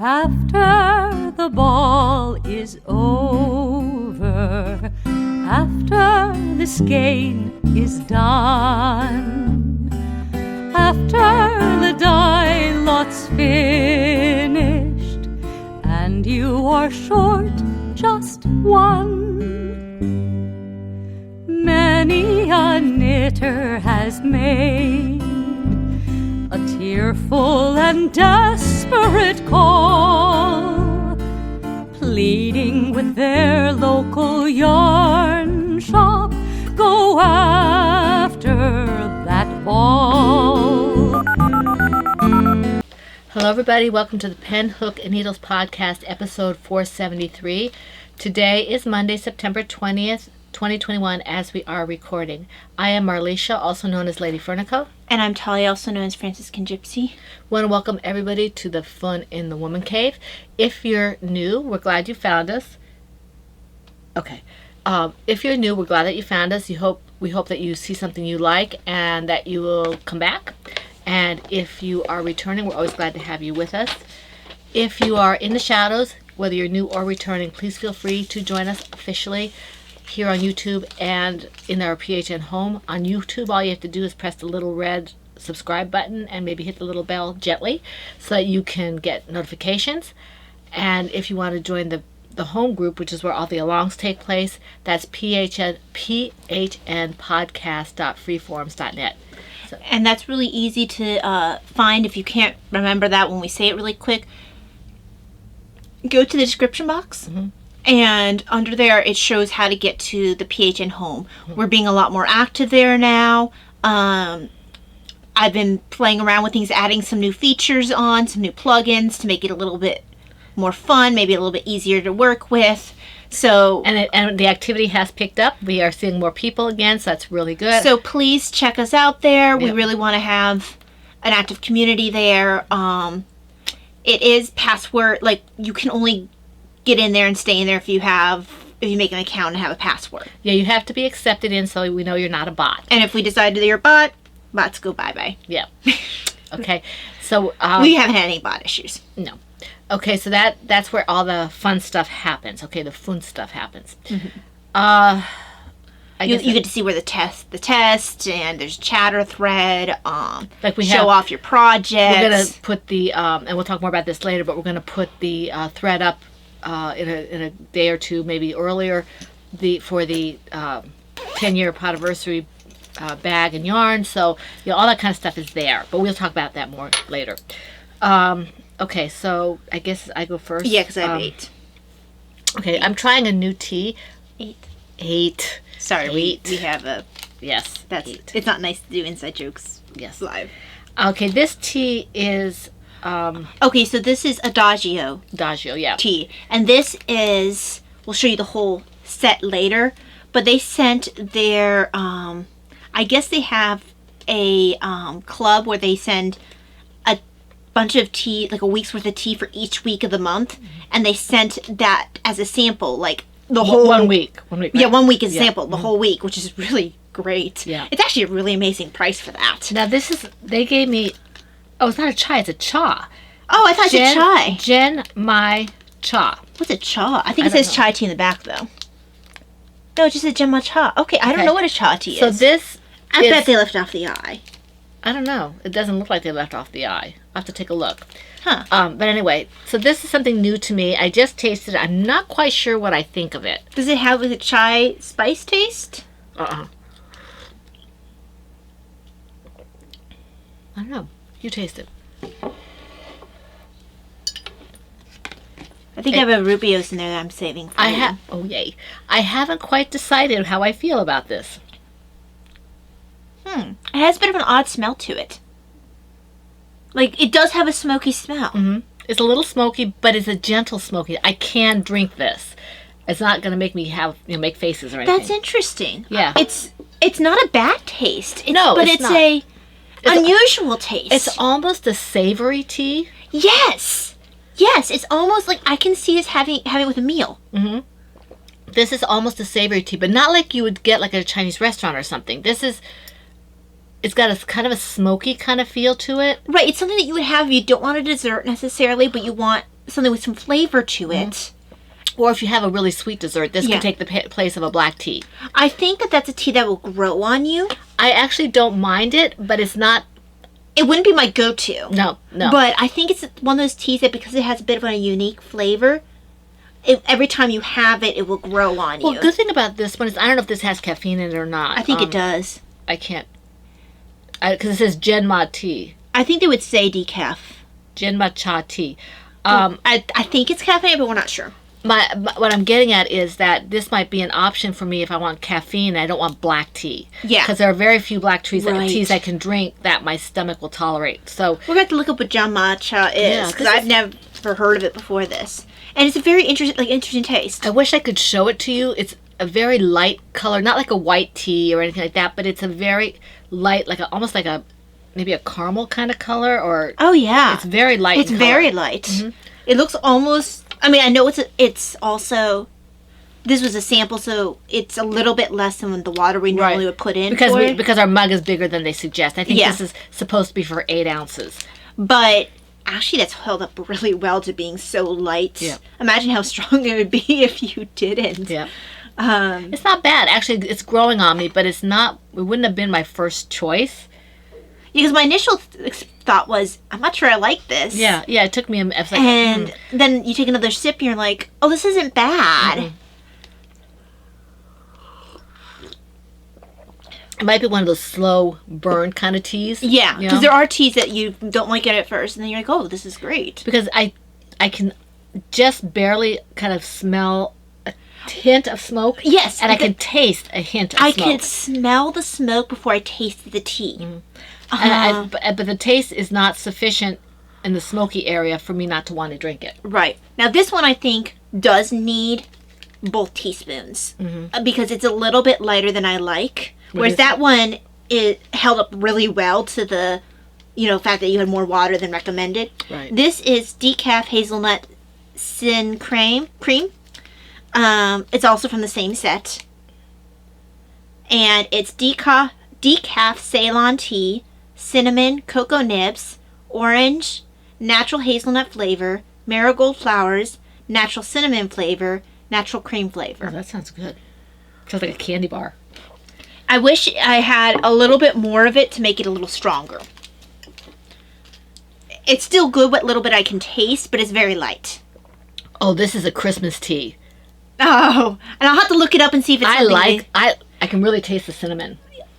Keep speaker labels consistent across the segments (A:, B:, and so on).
A: After the ball is over, after the skein is done, after the die lot's finished, and you are short just one, many a knitter has made a tearful and desperate call, pleading with their local yarn shop, go after that ball.
B: Hello everybody, welcome to the Pen, Hook, and Needles podcast, episode 473. Today is Monday, September 20th, 2021, as we are recording. I am Marlisha, also known as Lady Fernico.
C: And I'm Talia, also known as Franciscan Gypsy.
B: Want to welcome everybody to the Fun in the Woman Cave. If you're new, we're glad you found us. Okay. If you're new, we're glad that you found us. We hope that you see something you like and that you will come back. And if you are returning, we're always glad to have you with us. If you are in the shadows, whether you're new or returning, please feel free to join us officially here on YouTube and in our PHN home. On YouTube, all you have to do is press the little red subscribe button and maybe hit the little bell gently so that you can get notifications. And if you want to join the home group, which is where all the alongs take place, that's phnpodcast.freeforums.net.
C: And that's really easy to find if you can't remember that when we say it really quick. Go to the description box. Mm-hmm. And under there, it shows how to get to the PHN home. We're being a lot more active there now. I've been playing around with things, adding some new features on, some new plugins to make it a little bit more fun, maybe a little bit easier to work with. So
B: and the activity has picked up. We are seeing more people again, so that's really good.
C: So please check us out there. Yep. We really want to have an active community there. It is password, like you can only get in there and stay in there if you make an account and have a password.
B: Yeah, you have to be accepted in so we know you're not a bot.
C: And if we decide that you're a bot, bots go bye-bye.
B: Yeah. Okay. So
C: we haven't had any bot issues.
B: No. Okay, so that's where all the fun stuff happens. Okay, the fun stuff happens. Mm-hmm. You
C: get to see where the test, and there's chatter thread.
B: Like we
C: show off your projects.
B: We're gonna put the and we'll talk more about this later, but we're gonna put the thread up in a day or two, maybe earlier, for the 10-year podiversary bag and yarn. So all that kind of stuff is there, but we'll talk about that more later. Okay, so I guess I go first.
C: Yeah, because I have 8.
B: Okay, 8. I'm trying a new tea.
C: 8. Sorry,
B: 8.
C: We have a...
B: Yes,
C: that's 8. It's not nice to do inside jokes.
B: Yes.
C: Live.
B: Okay, this tea is...
C: okay, so this is Adagio.
B: Adagio, yeah.
C: Tea. And this is... We'll show you the whole set later. But they sent their... I guess they have a club where they send a bunch of tea, like a week's worth of tea for each week of the month. Mm-hmm. And they sent that as a sample, like the whole...
B: One week.
C: Right? Yeah, 1 week is a sample, the whole week, which is really great.
B: Yeah.
C: It's actually a really amazing price for that.
B: Now this is... They gave me... Oh, it's not a chai, it's a cha.
C: Oh, I thought it said chai.
B: Gen Mai Cha.
C: What's a cha? I think it says chai tea in the back, though. No, it just says Gen Mai Cha. Okay, I don't know what a cha tea is.
B: So this
C: I bet they left off the I.
B: I don't know. It doesn't look like they left off the I. I'll have to take a look.
C: Huh.
B: But anyway, so this is something new to me. I just tasted it. I'm not quite sure what I think of it.
C: Does it have a chai spice taste?
B: I don't know. You taste it.
C: I think I have a Rubios in there that I'm saving for you.
B: Oh, yay. I haven't quite decided how I feel about this.
C: It has a bit of an odd smell to it. Like, it does have a smoky smell.
B: Mm-hmm. It's a little smoky, but it's a gentle smoky. I can drink this. It's not going to make me make faces or anything.
C: That's interesting.
B: Yeah.
C: It's not a bad taste.
B: But
C: it's a unusual taste.
B: It's almost a savory tea.
C: Yes. Yes, it's almost like I can see us having it with a meal.
B: Mm-hmm. This is almost a savory tea, but not like you would get like at a Chinese restaurant or something. It's got a kind of a smoky kind of feel to it.
C: Right, it's something that you would have if you don't want a dessert necessarily, but you want something with some flavor to it.
B: Or if you have a really sweet dessert, this
C: Yeah.
B: can take the place of a black tea.
C: I think that that's a tea that will grow on you.
B: I actually don't mind it, but it's not.
C: It wouldn't be my go-to.
B: No.
C: But I think it's one of those teas that because it has a bit of a unique flavor, every time you have it, it will grow on you.
B: Well, good thing about this one is I don't know if this has caffeine in it or not.
C: I think it does.
B: I can't. Because it says Genma tea.
C: I think they would say decaf.
B: Genma cha tea.
C: I think it's caffeine, but we're not sure.
B: What I'm getting at is that this might be an option for me if I want caffeine and I don't want black tea.
C: Yeah.
B: Because there are very few black teas
C: Right.
B: teas I can drink that my stomach will tolerate. So
C: We're going to look up what John Matcha
B: Yeah,
C: is, because
B: 'cause
C: I've never heard of it before this. And it's a very interesting taste.
B: I wish I could show it to you. It's a very light color, not like a white tea or anything like that, but it's a very light, almost like maybe a caramel kind of color, or
C: Oh, yeah.
B: it's very light.
C: It's
B: in color.
C: very light. It looks almost... I mean, I know it's also... This was a sample, so it's a little bit less than the water we normally would put in
B: because
C: for it.
B: because our mug is bigger than they suggest. I think
C: Yeah.
B: this is supposed to be for 8 ounces.
C: But actually, that's held up really well to being so light.
B: Yeah.
C: Imagine how strong it would be if you didn't.
B: Yeah. It's not bad. Actually, it's growing on me, but it's not. It wouldn't have been my first choice.
C: Because my initial thought was, I'm not sure I like this.
B: Yeah. It took me. I was like,
C: And then you take another sip and you're like, oh, this isn't bad.
B: It might be one of those slow burn kind of teas.
C: Yeah,
B: you
C: because
B: know?
C: there are teas that you don't like it at first, and then you're like, oh, this is great.
B: Because I can just barely kind of smell a hint of smoke.
C: Yes,
B: And I can taste a hint of
C: I
B: smoke.
C: could smell the smoke before I tasted the tea.
B: But the taste is not sufficient in the smoky area for me not to want to drink it.
C: Right. Now, this one I think does need both teaspoons because it's a little bit lighter than I like. Whereas
B: is
C: that one, it held up really well to the, fact that you had more water than recommended.
B: Right.
C: This is decaf hazelnut sin cream. It's also from the same set. And it's decaf Ceylon tea, cinnamon, cocoa nibs, orange, natural hazelnut flavor, marigold flowers, natural cinnamon flavor, natural cream flavor.
B: Oh, that sounds good. Sounds like a candy bar.
C: I wish I had a little bit more of it to make it a little stronger. It's still good what little bit I can taste, but it's very light.
B: Oh, this is a Christmas tea.
C: Oh, and I'll have to look it up and see if it's something
B: I can really taste the cinnamon.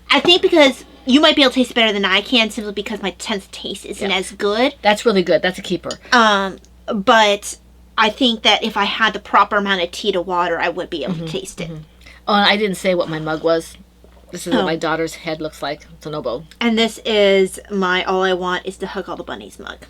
C: I think because you might be able to taste it better than I can simply because my sense of taste isn't as good.
B: That's really good. That's a keeper.
C: But I think that if I had the proper amount of tea to water, I would be able to taste it.
B: Oh, and I didn't say what my mug was. This is what my daughter's head looks like. It's an oboe.
C: And this is my All I Want is to Hug All the Bunnies mug.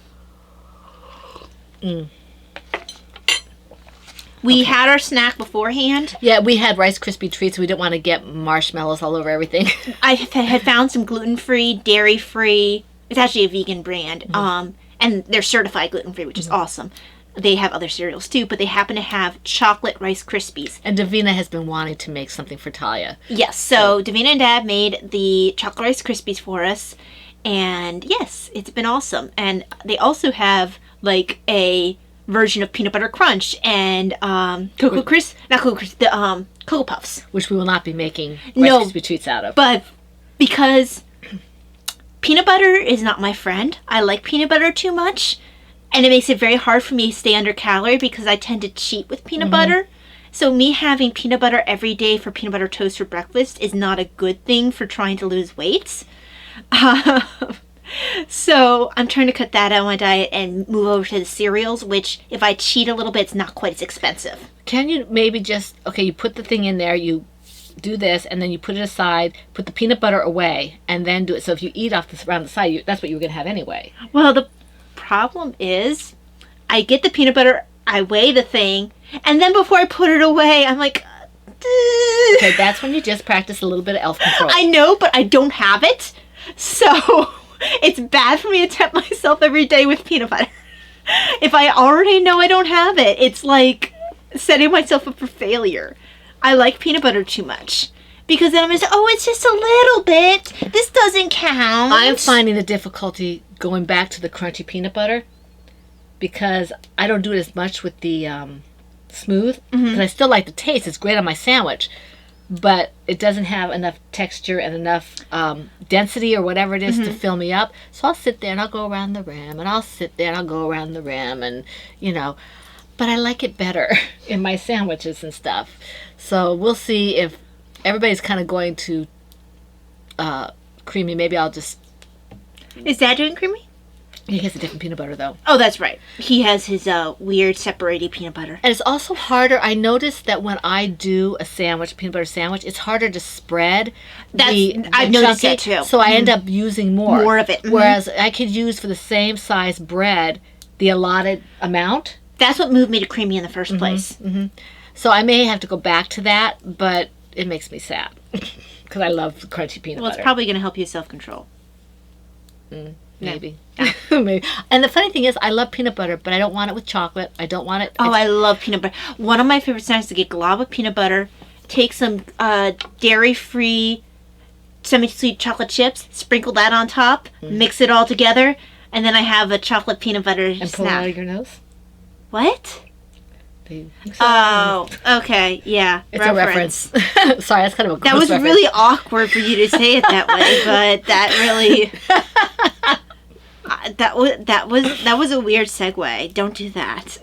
C: We had our snack beforehand.
B: Yeah, we had Rice Krispie treats. We didn't want to get marshmallows all over everything.
C: I had found some gluten-free, dairy-free. It's actually a vegan brand. And they're certified gluten-free, which is awesome. They have other cereals too, but they happen to have chocolate Rice Krispies.
B: And Davina has been wanting to make something for Talia.
C: Yes, so Davina and Dad made the chocolate Rice Krispies for us. And yes, it's been awesome. And they also have like a version of peanut butter crunch and Cocoa Puffs.
B: Which we will not be making Rice
C: No.
B: Krispie treats out of.
C: But because peanut butter is not my friend, I like peanut butter too much. And it makes it very hard for me to stay under calorie because I tend to cheat with peanut butter. So me having peanut butter every day for peanut butter toast for breakfast is not a good thing for trying to lose weight. So I'm trying to cut that out of my diet and move over to the cereals, which if I cheat a little bit, it's not quite as expensive.
B: Can you maybe just, you put the thing in there, you do this, and then you put it aside, put the peanut butter away, and then do it. So if you eat off this around the side, that's what you were going to have anyway.
C: Well, the problem is I get the peanut butter, I weigh the thing, and then before I put it away, I'm like,
B: Okay, that's when you just practice a little bit of elf control.
C: I know, but I don't have it. So it's bad for me to tempt myself every day with peanut butter. If I already know I don't have it, it's like setting myself up for failure. I like peanut butter too much. Because then I'm going to say, oh, it's just a little bit. This doesn't count.
B: I am finding the difficulty going back to the crunchy peanut butter because I don't do it as much with the smooth, because I still like the taste. It's great on my sandwich, but it doesn't have enough texture and enough density or whatever it is to fill me up. So I'll sit there and I'll go around the rim, and I'll sit there and I'll go around the rim, and but I like it better in my sandwiches and stuff. So we'll see if everybody's kind of going to creamy. Maybe I'll just...
C: Is Dad doing creamy?
B: He has a different peanut butter, though.
C: Oh, that's right. He has his weird separated peanut butter.
B: And it's also harder. I noticed that when I do a sandwich, peanut butter sandwich, it's harder to spread.
C: I've noticed that too.
B: So I end up using more
C: of it.
B: Whereas I could use for the same size bread the allotted amount.
C: That's what moved me to creamy in the first place.
B: So I may have to go back to that, but it makes me sad because I love crunchy peanut butter.
C: Well, it's probably going to help you self-control.
B: Maybe. Maybe. And the funny thing is, I love peanut butter, but I don't want it with chocolate. I don't want it...
C: I love peanut butter. One of my favorite snacks is to get glob with peanut butter, take some dairy-free semi-sweet chocolate chips, sprinkle that on top, mix it all together, and then I have a chocolate peanut butter
B: and
C: snack.
B: pull it out of your nose?
C: What?
B: So.
C: Oh, okay, yeah.
B: It's a reference. Sorry, that's kind of a gross
C: That was
B: reference.
C: really awkward for you to say it that way, but that really... that was a weird segue. Don't do that.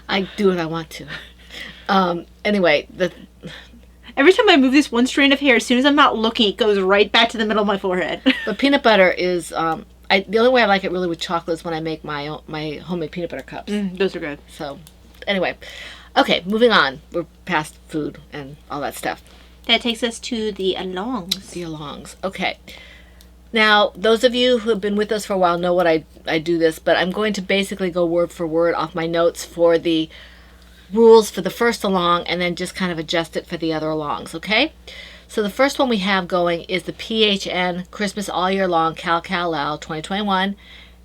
B: I do what I want to. Anyway,
C: Every time I move this one strand of hair, as soon as I'm not looking, it goes right back to the middle of my forehead.
B: but peanut butter is... the only way I like it really with chocolate is when I make my homemade peanut butter cups.
C: Those are good.
B: So, anyway. Okay, moving on. We're past food and all that stuff.
C: That takes us to the alongs.
B: The alongs. Okay. Now, those of you who have been with us for a while know what I do this, but I'm going to basically go word for word off my notes for the rules for the first along and then just kind of adjust it for the other alongs, okay? So the first one we have going is the PHN Christmas All Year Long Cal Cal Lao 2021,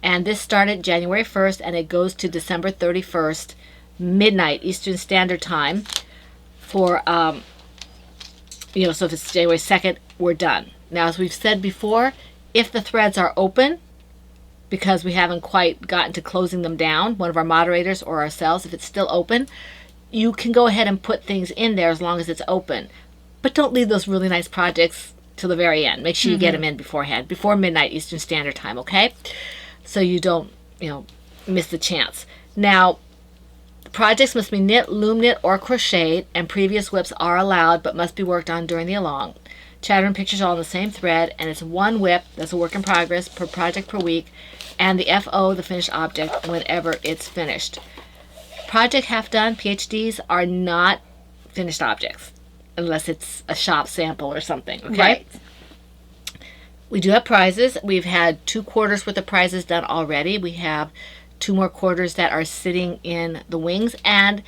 B: and this started January 1st and it goes to December 31st, midnight Eastern Standard Time for, so if it's January 2nd, we're done. Now, as we've said before, if the threads are open, because we haven't quite gotten to closing them down, one of our moderators or ourselves, if it's still open, you can go ahead and put things in there as long as it's open. But don't leave those really nice projects till the very end. Make sure you get them in beforehand, before midnight Eastern Standard Time, okay? So you don't, miss the chance. Now, projects must be knit, loom knit, or crocheted, and previous whips are allowed but must be worked on during the along. Chatter and pictures all on the same thread, and it's one whip, that's a work in progress, per project per week, and the FO, the finished object, whenever it's finished. Project half done, PhDs, are not finished objects, unless it's a shop sample or something, okay?
C: Right.
B: We do have prizes. We've had 2 quarters worth of prizes done already. We have 2 more quarters that are sitting in the wings, and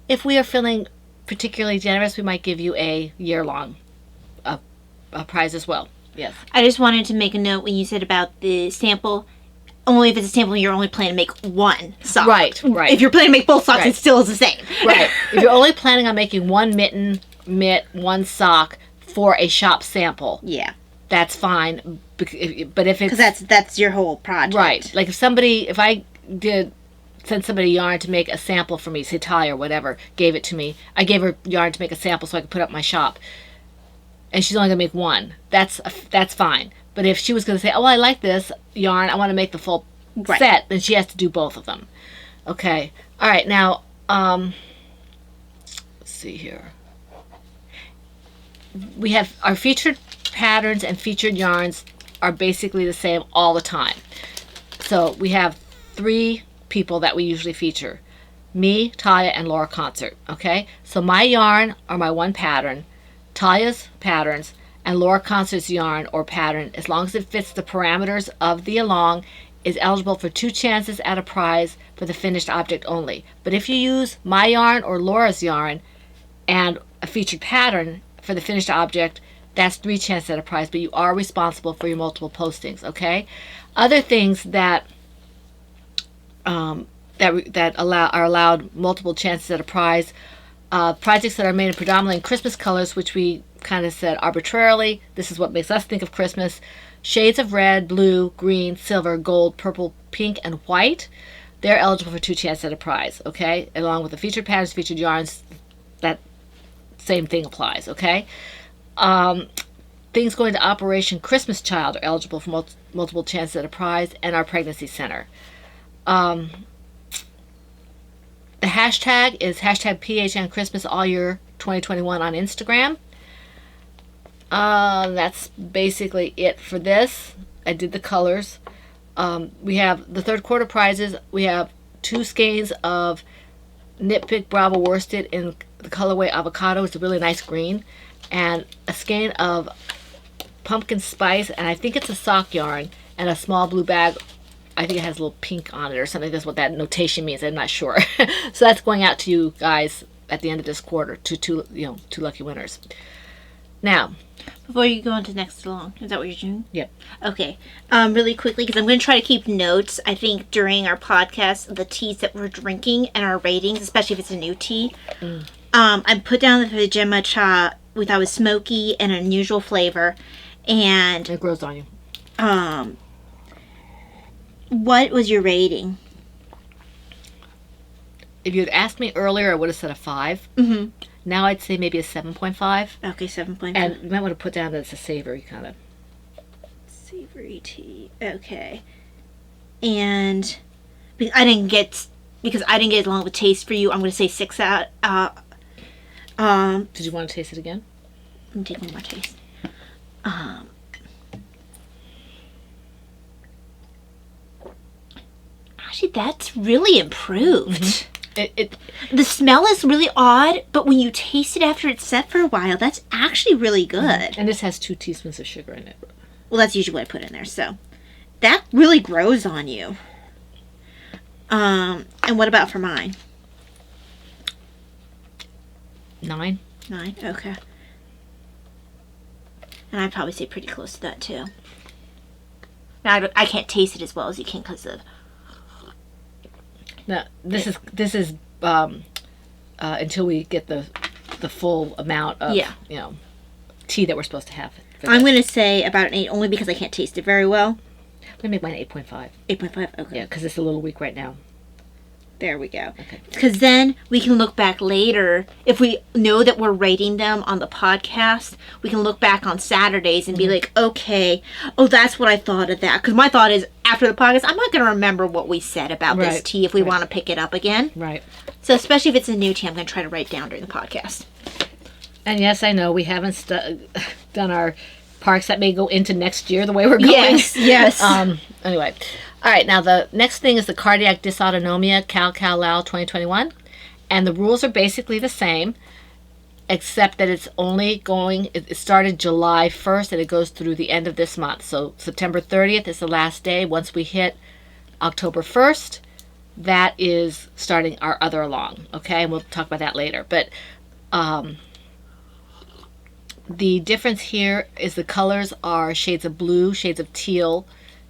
B: if we are feeling particularly generous, we might give you a year-long a prize as well. Yes.
C: I just wanted to make a note when you said about the sample. Only if it's a sample, you're only planning to make one sock.
B: Right.
C: If you're planning to make both socks,
B: Right.
C: it still is the same.
B: Right. If you're only planning on making one mitten, mitt, one sock for a shop sample,
C: Yeah.
B: that's fine. But if it's...
C: Because that's your whole project.
B: Right. Like if I send somebody yarn to make a sample for me, say Talia or whatever, gave it to me. I gave her yarn to make a sample so I could put up my shop. And she's only going to make one. That's fine. But if she was going to say, oh, I like this yarn, I want to make the full set, then she has to do both of them. Okay. All right. Now, let's see here. We have our featured patterns and featured yarns are basically the same all the time. So we have 3 people that we usually feature. Me, Talia, and Laura Concert. Okay? So my yarn are my one pattern. Talia's patterns and Laura Concert's yarn or pattern, as long as it fits the parameters of the along, is eligible for 2 chances at a prize for the finished object only. But if you use my yarn or Laura's yarn and a featured pattern for the finished object, that's 3 chances at a prize, but you are responsible for your multiple postings, okay? Other things that are allowed multiple chances at a prize, projects that are made in predominantly Christmas colors, which we kind of said arbitrarily, this is what makes us think of Christmas. Shades of red, blue, green, silver, gold, purple, pink, and white. They're eligible for 2 chances at a prize, okay? Along with the featured patterns, featured yarns, that same thing applies, okay? Things going to Operation Christmas Child are eligible for multiple chances at a prize, and our pregnancy center. The hashtag is hashtag PHN Christmas all year 2021 on Instagram. That's basically it for this. I did the colors. We have the third quarter prizes. We have 2 skeins of Knit Bravo worsted in the colorway avocado. It's a really nice green. And a skein of pumpkin spice, and I think it's a sock yarn, and a small blue bag. I think it has a little pink on it or something. That's what that notation means. I'm not sure. So that's going out to you guys at the end of this quarter, to 2 lucky winners. Now,
C: Before you go on to next along, is that what you're doing?
B: yep.
C: Okay. Really quickly, because I'm going to try to keep notes, I think, during our podcast, the teas that we're drinking and our ratings, especially if it's a new tea. I put down the pajama cha. We thought it was smoky and unusual flavor. And
B: It grows on you.
C: what was your rating?
B: If you had asked me earlier, I would have said a 5.
C: Mm-hmm.
B: Now I'd say maybe a 7.5.
C: Okay, 7.5.
B: And you might want to put down that it's a savory kind of.
C: Savory tea. Okay. And because I didn't get along with taste for you, I'm going to say 6 out.
B: Did you want to taste it again?
C: Let me take one more taste. Actually, that's really improved. The smell is really odd, but when you taste it after it's set for a while, that's actually really good.
B: And this has 2 teaspoons of sugar in it.
C: Well, that's usually what I put in there, so that really grows on you. And what about for mine?
B: 9.
C: 9? Okay. And I'd probably say pretty close to that, too. Now, I can't taste it as well as you can because of...
B: Now this is until we get the full amount of tea that we're supposed to have.
C: I'm going to say about an 8 only because I can't taste it very well.
B: Let me make mine 8.5.
C: 8.5? Okay.
B: Yeah, because it's a little weak right now.
C: There we go.
B: Okay.
C: Because then we can look back later. If we know that we're rating them on the podcast, we can look back on Saturdays and be like, okay, that's what I thought of that. Because my thought is, after the podcast, I'm not going to remember what we said about this tea if we want to pick it up again.
B: Right.
C: So especially if it's a new tea, I'm going to try to write down during the podcast.
B: And yes, I know we haven't done our parks that may go into next year the way we're going.
C: Yes.
B: Anyway. All right, now the next thing is the Cardiac Dysautonomia Cal Lao 2021. And the rules are basically the same, except that it's only going, it started July 1st and it goes through the end of this month. So September 30th is the last day. Once we hit October 1st, that is starting our other along, okay? And we'll talk about that later. But the difference here is the colors are shades of blue, shades of teal,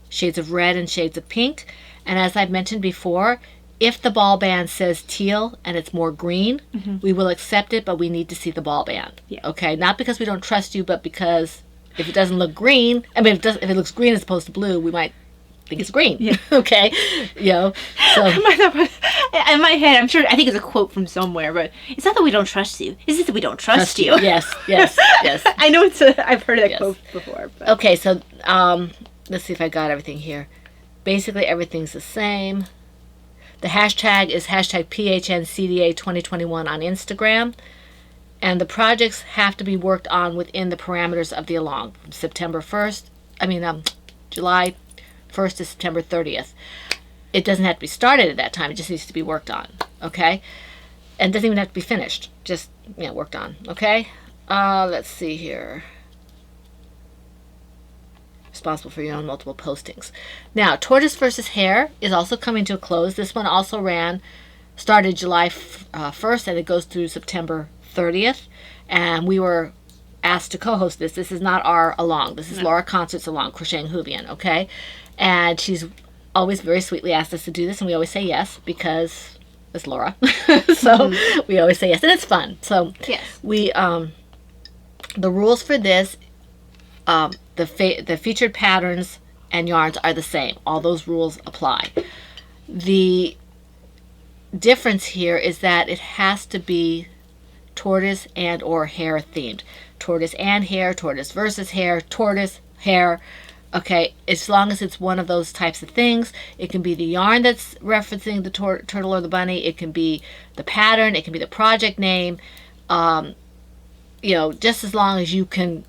B: shades of red, and shades of pink. And as I've mentioned before, if the ball band says teal and it's more green, we will accept it, but we need to see the ball band.
C: Yeah.
B: Okay? Not because we don't trust you, but because if it doesn't look green, if it looks green as opposed to blue, we might think it's green. Yeah. Okay? So
C: In my head, I think it's a quote from somewhere, but it's not that we don't trust you. It's just that we don't trust you.
B: Yes.
C: I know I've heard that quote before. But.
B: Okay, so let's see if I got everything here. Basically, everything's the same. The hashtag is hashtag PHNCDA 2021 on Instagram. And the projects have to be worked on within the parameters of the along. From July 1st to September 30th. It doesn't have to be started at that time. It just needs to be worked on. Okay? And it doesn't even have to be finished. Just, worked on. Okay? Let's see here. Responsible for your own multiple postings. Now, Tortoise versus Hare is also coming to a close. This one also started July 1st, and it goes through September 30th. And we were asked to co-host this. This is not our along. This is Laura Concert's along, Crocheting Hoovian, okay? And she's always very sweetly asked us to do this, and we always say yes because it's Laura. So we always say yes, and it's fun. So
C: yes.
B: we The rules for this, the featured patterns and yarns are the same. All those rules apply. The difference here is that it has to be tortoise and or hare themed. Tortoise and hare, tortoise versus hare, tortoise, hare. Okay, as long as it's one of those types of things. It can be the yarn that's referencing the turtle or the bunny. It can be the pattern. It can be the project name. Just as long as you can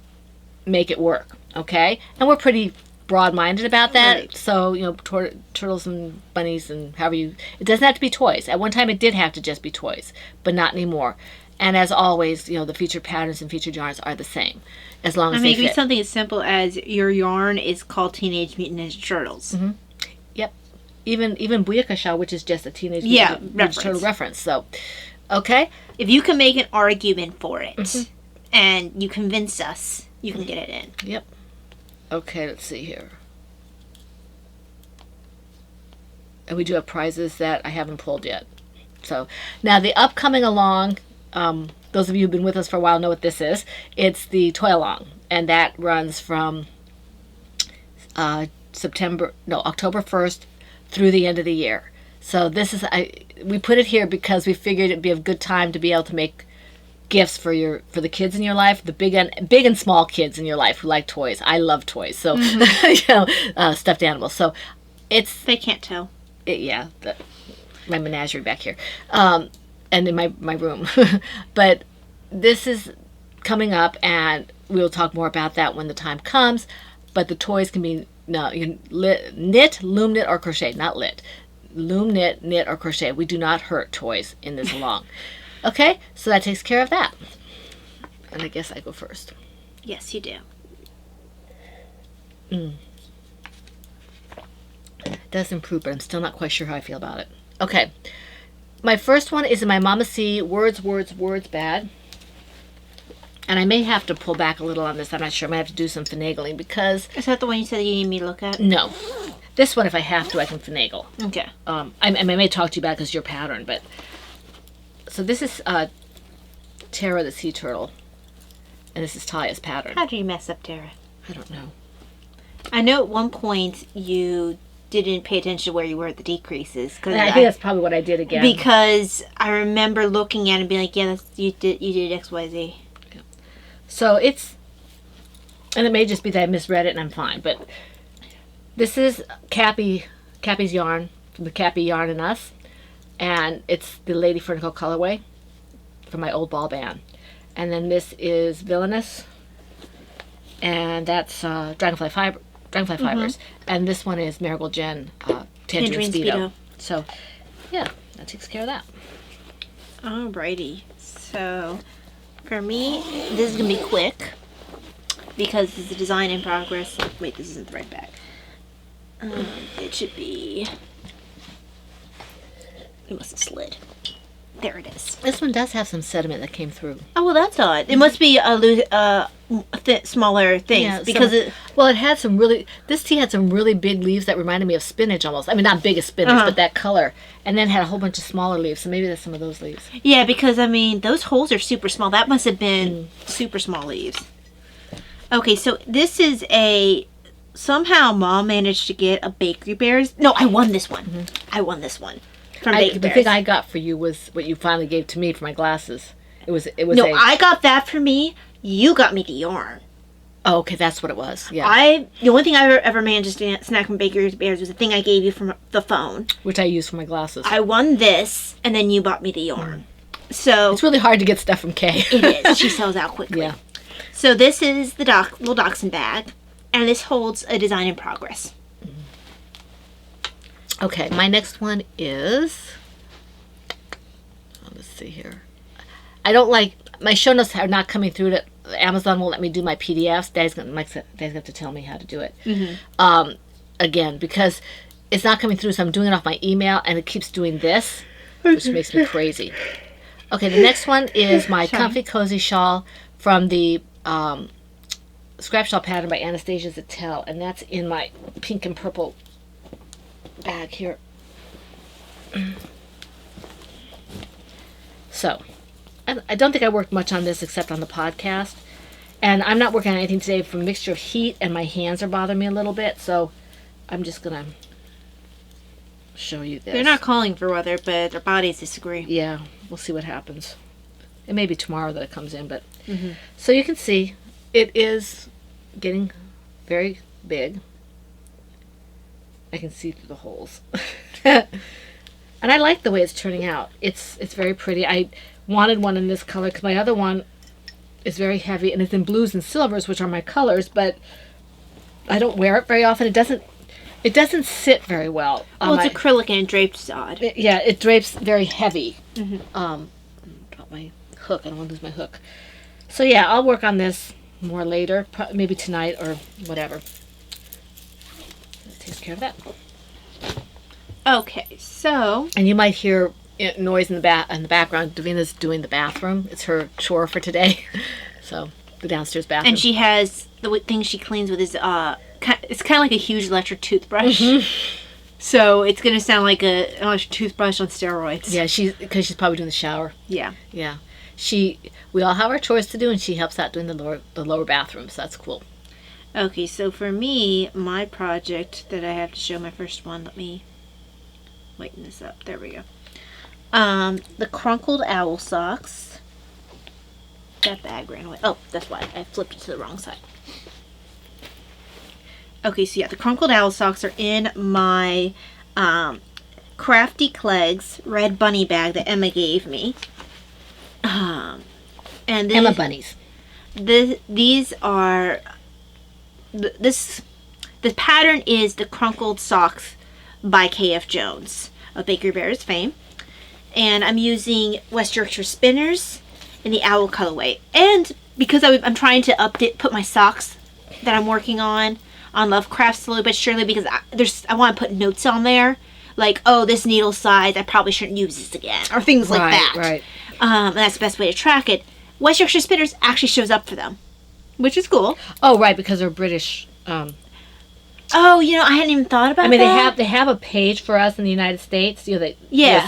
B: make it work. Okay, and we're pretty broad-minded about that.
C: Right.
B: So, turtles and bunnies and it doesn't have to be toys. At one time it did have to just be toys, but not anymore. And as always, the featured patterns and featured yarns are the same, as long as
C: I mean,
B: they
C: it could be
B: fit.
C: something as simple as your yarn is called Teenage Mutant Ninja Turtles.
B: Mm-hmm. Yep. Even Booyaka Shawl, which is just a Teenage
C: Yeah,
B: Mutant Ninja Turtle reference. So, okay.
C: If you can make an argument for it, and you convince us, you can get it in.
B: Yep. Okay, let's see here. And we do have prizes that I haven't pulled yet. So, now the upcoming Along, those of you who've been with us for a while know what this is. It's the Toy Along, and that runs from October 1st through the end of the year. So this is, we put it here because we figured it'd be a good time to be able to make gifts for the kids in your life, the big and small kids in your life who like toys. I love toys, so stuffed animals. So
C: They can't tell.
B: My menagerie back here, and in my room. But this is coming up, and we will talk more about that when the time comes. But the toys can be knit, loom knit, or crochet, not lit. Loom knit, knit, or crochet. We do not hurt toys in this Along. Okay, so that takes care of that. And I guess I go first.
C: Yes, you do.
B: It does improve, but I'm still not quite sure how I feel about it. Okay, my first one is in my Mama C Words bag. And I may have to pull back a little on this. I'm not sure. I might have to do some finagling because...
C: Is that the one you said you need me to look at?
B: No. This one, if I have to, I can finagle.
C: Okay.
B: I may talk to you about it because it's your pattern, but... So this is Tara the Sea Turtle. And this is Taya's pattern.
C: How did you mess up, Tara?
B: I don't know.
C: I know at one point you didn't pay attention to where you were at the decreases.
B: And I think that's probably what I did again.
C: Because I remember looking at it and being like, yeah, you did X, Y, Z.
B: Yeah. So it's... And it may just be that I misread it and I'm fine. But this is Cappy's yarn from the Cappy Yarn and Us. And it's the Lady Fernicle colorway from my old ball band. And then this is Villainous. And that's Dragonfly Fibers. And this one is Marigold Jen Tangerine Speedo. So, yeah, that takes care of that.
C: Alrighty. So, for me, this is going to be quick. Because it's a design in progress. Wait, this isn't the right bag. It should be... It must have slid. There it is.
B: This one does have some sediment that came through.
C: Oh, well, that's odd. It must be smaller things.
B: Yeah,
C: because it
B: had some really... This tea had some really big leaves that reminded me of spinach almost. I mean, not big as spinach, but that color. And then had a whole bunch of smaller leaves. So maybe that's some of those leaves.
C: Yeah, because, I mean, those holes are super small. That must have been super small leaves. Okay, so this is somehow Mom managed to get a Bakery Bears. No, I won this one. I won this one.
B: The thing I got for you was what you finally gave to me for my glasses. It was.
C: I got that for me. You got me the yarn.
B: Oh, okay, that's what it was. Yeah.
C: The only thing I ever managed to snack from Bakery Bears was the thing I gave you from the phone,
B: which I used for my glasses.
C: I won this, and then you bought me the yarn. So
B: it's really hard to get stuff from Kay.
C: It is. She sells out quickly.
B: Yeah.
C: So this is the little dachshund bag, and this holds a design in progress.
B: Okay, my next one is... let's see here. I don't like... My show notes are not coming through. Amazon won't let me do my PDFs. Dad's going to have to tell me how to do it. Again, because it's not coming through, so I'm doing it off my email, and it keeps doing this, which makes me crazy. Okay, the next one is my Comfy Cozy Shawl from the Scrap Shawl pattern by Anastasia Zattel, and that's in my pink and purple bag here. So, I don't think I worked much on this except on the podcast. And I'm not working on anything today from mixture of heat, and my hands are bothering me a little bit, so I'm just going to show you this.
C: They're not calling for weather, but their bodies disagree.
B: Yeah, we'll see what happens. It may be tomorrow that it comes in, but... So you can see, it is getting very big. I can see through the holes. And I like the way it's turning out. It's very pretty. I wanted one in this color because my other one is very heavy and it's in blues and silvers, which are my colors, but I don't wear it very often. It doesn't sit very well.
C: Well, it's acrylic and it drapes odd.
B: It drapes very heavy. Drop my hook. I don't want to lose my hook. So yeah, I'll work on this more later, maybe tonight or whatever. That takes care of that.
C: Okay, so...
B: And you might hear noise in the background. Davina's doing the bathroom. It's her chore for today. So, the downstairs bathroom.
C: And she has the thing she cleans with is, it's kind of like a huge electric toothbrush. So, it's going to sound like an electric toothbrush on steroids.
B: Yeah, because she's probably doing the shower.
C: Yeah.
B: Yeah. We all have our chores to do, and she helps out doing the lower bathroom, so that's cool.
C: Okay, so for me, my project that I have to show, my first one, let me lighten this up. There we go. The crunkled owl socks. That bag ran away. Oh, that's why I flipped it to the wrong side. Okay, so yeah, the crunkled owl socks are in my Crafty Clegs red bunny bag that Emma gave me. And
B: Emma bunnies.
C: These are the pattern is the crunkled socks by K.F. Jones of Bakery Bears fame. And I'm using West Yorkshire spinners in the owl colorway. And because I'm trying to put my socks that I'm working on Lovecraft slowly but surely, because I want to put notes on there. Like, oh, this needle size, I probably shouldn't use this again. Or things like that.
B: Right.
C: And that's the best way to track it. West Yorkshire Spinners actually shows up for them, which is cool.
B: Oh, right, because they're British.
C: Oh, I hadn't even thought about that.
B: They have a page for us in the United States. So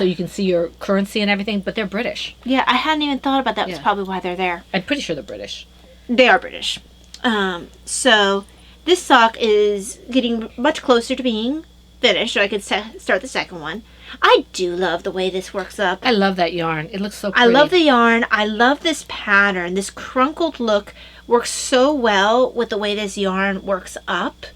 B: you can see your currency and everything, but they're British.
C: Yeah, I hadn't even thought about that. That's probably why they're there.
B: I'm pretty sure they're British.
C: They are British. So this sock is getting much closer to being finished, so I could start the second one. I do love the way this works up.
B: I love that yarn. It looks so pretty.
C: I love the yarn. I love this pattern. This crunkled look works so well with the way this yarn works up.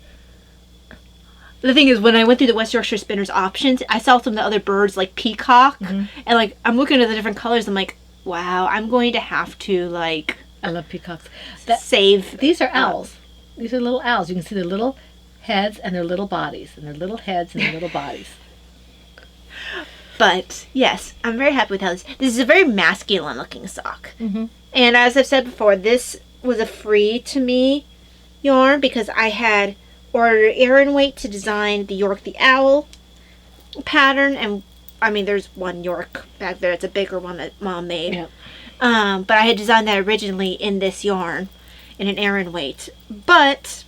C: The thing is, when I went through the West Yorkshire Spinners options, I saw some of the other birds like peacock, and I'm looking at the different colors. I'm like, wow, I'm going to have to
B: I love peacocks.
C: Save.
B: These are owls. These are little owls. You can see their little heads and their little bodies, and their little heads and their little bodies.
C: But yes, I'm very happy with how this is a very masculine looking sock. And as I've said before, this was a free to me yarn because I had ordered Aran weight to design the York the Owl pattern, and I mean there's one York back there. It's a bigger one that Mom made.
B: Yep.
C: But I had designed that originally in this yarn in an Aran weight. But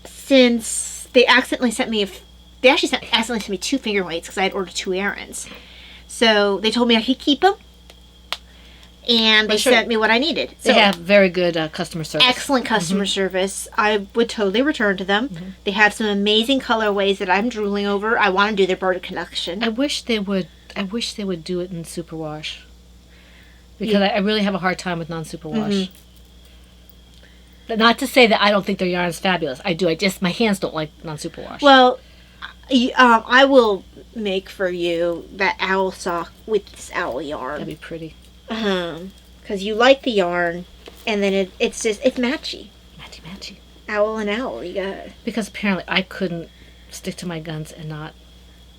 C: since they accidentally sent me accidentally sent me 2 finger weights because I had ordered 2 Arans. So they told me I could keep them. And they sent me what I needed.
B: They have very good customer service.
C: Excellent customer service. I would totally return to them. They have some amazing colorways that I'm drooling over. I want to do their bird collection.
B: I wish they would do it in superwash. Because I really have a hard time with non-superwash. But not to say that I don't think their yarn is fabulous. I do. My hands don't like non-superwash.
C: Well, I will make for you that owl sock with this owl yarn.
B: That'd be pretty.
C: Because you like the yarn, and then it's matchy.
B: Matchy.
C: Owl and owl, you got it.
B: Because apparently I couldn't stick to my guns and not,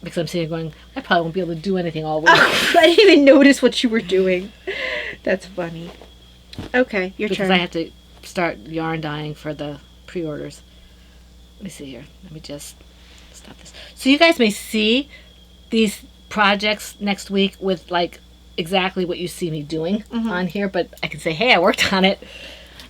B: because I'm sitting here going, I probably won't be able to do anything all week.
C: I didn't even notice what you were doing. That's funny. Okay, your turn.
B: Because I have to start yarn dyeing for the pre-orders. Let me see here. Let me just stop this. So you guys may see these projects next week with exactly what you see me doing on here, but I can say, hey, I worked on it.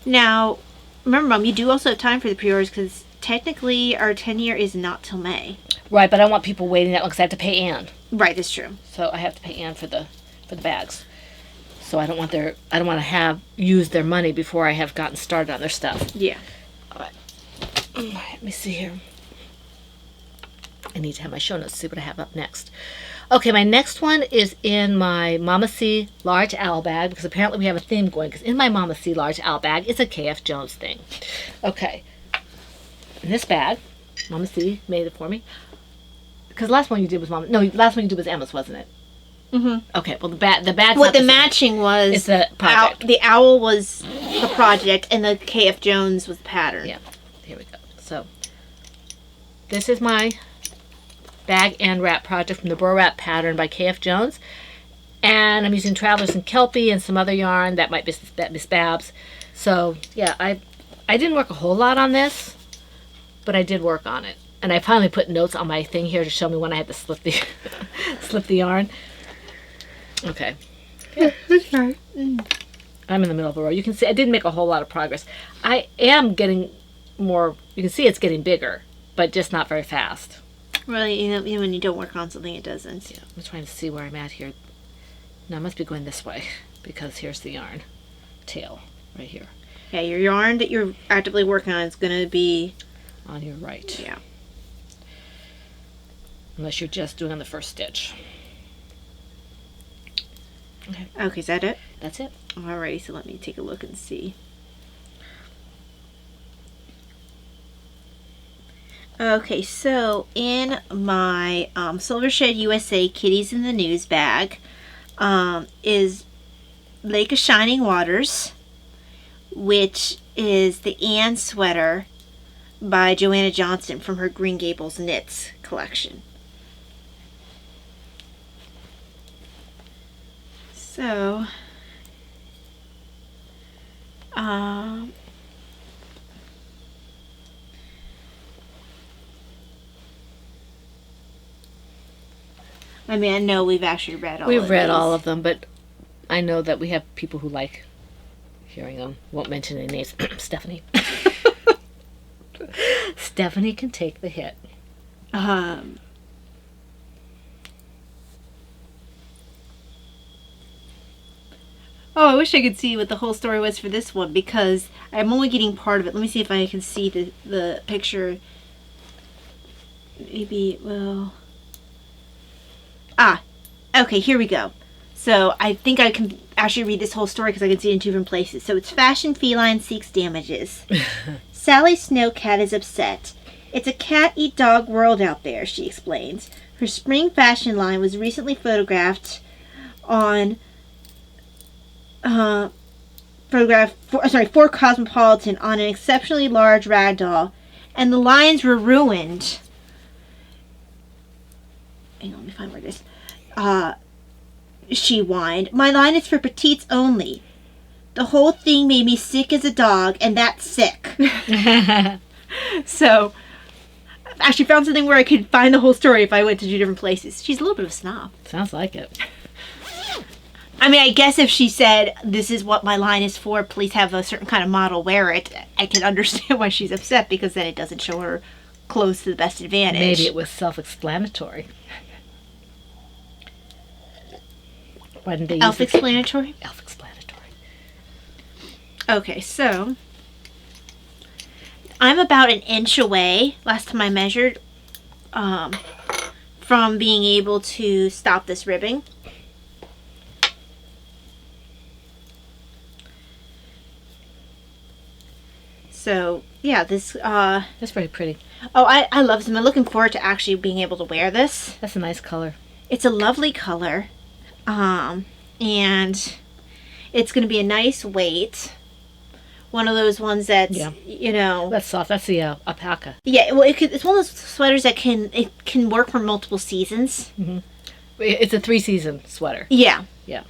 C: Now, remember, Mom, you do also have time for the pre-orders because technically our 10-year is not till May.
B: Right, but I don't want people waiting that long because I have to pay Ann.
C: Right, that's true.
B: So I have to pay Ann for the bags. So I don't want to use their money before I have gotten started on their stuff.
C: Yeah.
B: All right. Let me see here. I need to have my show notes to see what I have up next. Okay, my next one is in my Mama C large owl bag, because apparently we have a theme going, because in my Mama C large owl bag is a KF Jones thing. Okay. In this bag, Mama C made it for me. Because last one you did was last one you did was Emma's, wasn't it?
C: Mm-hmm.
B: Okay, well the bag.
C: What the matching was?
B: It's the project.
C: The owl was the project, and the KF Jones was the pattern.
B: Yeah. Here we go. So this is my bag and wrap project from the Burr Wrap pattern by KF Jones, and I'm using Travelers and Kelpie and some other yarn that might be Miss Babs. So yeah, I didn't work a whole lot on this, but I did work on it, and I finally put notes on my thing here to show me when I had to slip the slip the yarn. Okay.
C: Yeah, okay.
B: I'm in the middle of a row. You can see I didn't make a whole lot of progress. I am getting more. You can see it's getting bigger, but just not very fast.
C: Really, when you don't work on something, it doesn't.
B: Yeah, I'm trying to see where I'm at here. No, I must be going this way because here's the yarn tail right here.
C: Yeah, your yarn that you're actively working on is going to be
B: on your right.
C: Yeah.
B: Unless you're just doing on the first stitch. Okay.
C: Okay, is that it?
B: That's it.
C: Alrighty, so let me take a look and see. Okay, so in my Silver Shed USA Kitties in the News bag is Lake of Shining Waters, which is the Anne sweater by Joanna Johnson from her Green Gables Knits collection. So, I mean, I know we've actually read all of
B: We've read
C: these.
B: all of them, but I know that we have people who like hearing them. Won't mention any names. Stephanie. Stephanie can take the hit.
C: Oh, I wish I could see what the whole story was for this one, because I'm only getting part of it. Let me see if I can see the picture. Maybe, well... okay, here we go. So I think I can actually read this whole story because I can see it in two different places. So it's Fashion Feline Seeks Damages. Sally Snowcat is upset. It's a cat-eat-dog world out there, she explains. Her spring fashion line was recently photographed on... for Cosmopolitan on an exceptionally large ragdoll, and the lines were ruined. Hang on, let me find where it is. She whined. My line is for petites only. The whole thing made me sick as a dog, and that's sick. So, I actually found something where I could find the whole story if I went to two different places. She's a little bit of a snob.
B: Sounds like it.
C: I mean, I guess if she said, this is what my line is for, please have a certain kind of model wear it, I can understand why she's upset, because then it doesn't show her clothes to the best advantage.
B: Maybe it was self-explanatory. Why didn't they use
C: Self-explanatory?
B: Self-explanatory.
C: Okay, so I'm about an inch away, last time I measured, from being able to stop this ribbing. So, yeah, this,
B: That's very pretty.
C: oh, I love this. I'm looking forward to actually being able to wear this.
B: That's a nice color.
C: It's a lovely color, and it's going to be a nice weight. One of those ones that's,
B: Yeah.
C: you know...
B: That's soft. That's the alpaca.
C: Yeah, well, it's one of those sweaters that can work for multiple seasons.
B: Mm-hmm. It's a 3-season sweater.
C: Yeah.
B: Yeah.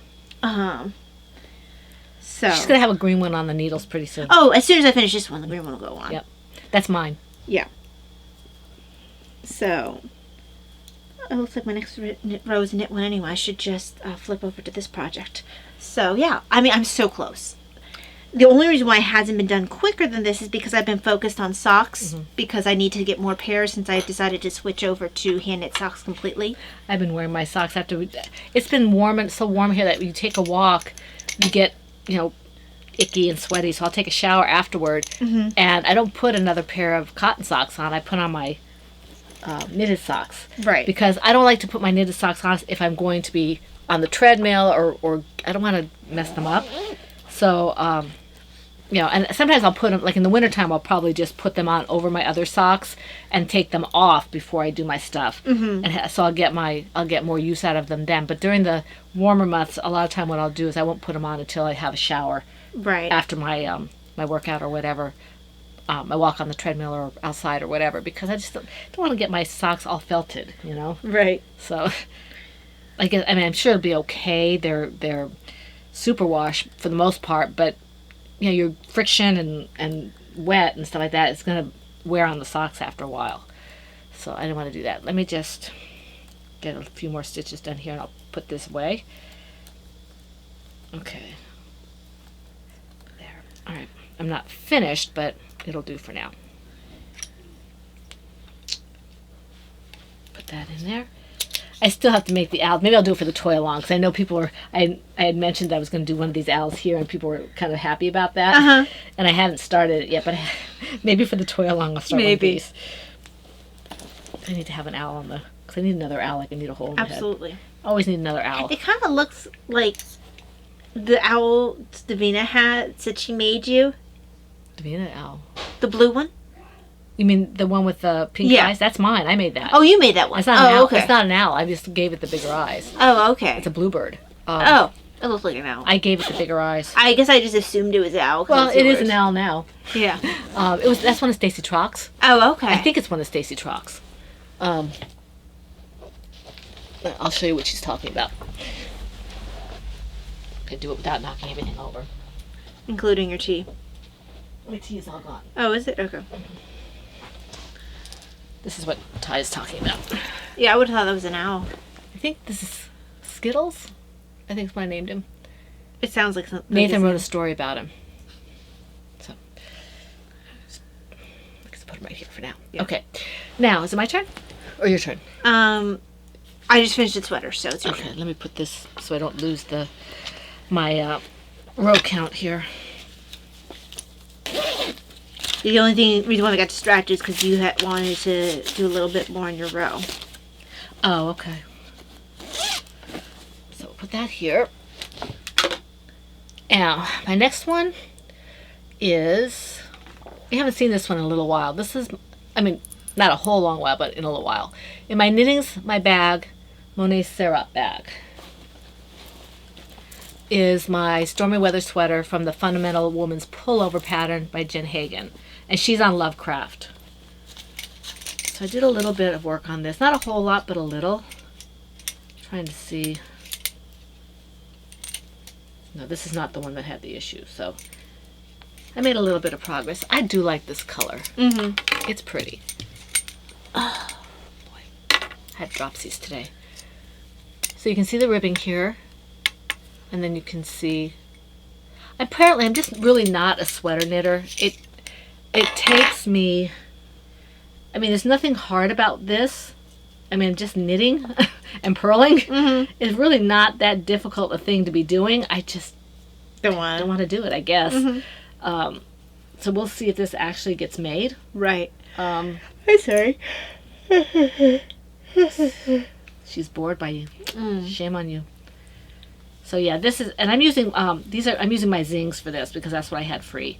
C: So.
B: She's going to have a green one on the needles pretty soon.
C: Oh, as soon as I finish this one, the green one will go on.
B: Yep. That's mine.
C: Yeah. So. It looks like my next row is a knit one anyway. I should just flip over to this project. So, yeah. I mean, I'm so close. The only reason why it hasn't been done quicker than this is because I've been focused on socks, because I need to get more pairs since I've decided to switch over to hand knit socks completely.
B: I've been wearing my socks after it's been warm, and it's so warm here that you take a walk you get, icky and sweaty. So I'll take a shower afterward, and I don't put another pair of cotton socks on. I put on my knitted socks.
C: Right.
B: Because I don't like to put my knitted socks on if I'm going to be on the treadmill or I don't want to mess them up. So, and sometimes I'll put them, like in the wintertime, I'll probably just put them on over my other socks and take them off before I do my stuff. And so I'll get more use out of them then. But during the warmer months, a lot of time what I'll do is I won't put them on until I have a shower.
C: Right.
B: After my my workout or whatever. I walk on the treadmill or outside or whatever, because I just don't want to get my socks all felted,
C: Right.
B: So, I'm sure it'll be okay. They're superwash for the most part, but your friction and wet and stuff like that is going to wear on the socks after a while. So I didn't want to do that. Let me just get a few more stitches done here, and I'll put this away. Okay. There. All right. I'm not finished, but it'll do for now. Put that in there. I still have to make the owls. Maybe I'll do it for the toy along, because I know people were. I had mentioned that I was going to do one of these owls here, and people were kind of happy about that. And I haven't started it yet, but maybe for the toy along I'll start one of these. I need to have an owl on the. Because I need another owl. Like I need a hole in the head.
C: Absolutely.
B: Always need another owl.
C: It kind of looks like the owl Davina had that she made you.
B: Davina owl.
C: The blue one?
B: You mean the one with the pink eyes? That's mine. I made that.
C: Oh, you made that one.
B: It's not an owl.
C: Okay.
B: It's not an owl. I just gave it the bigger eyes.
C: Oh, okay.
B: It's a bluebird.
C: It looks like an owl.
B: I gave it the bigger eyes.
C: I guess I just assumed it was an owl.
B: Well, it is an owl now.
C: Yeah.
B: That's one of Stacy Trock's.
C: Oh, okay.
B: I think it's one of Stacy Trock's. I'll show you what she's talking about. I do it without knocking everything over.
C: Including your tea.
B: My tea is all gone.
C: Oh, is it? Okay.
B: This is what Ty is talking about.
C: Yeah, I would have thought that was an owl.
B: I think this is Skittles. I think is what I named him.
C: It sounds like something.
B: Nathan wrote a story about him. So, let's put him right here for now. Yeah. Okay. Now, is it my turn? Or your turn?
C: I just finished the sweater, so it's your turn.
B: Okay, let me put this so I don't lose my row count here.
C: The only reason why I got distracted is because you had wanted to do a little bit more in your row.
B: Oh, okay. So we'll put that here. Now, my next one is, I haven't seen this one in a little while. This is, not a whole long while, but in a little while. In my Knittings, my bag, Monet Syrup bag, is my Stormy Weather sweater from the Fundamental Woman's Pullover pattern by Jen Hagen. And she's on Lovecraft. So I did a little bit of work on this. Not a whole lot, but a little. Trying to see. No, this is not the one that had the issue. So I made a little bit of progress. I do like this color. It's pretty. Oh, boy. I had dropsies today. So you can see the ribbing here. And then you can see, apparently I'm just really not a sweater knitter. It takes me, there's nothing hard about this. Just knitting and purling is really not that difficult a thing to be doing. I just don't want to do it, I guess. So we'll see if this actually gets made.
C: Right.
B: I'm
C: sorry.
B: She's bored by you. Shame on you. So yeah, this is, and I'm using I'm using my zings for this because that's what I had free,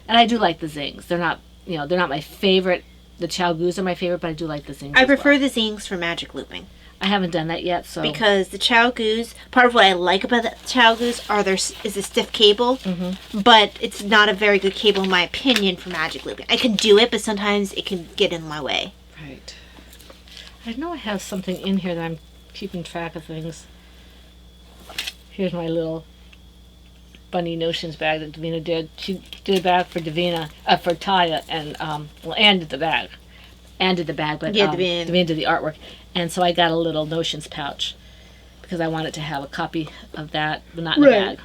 B: and I do like the zings. They're not my favorite. The Chow Goos are my favorite, but I do like the zings.
C: I prefer the zings for magic looping.
B: I haven't done that yet, so
C: because the Chow Goos, part of what I like about the Chow Goos is a stiff cable, but it's not a very good cable in my opinion for magic looping. I can do it, but sometimes it can get in my way.
B: Right. I know I have something in here that I'm keeping track of things. Here's my little bunny notions bag that Davina did. She did a bag for Davina, for Taya, and Anne did the bag. Anne did the bag, but Davina did the artwork. And so I got a little notions pouch because I wanted to have a copy of that, but not in the bag.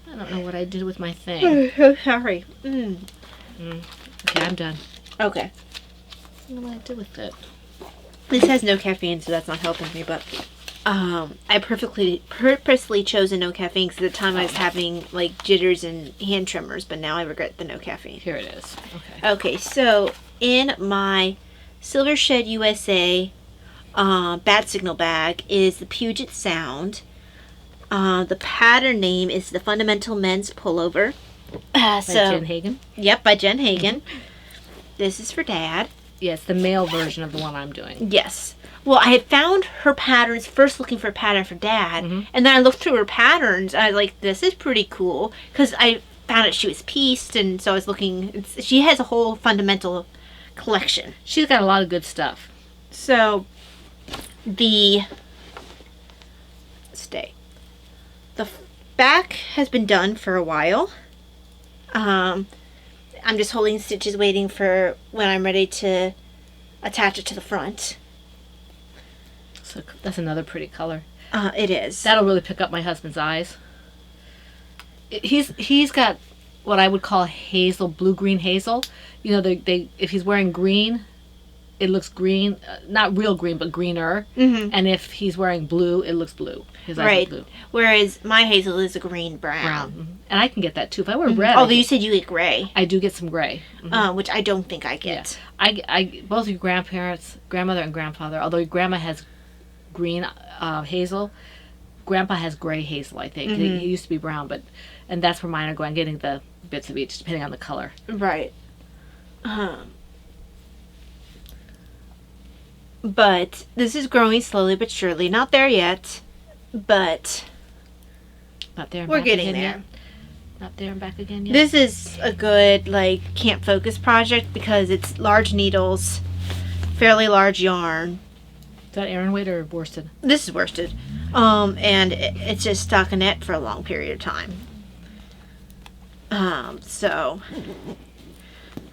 B: I don't know what I did with my thing.
C: Oh, sorry.
B: Okay, I'm done.
C: Okay.
B: I don't know what I did with it.
C: This has no caffeine, so that's not helping me, but I purposely chose a no caffeine because at the time I was having like jitters and hand tremors, but now I regret the no caffeine.
B: Here it is. Okay.
C: Okay, so in my Silver Shed USA bat signal bag is the Puget Sound. The pattern name is the Fundamental Men's Pullover.
B: By Jen Hagen?
C: Yep, by Jen Hagen. This is for Dad.
B: Yes, the male version of the one I'm doing.
C: Yes. Well, I had found her patterns, first looking for a pattern for Dad, and then I looked through her patterns, and I was like, this is pretty cool, because I found out she was pieced, and so I was looking, she has a whole fundamental collection.
B: She's got a lot of good stuff.
C: So, the back has been done for a while. I'm just holding stitches waiting for when I'm ready to attach it to the front.
B: So that's another pretty color.
C: It is.
B: That'll really pick up my husband's eyes. He's got what I would call hazel, blue-green hazel. You know, they if he's wearing green, it looks green, not real green, but greener. And if he's wearing blue, it looks blue. His eyes are blue.
C: Whereas my hazel is a green brown.
B: And I can get that too. If I wear red,
C: although you said you get gray,
B: I do get some gray,
C: which I don't think I get.
B: Yeah. I both your grandparents, grandmother and grandfather. Although your grandma has green hazel, grandpa has gray hazel. I think he used to be brown, and that's where mine are going. Getting the bits of each depending on the color.
C: Right. But this is growing slowly but surely. Not there yet, but
B: not there. And
C: we're
B: back
C: getting
B: again
C: there.
B: Yet? Not there and back again yet.
C: This is a good can't focus project because it's large needles, fairly large yarn.
B: Is that Aran weight or worsted?
C: This is worsted, and it's just stockinette for a long period of time. So,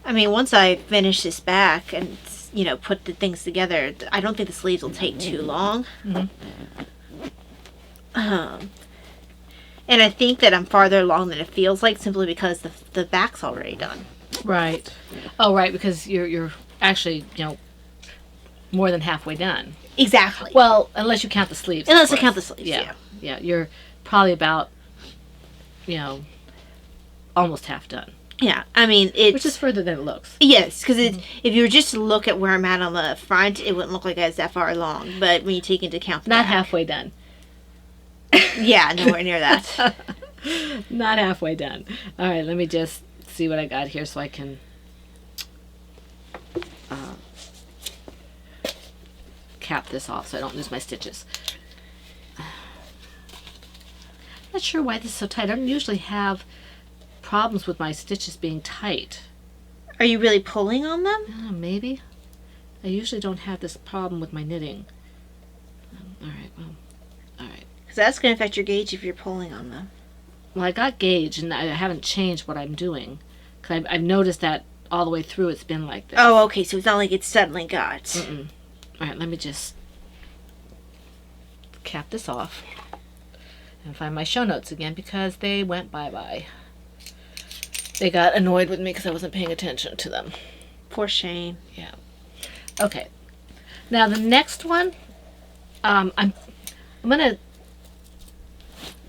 C: I mean, once I finish this back and put the things together, I don't think the sleeves will take too long. And I think that I'm farther along than it feels like simply because the back's already done.
B: Right. Oh, right, because you're actually more than halfway done.
C: Exactly.
B: Well, unless you count the sleeves.
C: Unless I count the sleeves.
B: Yeah. You're probably about almost half done.
C: Yeah, I mean,
B: which is further than it looks.
C: Yes, because if you were just to look at where I'm at on the front, it wouldn't look like I was that far along. But when you take into account the
B: not
C: back,
B: halfway done.
C: Yeah, nowhere near that.
B: Not halfway done. All right, let me just see what I got here so I can cap this off so I don't lose my stitches. Not sure why this is so tight. I don't usually have problems with my stitches being tight.
C: Are you really pulling on them?
B: Maybe. I usually don't have this problem with my knitting. All right.
C: Because that's going to affect your gauge if you're pulling on them.
B: Well, I got gauge, and I haven't changed what I'm doing. Because I've noticed that all the way through it's been like this.
C: Oh, okay. So it's not like it's suddenly got.
B: All right, let me just cap this off and find my show notes again because they went bye-bye. They got annoyed with me because I wasn't paying attention to them.
C: Poor Shane.
B: Yeah. Okay. Now the next one, I'm gonna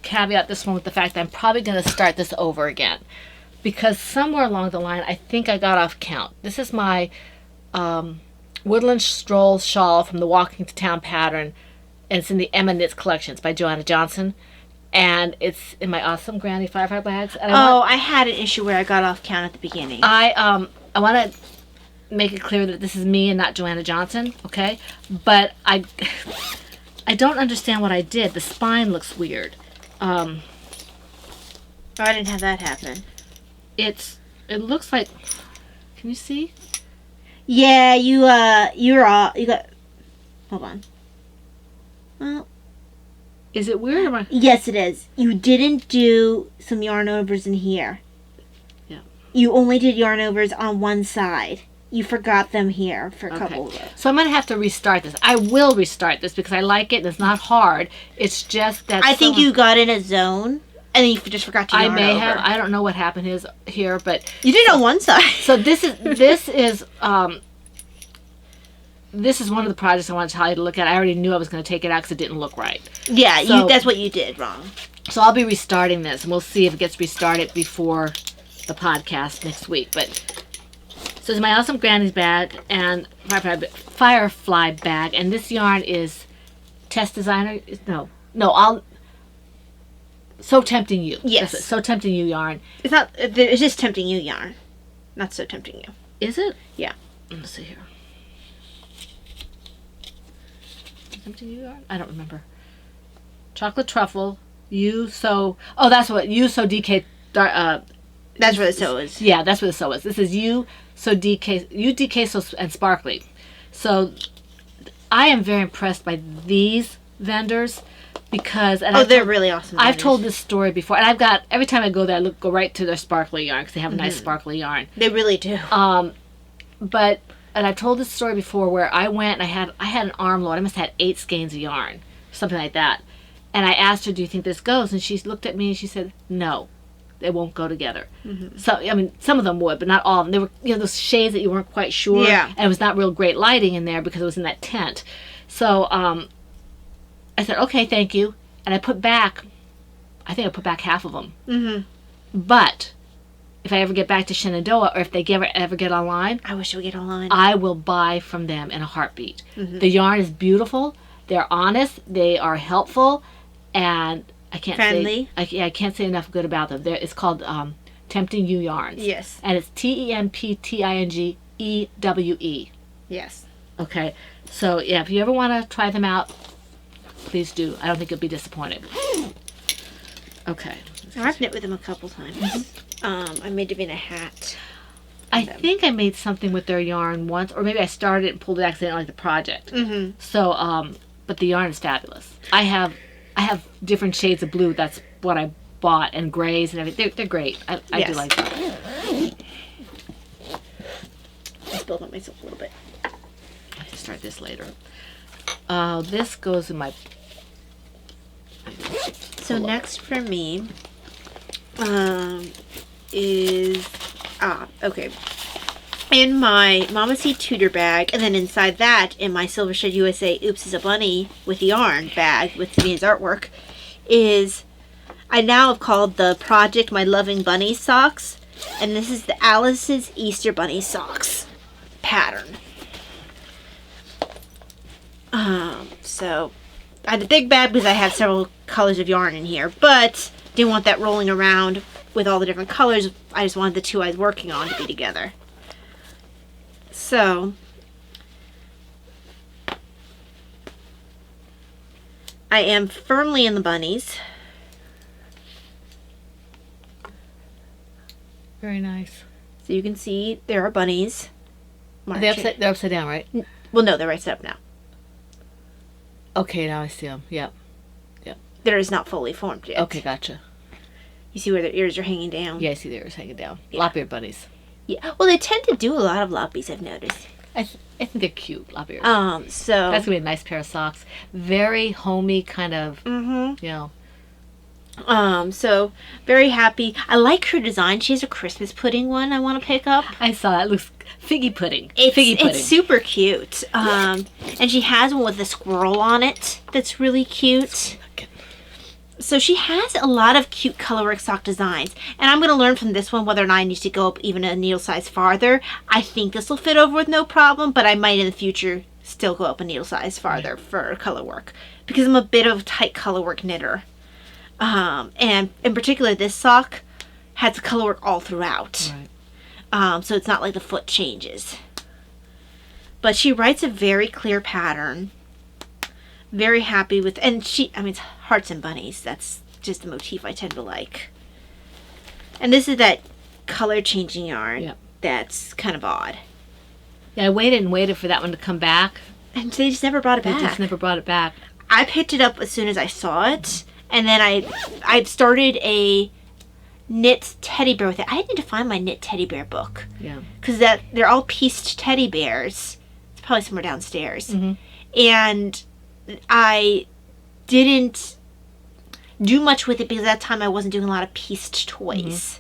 B: caveat this one with the fact that I'm probably gonna start this over again because somewhere along the line I think I got off count. This is my Woodland Stroll shawl from the Walking to Town pattern, and it's in the Emma Knits Collections by Joanna Johnson. And it's in my awesome Granny Firefly bags. And
C: I had an issue where I got off count at the beginning.
B: I want to make it clear that this is me and not Joanna Johnson, okay? But I don't understand what I did. The spine looks weird.
C: I didn't have that happen.
B: It looks like. Can you see?
C: Yeah, you got. Hold on. Well.
B: Is it weird? Or
C: yes, it is. You didn't do some yarn overs in here.
B: Yeah.
C: You only did yarn overs on one side. You forgot them here for a couple of those.
B: So I'm going to have to restart this. I will restart this because I like it and it's not hard. It's just that...
C: I think you got in a zone and then you just forgot to yarn over.
B: I may have. I don't know what happened here, but...
C: You did it on one side.
B: So this is this is one of the projects I want to tell you to look at. I already knew I was going to take it out because it didn't look right.
C: Yeah,
B: So-
C: that's what you did wrong.
B: So I'll be restarting this, and we'll see if it gets restarted before the podcast next week. But so it's my Awesome Granny's bag and Firefly bag, and this yarn is Test Designer. I'll So Tempting You.
C: Yes.
B: That's it, So Tempting You yarn.
C: It's not. It's just Tempting You yarn, not So Tempting You.
B: Is it?
C: Yeah.
B: Let's see here. Tempting You yarn? I don't remember. Chocolate truffle. That's what you so DK.
C: That's where the so is.
B: Yeah, that's what the so is. This is DK so and sparkly. So I am very impressed by these vendors because
C: they're really awesome.
B: I've
C: vendors.
B: told this story before, and I've got every time I go there, I go right to their sparkly yarn because they have a nice sparkly yarn.
C: They really do.
B: And I've told this story before where I went and I had an armload. I must have had 8 skeins of yarn, something like that. And I asked her, "Do you think this goes?" And she looked at me and she said, "No, they won't go together." So I mean, some of them would, but not all of them. They were, those shades that you weren't quite sure.
C: Yeah.
B: And it was not real great lighting in there because it was in that tent. So I said, "Okay, thank you." And I put back half of them.
C: Mm-hmm.
B: But if I ever get back to Shenandoah, or if they ever get online,
C: I wish it would get online.
B: I will buy from them in a heartbeat. The yarn is beautiful. They're honest. They are helpful, and I can't
C: Friendly.
B: I can't say enough good about them. It's called Tempting You Yarns.
C: Yes.
B: And it's TEMPTINGEWE.
C: Yes.
B: Okay. So yeah, if you ever want to try them out, please do. I don't think you'll be disappointed. Okay.
C: I've knit with them a couple times. I made it in a hat.
B: I think I made something with their yarn once, or maybe I started it and pulled it accidentally like the project.
C: Mm-hmm.
B: So, but the yarn is fabulous. I have different shades of blue. That's what I bought, and grays and everything. They're great. I do
C: Yes.
B: like them.
C: I spilled on myself a little bit.
B: I can start this later. This goes in my.
C: So next for me is okay. In my Mama C Tudor bag, and then inside that, in my Silver Shed USA Oops is a Bunny with yarn bag with Samina's artwork, is I now have called the project my Loving Bunny socks, and this is the Alice's Easter Bunny socks pattern. So I had a big bag because I have several colors of yarn in here, but didn't want that rolling around with all the different colors. I just wanted the two I was working on to be together. So I am firmly in the bunnies.
B: Very nice.
C: So you can see there are bunnies.
B: They're upside down, right?
C: Well, no, they're right side up now.
B: Okay, now I see them. Yep.
C: They're just not fully formed yet.
B: Okay, gotcha.
C: You see where their ears are hanging down?
B: Yeah, I see theirs hanging down.
C: Yeah.
B: Lop-eared bunnies.
C: Yeah. Well, they tend to do a lot of loppies, I've noticed.
B: I think they're cute, lop-eared.
C: So
B: That's gonna be a nice pair of socks. Very homey, kind of.
C: Mm-hmm. So very happy. I like her design. She has a Christmas pudding one I want to pick up.
B: I saw that. It looks figgy pudding.
C: It's
B: pudding.
C: super cute. And she has one with a squirrel on it that's really cute. So she has a lot of cute colorwork sock designs. And I'm going to learn from this one whether or not I need to go up even a needle size farther. I think this will fit over with no problem, but I might in the future still go up a needle size farther for colorwork. Because I'm a bit of a tight colorwork knitter. And in particular, this sock has colorwork all throughout.
B: Right.
C: So it's not like the foot changes. But she writes a very clear pattern. Very happy with, and it's hearts and bunnies. That's just a motif I tend to like. And this is that color changing yarn.
B: Yep.
C: That's kind of odd.
B: Yeah, I waited for that one to come back.
C: And they just never brought it
B: They
C: back.
B: just never brought it back.
C: I picked it up as soon as I saw it. And then I started a knit teddy bear with it. I need to find my knit teddy bear book.
B: Yeah.
C: Because they're all pieced teddy bears. It's probably somewhere downstairs.
B: Mm-hmm.
C: And I didn't do much with it because at that time I wasn't doing a lot of pieced toys.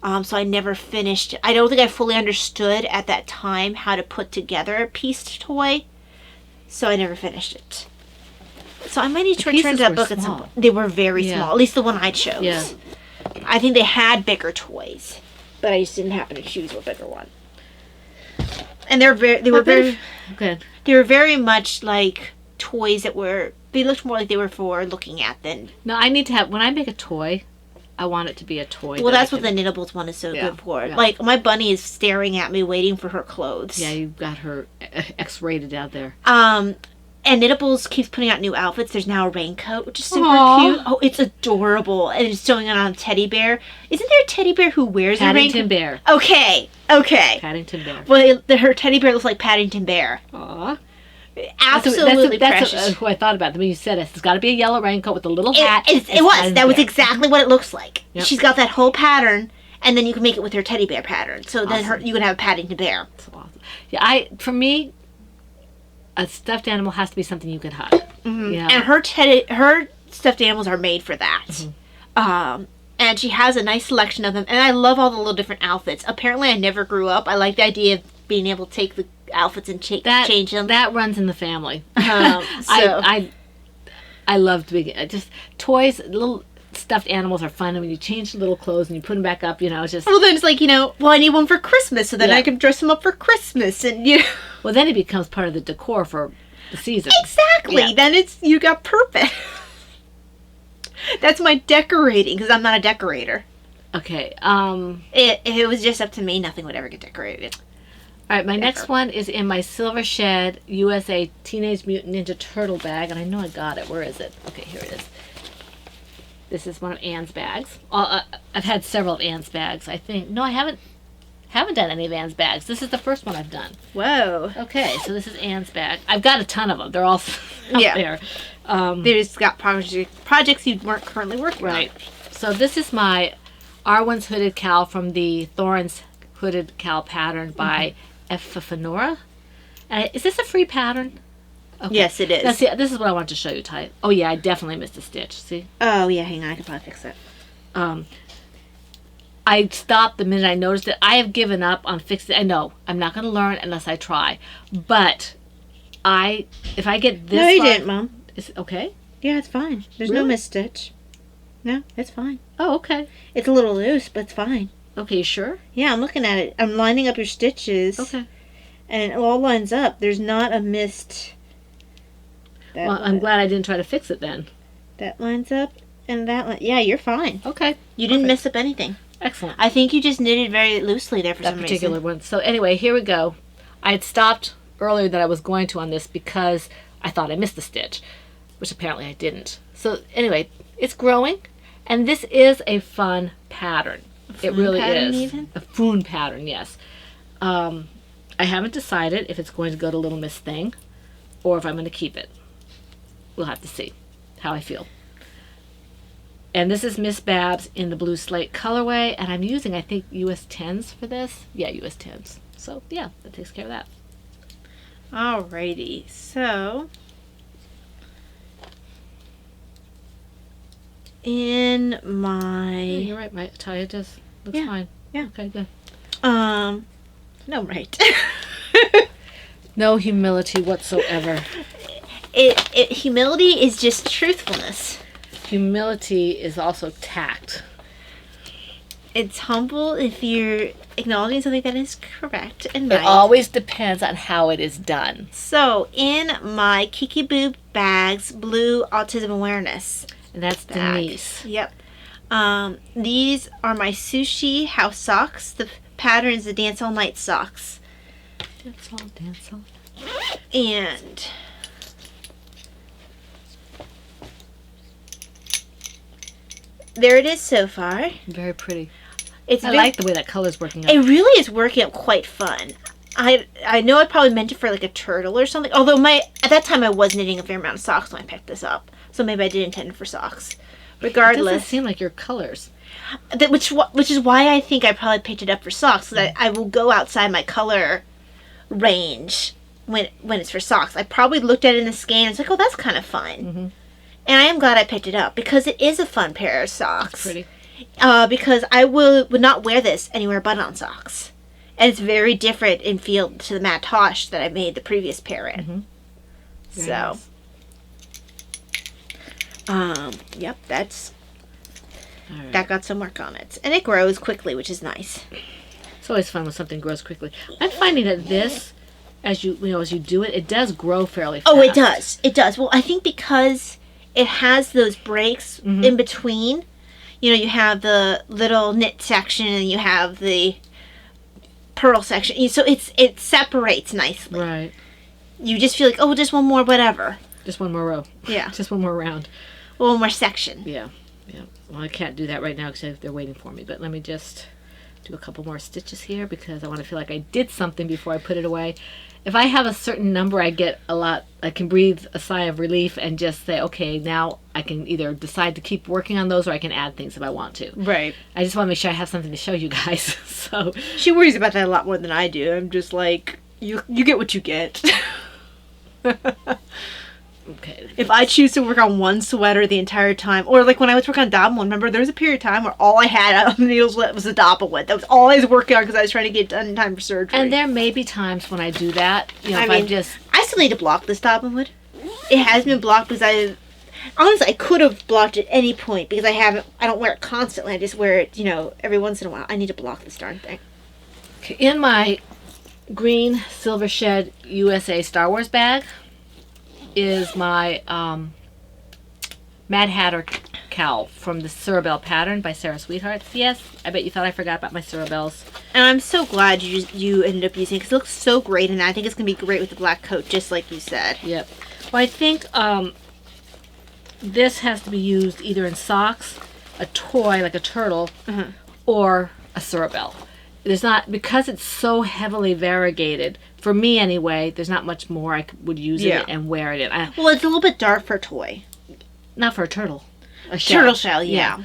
C: So I never finished. I don't think I fully understood at that time how to put together a pieced toy. so I never finished it. So I might need to
B: The
C: return to
B: pieces
C: that
B: were
C: book at some
B: small.
C: point. They were very
B: Yeah.
C: small, at least the one I chose.
B: Yeah.
C: I think they had bigger toys, but I just didn't happen to choose a bigger one. And they were
B: Good.
C: they were very much like toys that were. They looked more like they were for looking at than.
B: No, I need to have, when I make a toy, I want it to be a toy.
C: Well,
B: that I
C: that's what the
B: can-
C: Knittables one is so
B: Yeah,
C: good for.
B: yeah.
C: Like my bunny is staring at me, waiting for her clothes.
B: Yeah, you got her X-rated out there.
C: And Knittables keeps putting out new outfits. There's now a raincoat, which is super
B: Aw.
C: cute. Oh, it's adorable. And it's showing it on a teddy bear. Isn't there a teddy bear who wears a
B: Paddington
C: raincoat?
B: Bear.
C: Okay.
B: Paddington Bear.
C: Well, her teddy bear looks like Paddington Bear.
B: Aw.
C: Absolutely
B: that's
C: precious.
B: who I thought about. When you said it, it's got to be a yellow raincoat with a little hat.
C: It
B: It's
C: was.
B: Paddington
C: That was
B: Bear.
C: exactly what it looks like.
B: Yep.
C: She's got that whole pattern, and then you can make it with her teddy bear pattern. So then
B: Awesome.
C: you can have a Paddington Bear.
B: That's awesome. Yeah, for me, a stuffed animal has to be something you can hug. Yeah.
C: And her stuffed animals are made for that. And she has a nice selection of them. And I love all the little different outfits. Apparently, I never grew up. I like the idea of being able to take the outfits and change them.
B: That runs in the family.
C: So-
B: I love just toys. Little stuffed animals are fun, and when you change the little clothes and you put them back up, it's just.
C: Well, then it's like, I need one for Christmas, so then
B: Yeah.
C: I can dress them up for Christmas. And
B: Well, then it becomes part of the decor for the season.
C: Exactly.
B: Yeah.
C: Then you got purpose. That's my decorating, because I'm not a decorator.
B: Okay.
C: If it was just up to me, nothing would ever get decorated.
B: All right, my next one is in my Silver Shed USA Teenage Mutant Ninja Turtle bag, and I know I got it. Where is it? Okay, here it is. This is one of Anne's bags. I've had several of Anne's bags, I think. No, I haven't done any of Anne's bags. This is the first one I've done.
C: Whoa.
B: Okay, so this is Anne's bag. I've got a ton of them. They're all out
C: Yeah.
B: there.
C: They just got projects you weren't currently working
B: Right. So this is my Arwen's Hooded Cowl from the Thorns Hooded Cowl pattern by Epiphanora. Is this a free pattern?
C: on. Yes, it is.
B: This is what I wanted to show you, Ty. Oh yeah, I definitely missed a stitch. See?
C: Oh, yeah, hang on. I can probably fix it.
B: I stopped the minute I noticed it. I have given up on fixing it. I know I'm not going to learn unless I try. But if I get this
C: No, you
B: far-
C: didn't, Mom.
B: Is it okay?
C: Yeah, it's fine. There's no
B: Really?
C: misstitch. No, it's fine.
B: Oh, okay.
C: It's a little loose, but it's fine.
B: Okay, you sure?
C: Yeah, I'm looking at it. I'm lining up your stitches.
B: Okay.
C: And it all lines up. There's not a missed.
B: Well, I'm glad I didn't try to fix it then.
C: That lines up, and that line. Yeah, you're fine.
B: Okay.
C: You didn't
B: Perfect.
C: miss up anything.
B: Excellent.
C: I think you just knitted very loosely there for
B: That
C: some
B: particular
C: reason.
B: one. So anyway, here we go. I had stopped earlier than I was going to on this because I thought I missed the stitch, which apparently I didn't. So anyway, it's growing, and this is a fun pattern. It really
C: pattern
B: is.
C: even?
B: A foon pattern, yes. I haven't decided if it's going to go to Little Miss Thing or if I'm going to keep it. We'll have to see how I feel. And this is Miss Babs in the blue slate colorway, and I'm using, I think, US 10s for this. Yeah, US 10s. So, yeah, that takes care of that.
C: Alrighty, so in my
B: You're right, my Talia just looks
C: Yeah,
B: fine.
C: yeah.
B: Okay, good.
C: no right.
B: No humility whatsoever.
C: Humility is just truthfulness.
B: Humility is also tact.
C: It's humble if you're acknowledging something that is correct and
B: It
C: right.
B: always depends on how it is done.
C: So in my Kiki Boo bags, blue autism awareness.
B: And that's
C: bag.
B: Denise.
C: Yep. These are my sushi house socks. The pattern is the dance all night socks.
B: Dance all, dance all.
C: And there it is so far.
B: Very pretty.
C: It's
B: I
C: very-
B: like the way that color's working out.
C: It really is working out quite fun. I know I probably meant it for like a turtle or something. Although at that time I was knitting a fair amount of socks when I picked this up, so maybe I did intend it for socks.
B: It doesn't
C: Regardless,
B: seem like your colors.
C: which is why I think I probably picked it up for socks. Because I will go outside my color range when it's for socks. I probably looked at it in the scan and it's like, oh, that's kind of fun.
B: Mm-hmm.
C: And I am glad I picked it up because it is a fun pair of socks.
B: Pretty.
C: Because I would not wear this anywhere but on socks. And it's very different in feel to the Matt Tosh that I made the previous pair in.
B: Mm-hmm. Very
C: So,
B: nice.
C: yep, that's
B: All right.
C: that got some work on it, and it grows quickly, which is nice.
B: It's always fun when something grows quickly. I'm finding that this, as you do it, it does grow fairly fast.
C: Oh, it does. It does. Well, I think because it has those breaks in between. You know, you have the little knit section and you have the purl section. So it separates nicely.
B: Right.
C: You just feel like, oh, just one more whatever.
B: Just one more row.
C: Yeah.
B: Just one more round.
C: One more section.
B: Yeah. Yeah. Well, I can't do that right now because they're waiting for me. But let me just do a couple more stitches here because I want to feel like I did something before I put it away. If I have a certain number, I get a lot. I can breathe a sigh of relief and just say, okay, now I can either decide to keep working on those or I can add things if I want to.
C: Right.
B: I just want to make sure I have something to show you guys. So
C: She worries about that a lot more than I do. I'm just like, you get what you get.
B: okay.
C: If I choose to work on one sweater the entire time, or like when I was working on Dobbin one, remember there was a period of time where all I had on the needles was the Dobbin one. That was all I was working on because I was trying to get done in time for surgery.
B: And there may be times when I do that. You know,
C: I
B: if
C: mean,
B: I just
C: I still need to block this Dobbin wood. It has been blocked because honestly, I could have blocked it at any point because I don't wear it constantly. I just wear it, every once in a while. I need to block this darn thing.
B: in my green Silver Shed USA Star Wars bag is my Mad Hatter cowl from the Cerebell pattern by Sarah Sweethearts. Yes, I bet you thought I forgot about my Cerebells.
C: And I'm so glad you ended up using it because it looks so great, and I think it's going to be great with the black coat, just like you said.
B: Yep. Well, I think this has to be used either in socks, a toy like a turtle, or a Cerebell. There's not, because it's so heavily variegated, for me anyway, there's not much more I would use it and wear it in.
C: Well, it's a little bit dark for a toy.
B: Not for a turtle. A shell.
C: Turtle shell, yeah.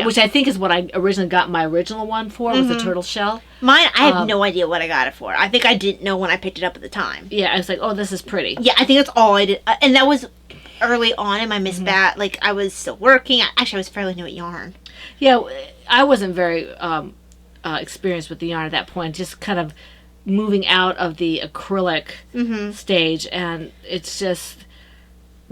B: Which I think is what I originally got my original one for, was the turtle shell.
C: Mine, I have no idea what I got it for. I think I didn't know when I picked it up at the time.
B: Yeah, I was like, oh, this is pretty.
C: Yeah, I think that's all I did. And that was early on in my Miss Bat. Like, I was still working. Actually, I was fairly new at yarn.
B: Yeah, I wasn't very experienced with the yarn at that point. Just kind of moving out of the acrylic stage. And it's just...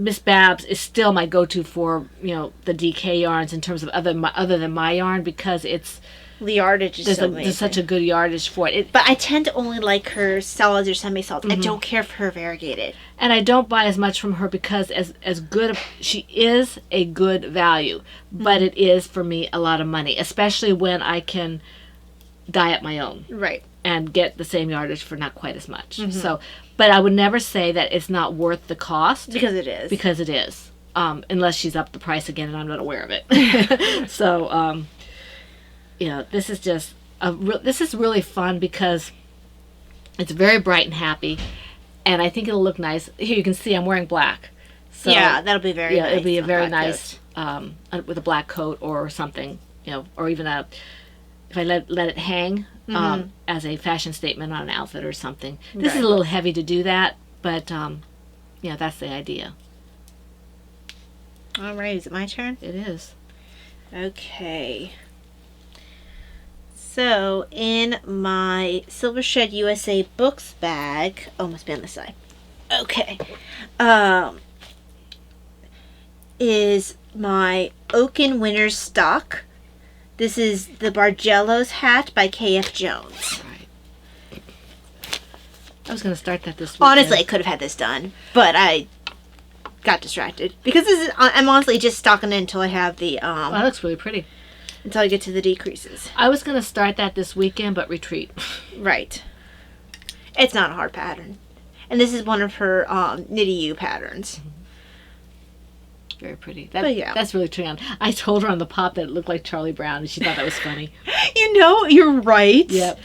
B: Miss Babs is still my go-to for, the DK yarns in terms of other than my yarn, because it's...
C: The yardage is so amazing.
B: There's such a good yardage for it.
C: But I tend to only like her solids or semi-solids. I don't care for her variegated.
B: And I don't buy as much from her because as good... She is a good value, but it is, for me, a lot of money, especially when I can dye up my own.
C: Right.
B: And get the same yardage for not quite as much. So, but I would never say that it's not worth the cost.
C: Because it is.
B: Because it is. Unless she's upped the price again and I'm not aware of it. So, this is just... this is really fun because it's very bright and happy. And I think it'll look nice. Here you can see I'm wearing black. So,
C: yeah, that'll be very nice.
B: Yeah, it'll be a very nice... with a black coat or something. Or even if I let it hang... as a fashion statement on an outfit or something. This is a little heavy to do that, but that's the idea.
C: All right, is it my turn?
B: It is.
C: Okay. So, in my Silver Shed USA books bag, must be on the side. Okay. Is my Oaken Winter's stock. This is the Bargello's hat by K.F. Jones.
B: Right. I was going to start that this week.
C: Honestly, I could have had this done, but I got distracted. Because I'm honestly just stocking it until I have the...
B: that looks really pretty.
C: Until I get to the decreases.
B: I was going to start that this weekend, but retreat.
C: Right. It's not a hard pattern. And this is one of her Knitty-U patterns.
B: Very pretty.
C: That's
B: really true. I told her on the pop that it looked like Charlie Brown, and she thought that was funny.
C: You're right.
B: Yep.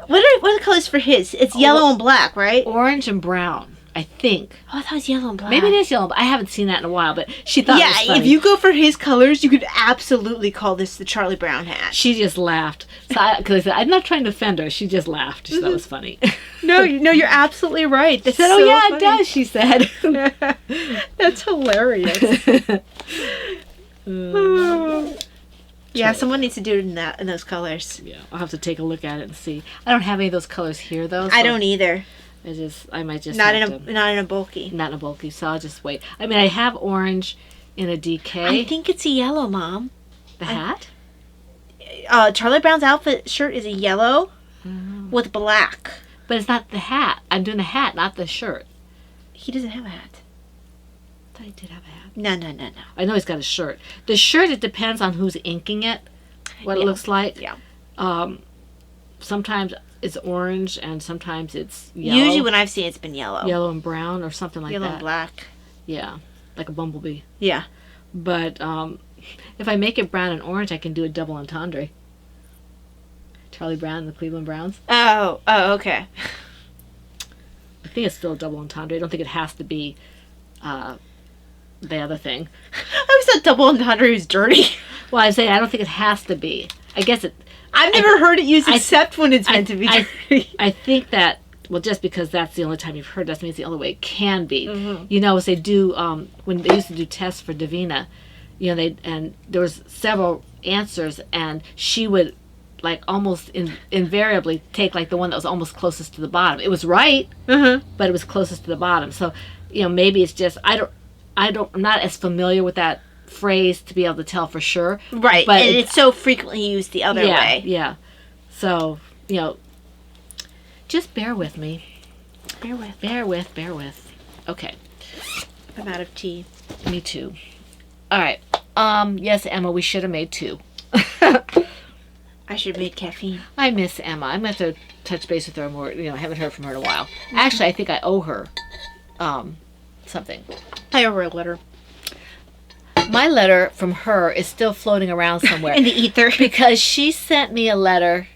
C: What are the colors for his? It's yellow and black, right?
B: Orange and brown, I think.
C: Oh, I thought it was yellow and black.
B: Maybe it is yellow, but I haven't seen that in a while, but she thought it was funny.
C: If you go for his colors, you could absolutely call this the Charlie Brown hat.
B: She just laughed. Because I said, I'm not trying to offend her. She just laughed. She thought it was funny.
C: No, you're absolutely right. That's
B: she said, it does, she said.
C: That's hilarious. Yeah, someone needs to do it in those colors.
B: Yeah, I'll have to take a look at it and see. I don't have any of those colors here, though. So
C: I don't either.
B: I might just
C: not
B: have
C: in a
B: to,
C: not in a bulky.
B: not in a bulky, so I'll just wait. I mean, I have orange in a DK.
C: I think it's a yellow, Mom.
B: The hat?
C: Charlie Brown's outfit shirt is a yellow
B: Oh.
C: with black.
B: But it's not the hat. I'm doing the hat, not the shirt.
C: He doesn't have a hat.
B: I thought he did have a hat.
C: No.
B: I know he's got a shirt. The shirt, it depends on who's inking it, what it
C: Yeah.
B: looks like.
C: Yeah.
B: Sometimes it's orange and sometimes it's yellow.
C: Usually when I've seen it's been yellow.
B: Yellow and brown or something like
C: Yellow
B: that.
C: and black.
B: Yeah, like a bumblebee.
C: Yeah.
B: But if I make it brown and orange, I can do a double entendre. Charlie Brown and the Cleveland Browns.
C: Oh, okay.
B: I think it's still a double entendre. I don't think it has to be the other thing.
C: I was thought double entendre was dirty.
B: Well, I say I don't think it has to be. I guess it.
C: I've never heard it used except when it's meant to be dirty.
B: I think that, well, just because that's the only time you've heard, doesn't mean it's the only way it can be.
C: Mm-hmm.
B: You know, as they do, when they used to do tests for Davina, you know, and there was several answers, and she would, like, almost invariably take, like, the one that was almost closest to the bottom. It was right, but it was closest to the bottom. So, you know, maybe it's just, I'm not as familiar with that phrase to be able to tell for sure.
C: Right,
B: but
C: and it's so frequently used the other way.
B: Yeah. So, you know, just bear with me. Bear with. Okay.
C: I'm out of tea.
B: Me too. All right. Yes, Emma, we should have made 2.
C: I should have made caffeine.
B: I miss Emma. I'm going to have to touch base with her more. You know, I haven't heard from her in a while. Actually, I think I owe her something.
C: I owe her a letter.
B: My letter from her is still floating around somewhere.
C: In the ether.
B: Because she sent me a letter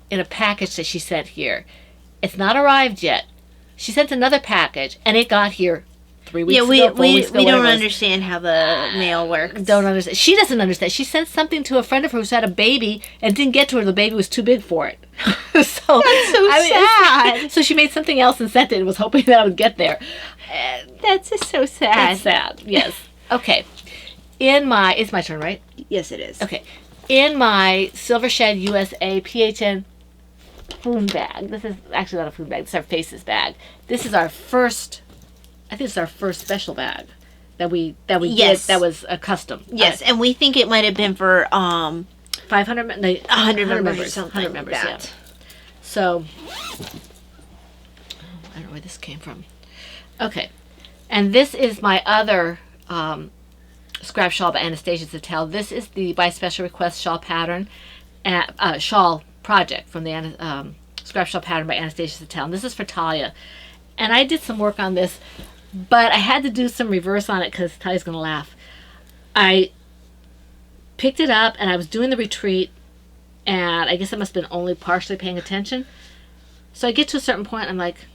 B: in a package that she sent here. It's not arrived yet. She sent another package, and it got here 3 weeks ago, 4 weeks ago.
C: We don't
B: whatever it was.
C: understand how the mail works.
B: Don't understand. She doesn't understand. She sent something to a friend of hers who had a baby and didn't get to her. The baby was too big for it.
C: That's so sad.
B: So she made something else and sent it and was hoping that I would get there.
C: That's just so sad.
B: That's sad. Yes. Okay. It's my turn, right?
C: Yes, it is.
B: Okay. In my Silver Shed USA PHN food bag. This is actually not a food bag. This is our Faces bag. This is our first. I think it's our first special bag that we
C: Yes.
B: did. That was a custom.
C: Yes, and we think it might have been for
B: 500
C: 100 members or something
B: 100
C: like
B: members,
C: that.
B: yeah. So I don't know where this came from. Okay, and this is my other scrap shawl by Anastasia Zattel. This is the by special request shawl pattern, shawl project from the scrap shawl pattern by Anastasia Zattel. And this is for Talia, and I did some work on this, but I had to do some reverse on it because Talia's gonna laugh. I picked it up and I was doing the retreat, and I guess I must have been only partially paying attention. So I get to a certain point, I'm like,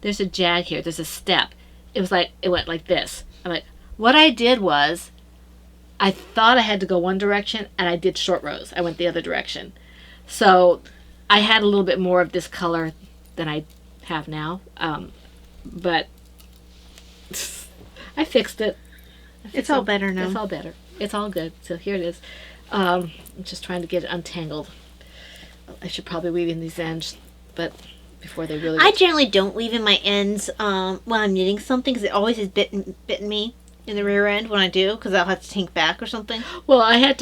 B: there's a jag here, there's a step. It went like this. I'm like, what I did was, I thought I had to go one direction, and I did short rows. I went the other direction. So I had a little bit more of this color than I have now. But I fixed it.
C: It's all better now.
B: It's all better. It's all good. So here it is. I'm just trying to get it untangled. I should probably weave in these ends, but before they really...
C: I generally don't weave in my ends when I'm knitting something because it always has bitten me in the rear end when I do, because I'll have to think back or something.
B: Well, I had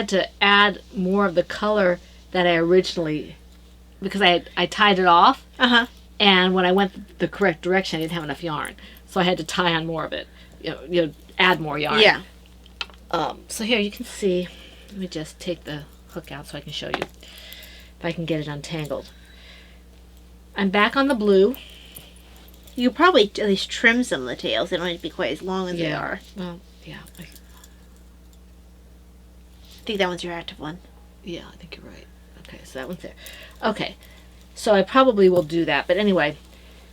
B: to add more of the color that I originally, because I tied it off, and when I went the correct direction, I didn't have enough yarn, so I had to tie on more of it. You know, add more yarn.
C: Yeah.
B: So here you can see. Let me just take the hook out so I can show you if I can get it untangled. I'm back on the blue.
C: You could probably at least trim some of the tails. They don't need to be quite as long as they are.
B: Well, yeah.
C: I think that one's your active one.
B: Yeah, I think you're right. Okay, so that one's there. Okay, so I probably will do that. But anyway,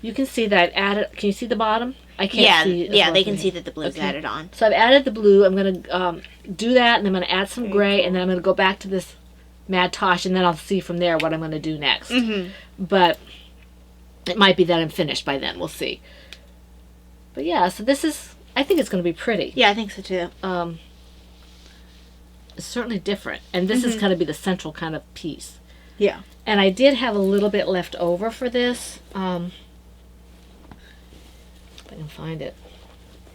B: you can see that I've added... Can you see the bottom? I can't see...
C: Yeah, they can see that the blue's added on.
B: So I've added the blue. I'm going to do that, and I'm going to add some gray, and then I'm going to go back to this Mad Tosh, and then I'll see from there what I'm going to do next. But it might be that I'm finished by then. We'll see. But yeah, so this is... I think it's going to be pretty.
C: Yeah, I think so too.
B: It's certainly different. And this is going to be the central kind of piece.
C: Yeah.
B: And I did have a little bit left over for this. If I can find it.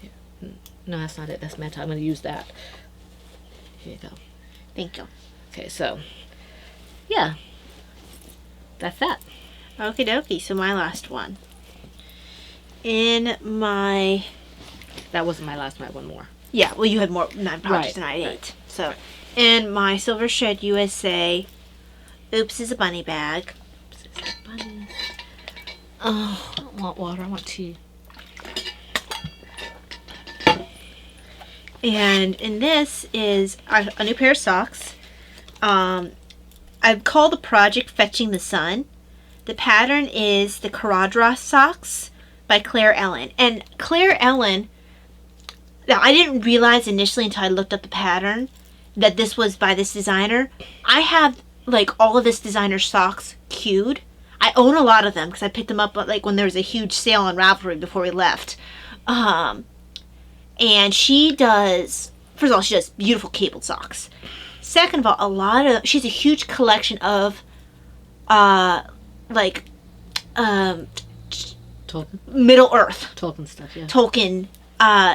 B: Here. No, that's not it. That's Meta. I'm going to use that. Here you go.
C: Thank you.
B: Okay, so, yeah. That's that.
C: Okie dokie. So my last one. In my...
B: That wasn't my last one. I had one more.
C: Yeah, well, you had more 9 pouches than I had 8. So, in my Silver Shed USA, Oops is a bunny bag.
B: Oops, it's a bunny. Oh, I don't want water. I want tea.
C: And in this is a new pair of socks. I've called the project Fetching the Sun. The pattern is the Caradras socks by Claire Ellen. And Claire Ellen, now I didn't realize initially until I looked up the pattern that this was by this designer. I have like all of this designer's socks queued. I own a lot of them because I picked them up like when there was a huge sale on Ravelry before we left. And she does, first of all, she does beautiful cabled socks. Second of all, she has a huge collection of
B: Tolkien?
C: Middle Earth,
B: Tolkien stuff, yeah.
C: Tolkien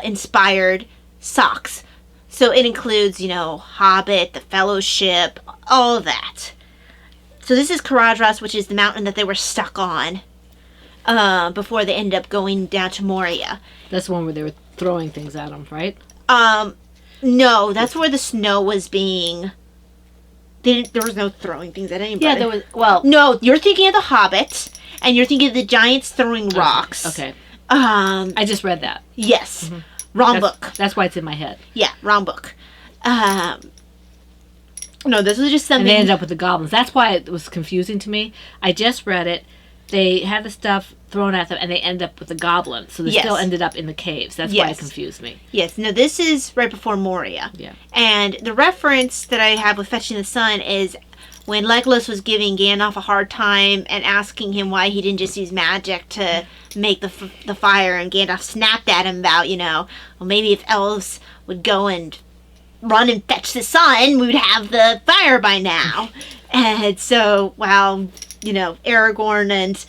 C: inspired socks. So it includes, Hobbit, the Fellowship, all of that. So this is Caradras, which is the mountain that they were stuck on before they ended up going down to Moria.
B: That's the one where they were throwing things at them, right?
C: No, that's where the snow was being... There was no throwing things at anybody.
B: Yeah, there was... Well...
C: No, you're thinking of the Hobbit, and you're thinking of the giants throwing rocks.
B: Okay. I just read that.
C: Yes.
B: Mm-hmm.
C: Wrong book.
B: That's why it's in my head.
C: Yeah, wrong book. No, this was just something...
B: And they ended up with the goblins. That's why it was confusing to me. I just read it. They had the stuff thrown at them, and they end up with the goblins. So they still ended up in the caves. That's why it confused me.
C: Yes. No, this is right before Moria.
B: Yeah.
C: And the reference that I have with Fetching the Sun is when Legolas was giving Gandalf a hard time and asking him why he didn't just use magic to make the fire, and Gandalf snapped at him about, well, maybe if elves would go and run and fetch the sun, we would have the fire by now. And so, while, Aragorn and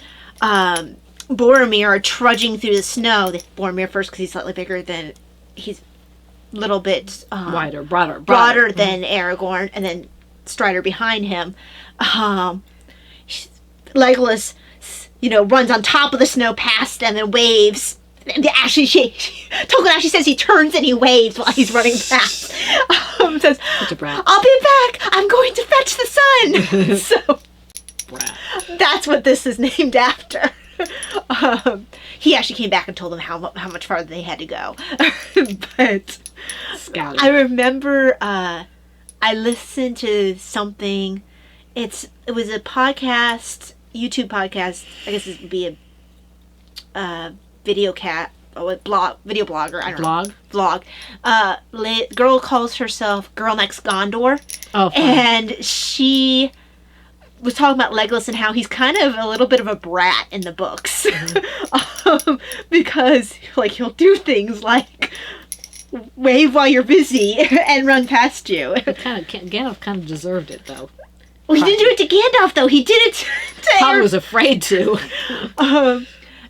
C: Boromir are trudging through the snow, Boromir first because he's slightly bigger than, he's a little bit
B: broader
C: than Aragorn, and then Strider behind him. Legolas, runs on top of the snow past them and waves. And Tolkien actually says he turns and he waves while he's running past. Says,
B: Such a brat.
C: I'll be back. I'm going to fetch the sun. So
B: Brat.
C: that's what this is named after. He actually came back and told them how much farther they had to go. But
B: Scouting.
C: I remember I listened to something. It was a podcast, YouTube podcast. I guess it would be a video blogger. I don't know. Vlog. Girl calls herself Girl Next Gondor.
B: Oh, fun.
C: And she was talking about Legolas and how he's kind of a little bit of a brat in the books. Mm-hmm. Because he'll do things like wave while you're busy and run past you.
B: Gandalf kind of deserved it, though.
C: Well, he didn't do it to Gandalf, though. He did it to
B: Probably was afraid to.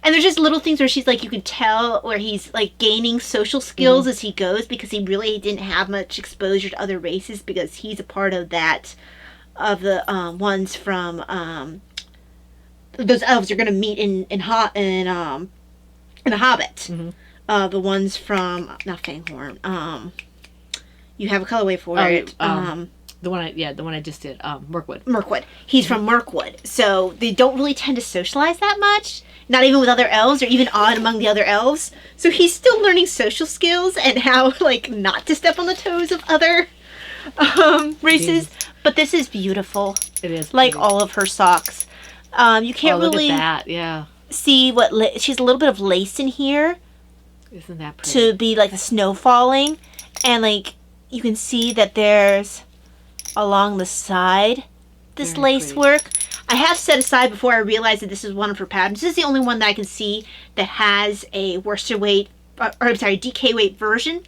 C: And there's just little things where she's like, you can tell where he's like gaining social skills as he goes, because he really didn't have much exposure to other races, because he's a part of that, of the ones from those elves you're gonna meet in The Hobbit. Mm-hmm. The ones from not Fanghorn. You have a colorway for it.
B: The one I just did. Mirkwood.
C: Mirkwood. He's from Mirkwood, so they don't really tend to socialize that much. Not even with other elves, or even odd among the other elves. So he's still learning social skills and how, not to step on the toes of other races. But this is beautiful.
B: It is.
C: Like all of her socks. You can't really
B: look at that. Yeah.
C: see what... She has a little bit of lace in here.
B: Isn't that pretty?
C: To be like the snow falling. And, you can see that there's, along the side, this
B: Very
C: lace
B: pretty.
C: work. I have set aside before I realized that this is one of her patterns. This is the only one that I can see that has a worsted weight, DK weight version.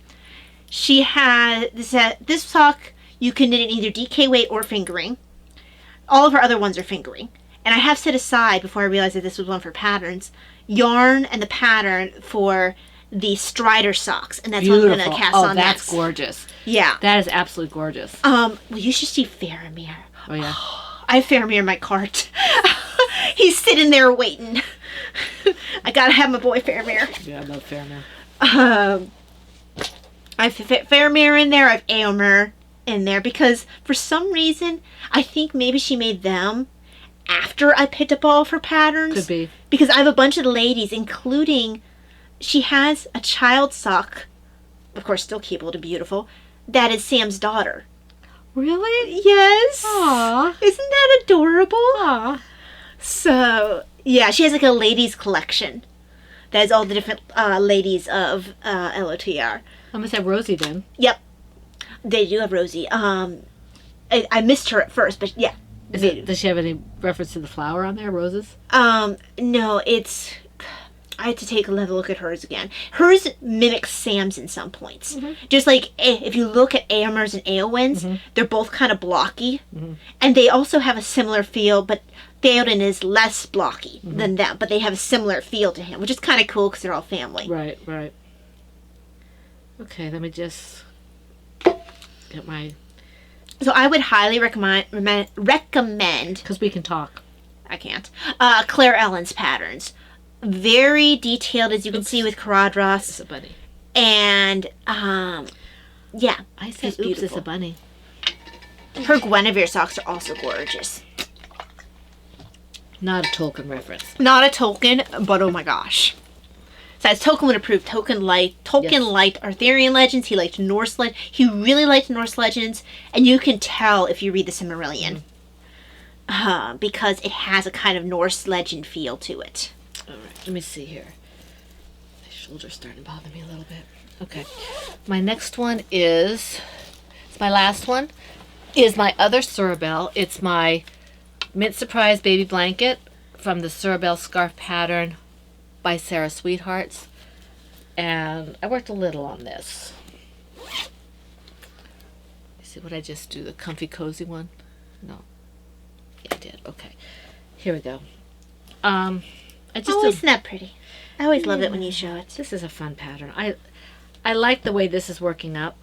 C: She has this sock. You can knit it either DK weight or fingering. All of her other ones are fingering. And I have set aside, before I realized that this was one for patterns, yarn and the pattern for the Strider socks. And that's what I'm going to cast on
B: that's
C: next.
B: gorgeous.
C: Yeah.
B: That is absolutely gorgeous.
C: Well, you should see Faramir.
B: Oh, yeah.
C: I have Faramir in my cart. He's sitting there waiting. I gotta have my boy Faramir.
B: Yeah, I love Faramir.
C: I have Faramir in there. I have Aomer in there because for some reason I think maybe she made them after I picked up all of her patterns.
B: Could be.
C: Because I have a bunch of the ladies, including she has a child sock, of course still keepable and beautiful, that is Sam's daughter.
B: Really?
C: Yes.
B: Aww.
C: Isn't that adorable?
B: Aww.
C: So, yeah, she has like a ladies collection. That is all the different ladies of LOTR.
B: I must have Rosie then.
C: Yep. They do have Rosie. I missed her at first, but yeah.
B: Does she have any reference to the flower on there, roses?
C: No, it's... I had to take another look at hers again. Hers mimics Sam's in some points. Mm-hmm. Just like if you look at Aomer's and Eowyn's, mm-hmm. they're both kind of blocky. Mm-hmm. And they also have a similar feel, but Theoden is less blocky mm-hmm. than them. But they have a similar feel to him, which is kind of cool because they're all family.
B: Right, right. Okay, let me just get my...
C: So I would highly recommend...
B: Because we can talk.
C: I can't. Claire Ellen's patterns. Very detailed, as you can see with Caradros.
B: It's a bunny.
C: And, yeah.
B: I said, oops, it's a bunny.
C: Her Guinevere socks are also gorgeous.
B: Not a Tolkien reference.
C: Not a Tolkien, but oh my gosh. So as Tolkien would approve, Tolkien liked Arthurian legends. He liked Norse legends. He really liked Norse legends. And you can tell if you read the Silmarillion. Mm-hmm. Because it has a kind of Norse legend feel to it.
B: All right, let me see here. My shoulder's starting to bother me a little bit. Okay. My next one is... It's my last one. Is my other Surabel. It's my Mint Surprise Baby Blanket from the Surabel Scarf Pattern by Sarah Sweethearts. And I worked a little on this. See what I just do? The comfy cozy one? No. Yeah, I did. Okay. Here we go.
C: Isn't that pretty? I always love it when you show it.
B: This is a fun pattern. I like the way this is working up.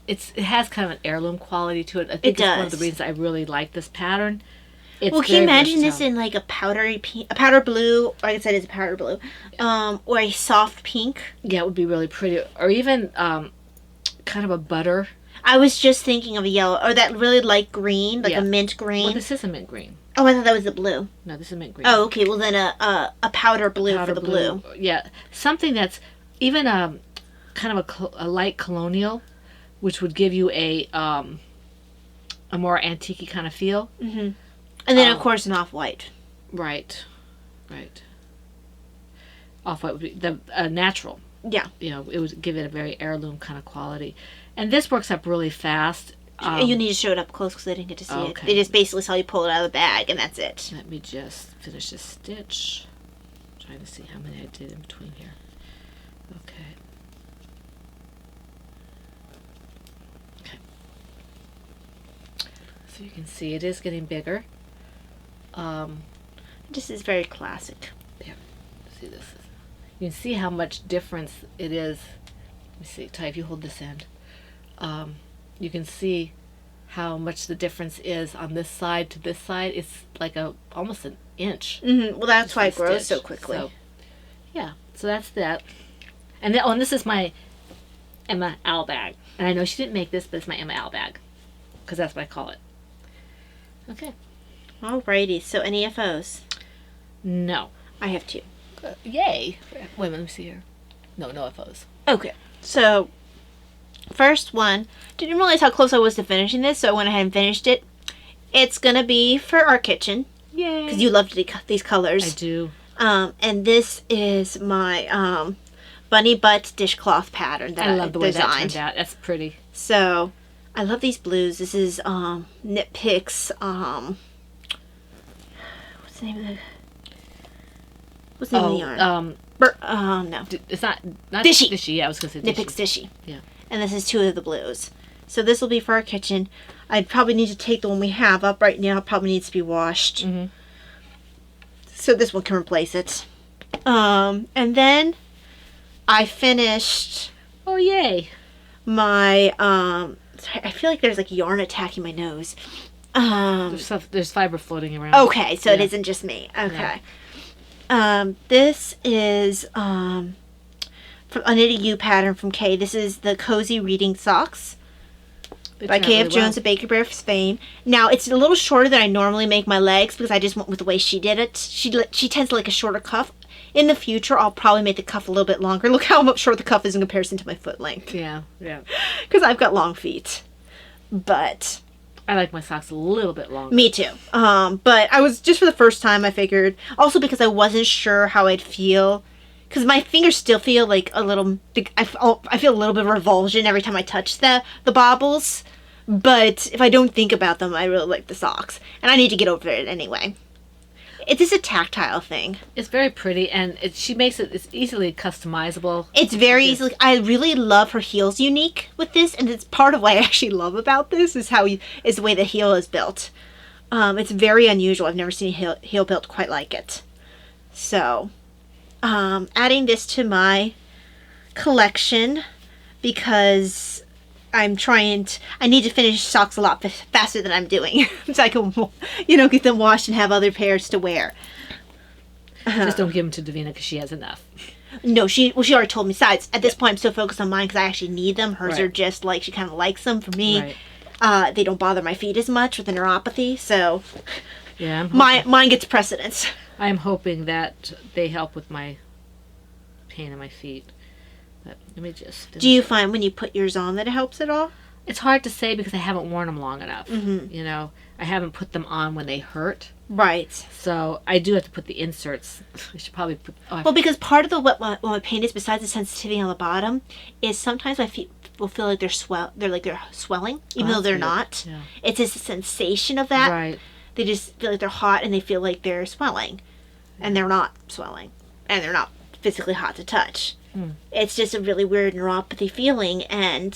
B: It has kind of an heirloom quality to it. I think it's one of the reasons I really like this pattern.
C: Well, can you imagine this in like a powder blue, or like I said, it's a powder blue, or a soft pink?
B: Yeah, it would be really pretty. Or even kind of a butter.
C: I was just thinking of a yellow, or that really light green, like a mint green.
B: Well, this is a mint green.
C: Oh, I thought that was the blue.
B: No, this is mint green.
C: Oh, okay. Well, then a powder blue for the blue.
B: Yeah, something that's even kind of a light colonial, which would give you a more antique-y kind of feel.
C: Mm-hmm. And then, of course, an off-white.
B: Right, right. Off-white would be the natural.
C: Yeah.
B: You know, it would give it a very heirloom kind of quality. And this works up really fast.
C: You need to show it up close because I didn't get to see it. They just basically saw you pull it out of the bag, and that's it.
B: Let me just finish this stitch. I'm trying to see how many I did in between here. Okay. Okay. So you can see it is getting bigger.
C: This is very classic.
B: Yeah. See this? You can see how much difference it is. Let me see. Ty, if you hold this end. You can see how much the difference is on this side to this side. It's like almost an inch.
C: Mm-hmm. Well, that's why it grows so quickly.
B: So, yeah, so that's that. And then, and this is my Emma Owl bag. And I know she didn't make this, but it's my Emma Owl bag. Because that's what I call it. Okay.
C: Alrighty, so any FOs?
B: No.
C: I have two.
B: Yay. Wait, let me see here. No FOs.
C: Okay, so... First one, didn't realize how close I was to finishing this, so I went ahead and finished it. It's going to be for our kitchen.
B: Yay.
C: Because you loved these colors.
B: I do.
C: And this is my bunny butt dishcloth pattern that I
B: love the way that turned out. That's pretty.
C: So, I love these blues. This is Knit Picks. What's the name of the... What's the name of the yarn? No.
B: It's not
C: Dishy.
B: Yeah, I was going to say Dishy.
C: Knit Picks Dishy.
B: Yeah.
C: And this is two of the blues. So this will be for our kitchen. I'd probably need to take the one we have up right now. It probably needs to be washed.
B: Mm-hmm.
C: So this one can replace it. And then I finished
B: Oh, yay.
C: my, sorry, I feel like there's like yarn attacking my nose.
B: There's fiber floating around.
C: Okay, so it
B: Yeah.
C: isn't just me. Okay. This is from a Knitted You pattern from Kay. This is the Cozy Reading Socks
B: They
C: by
B: turn out
C: Kay
B: really
C: of Jones
B: well.
C: at Baker Bear, Spain. Now, it's a little shorter than I normally make my legs because I just went with the way she did it. She tends to like a shorter cuff. In the future, I'll probably make the cuff a little bit longer. Look how short the cuff is in comparison to my foot length.
B: Yeah, yeah.
C: Because I've got long feet. But
B: I like my socks a little bit longer.
C: me too. But I was just for the first time, I figured. Also because I wasn't sure how I'd feel. Because my fingers still feel like a little. I feel a little bit of revulsion every time I touch the baubles. But if I don't think about them, I really like the socks. And I need to get over it anyway. It is a tactile thing.
B: It's very pretty, and she makes it. It's easily customizable.
C: It's very
B: Yes.
C: easily. I really love her heel's unique with this, and it's part of what I actually love about this is is the way the heel is built. It's very unusual. I've never seen a heel built quite like it. So, adding this to my collection because I need to finish socks a lot faster than I'm doing, so I can, get them washed and have other pairs to wear.
B: Just don't give them to Davina because she has enough.
C: No, she already told me. Besides, at this point, I'm so focused on mine because I actually need them. Hers
B: Right.
C: are just like, she kind of likes them. For me,
B: Right.
C: they don't bother my feet as much with the neuropathy, so
B: Yeah.
C: mine gets precedence.
B: I'm hoping that they help with my pain in my feet. But let me just.
C: Do you find when you put yours on that it helps at all?
B: It's hard to say because I haven't worn them long enough.
C: Mm-hmm.
B: I haven't put them on when they hurt.
C: Right.
B: So I do have to put the inserts. I should probably put.
C: Well, because part of what my pain is, besides the sensitivity on the bottom, is sometimes my feet will feel like they're swelling, even though
B: that's
C: they're
B: good.
C: not.
B: Yeah.
C: It's just a sensation of that.
B: Right.
C: They just feel like they're hot and they feel like they're swelling, and they're not swelling, and they're not physically hot to touch. It's just a really weird neuropathy feeling, and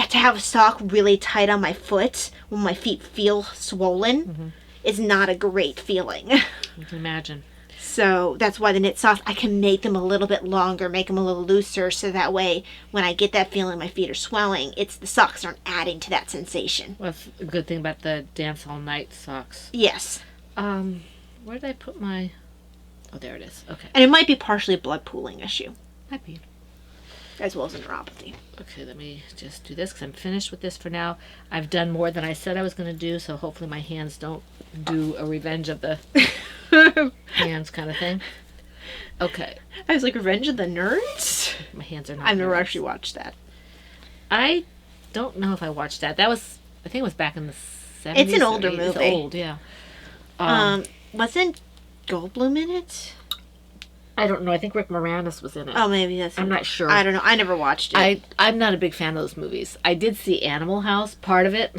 C: to have a sock really tight on my foot when my feet feel swollen is not a great feeling.
B: You can imagine.
C: So that's why the knit socks, I can make them a little bit longer, make them a little looser, so that way when I get that feeling my feet are swelling, it's the socks aren't adding to that sensation.
B: Well, that's a good thing about the Dance All Night socks.
C: Yes.
B: Where did I put my... Oh, there it is. Okay.
C: And it might be partially a blood pooling issue,
B: Might be.
C: as well as a neuropathy.
B: Okay, let me just do this because I'm finished with this for now. I've done more than I said I was going to do, so hopefully my hands don't do a revenge of the hands kind of thing. Okay.
C: I was like, Revenge of the Nerds?
B: My hands are not...
C: I've never
B: nervous.
C: actually watched that.
B: I don't know if I watched that. I think it was back in the 70s.
C: It's an
B: or
C: older
B: 80s.
C: movie.
B: It's old, yeah.
C: Wasn't Goldblum in it?
B: I don't know. I think Rick Moranis was in it.
C: Oh, maybe that's...
B: I'm not sure.
C: I don't know. I never watched it.
B: I'm not a big fan of those movies. I did see Animal House, part of it.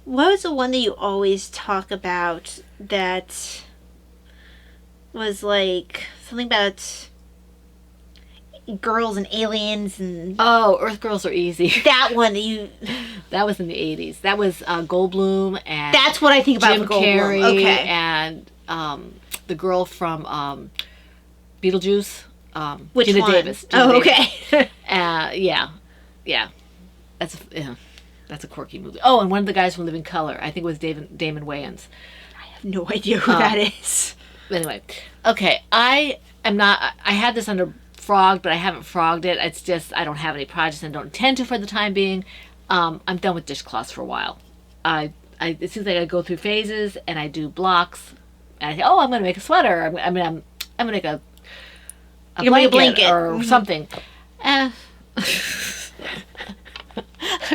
C: What was the one that you always talk about that was like something about girls and aliens and
B: Oh, Earth Girls Are Easy.
C: that one that you...
B: That was in the 80s. That was Goldblum and
C: That's what I think about
B: Jim
C: for Goldblum.
B: Carrey
C: Okay.
B: and the girl from Beetlejuice.
C: Which
B: Gina
C: one?
B: Davis. Gina
C: Oh,
B: Davis.
C: okay.
B: Yeah. That's a quirky movie. Oh, and one of the guys from Living Color. I think it was Damon Wayans.
C: I have no idea who that is.
B: Anyway, okay. I had this under frogged, but I haven't frogged it. It's just I don't have any projects and don't intend to for the time being. I'm done with dishcloths for a while. It seems like I go through phases and I do blocks. And I think, I'm going to make a sweater. I'm going to make a
C: You can make a blanket.
B: or something. I'm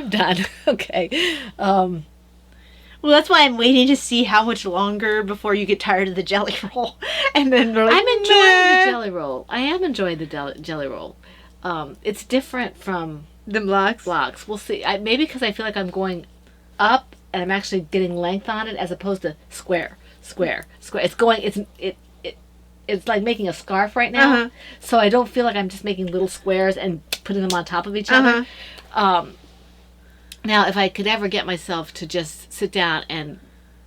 B: done. Okay.
C: Well, that's why I'm waiting to see how much longer before you get tired of the jelly roll. And then we're like,
B: I'm enjoying
C: "Nah."
B: the jelly roll. I am enjoying the jelly roll. It's different from
C: The blocks.
B: blocks. We'll see. Maybe because I feel like I'm going up and I'm actually getting length on it as opposed to square. It's like making a scarf right now.
C: Uh-huh.
B: So I don't feel like I'm just making little squares and putting them on top of each other. Now, if I could ever get myself to just sit down and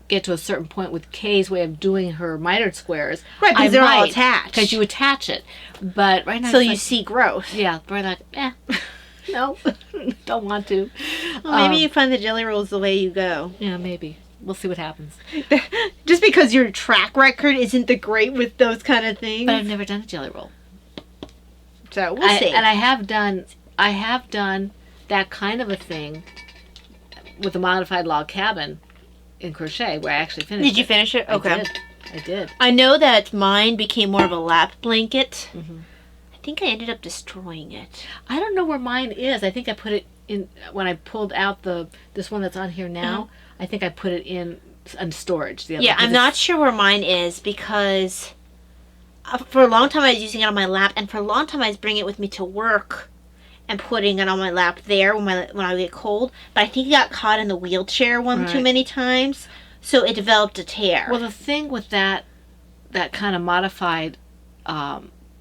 B: get to a certain point with Kay's way of doing her mitered squares,
C: Right, because they're all attached.
B: Because you attach it. But right now,
C: So
B: it's
C: you
B: like,
C: see growth.
B: yeah, right now, no, don't want to.
C: Well, maybe you find the jelly rolls the way you go.
B: Yeah, maybe. We'll see what happens.
C: Just because your track record isn't the great with those kind of things.
B: But I've never done a jelly roll.
C: So we'll see.
B: And I have done that kind of a thing with a modified log cabin in crochet, where I actually finished it.
C: Did you finish it? Okay.
B: I did.
C: I know that mine became more of a lap blanket. Mm-hmm. I think I ended up destroying it.
B: I don't know where mine is. I think I put it in when I pulled out this one that's on here now. Mm-hmm. I think I put it in storage.
C: Yeah, I'm not sure where mine is because for a long time I was using it on my lap, and for a long time I was bringing it with me to work and putting it on my lap there when I would get cold. But I think it got caught in the wheelchair too many times, so it developed a tear.
B: Well, the thing with that kind of modified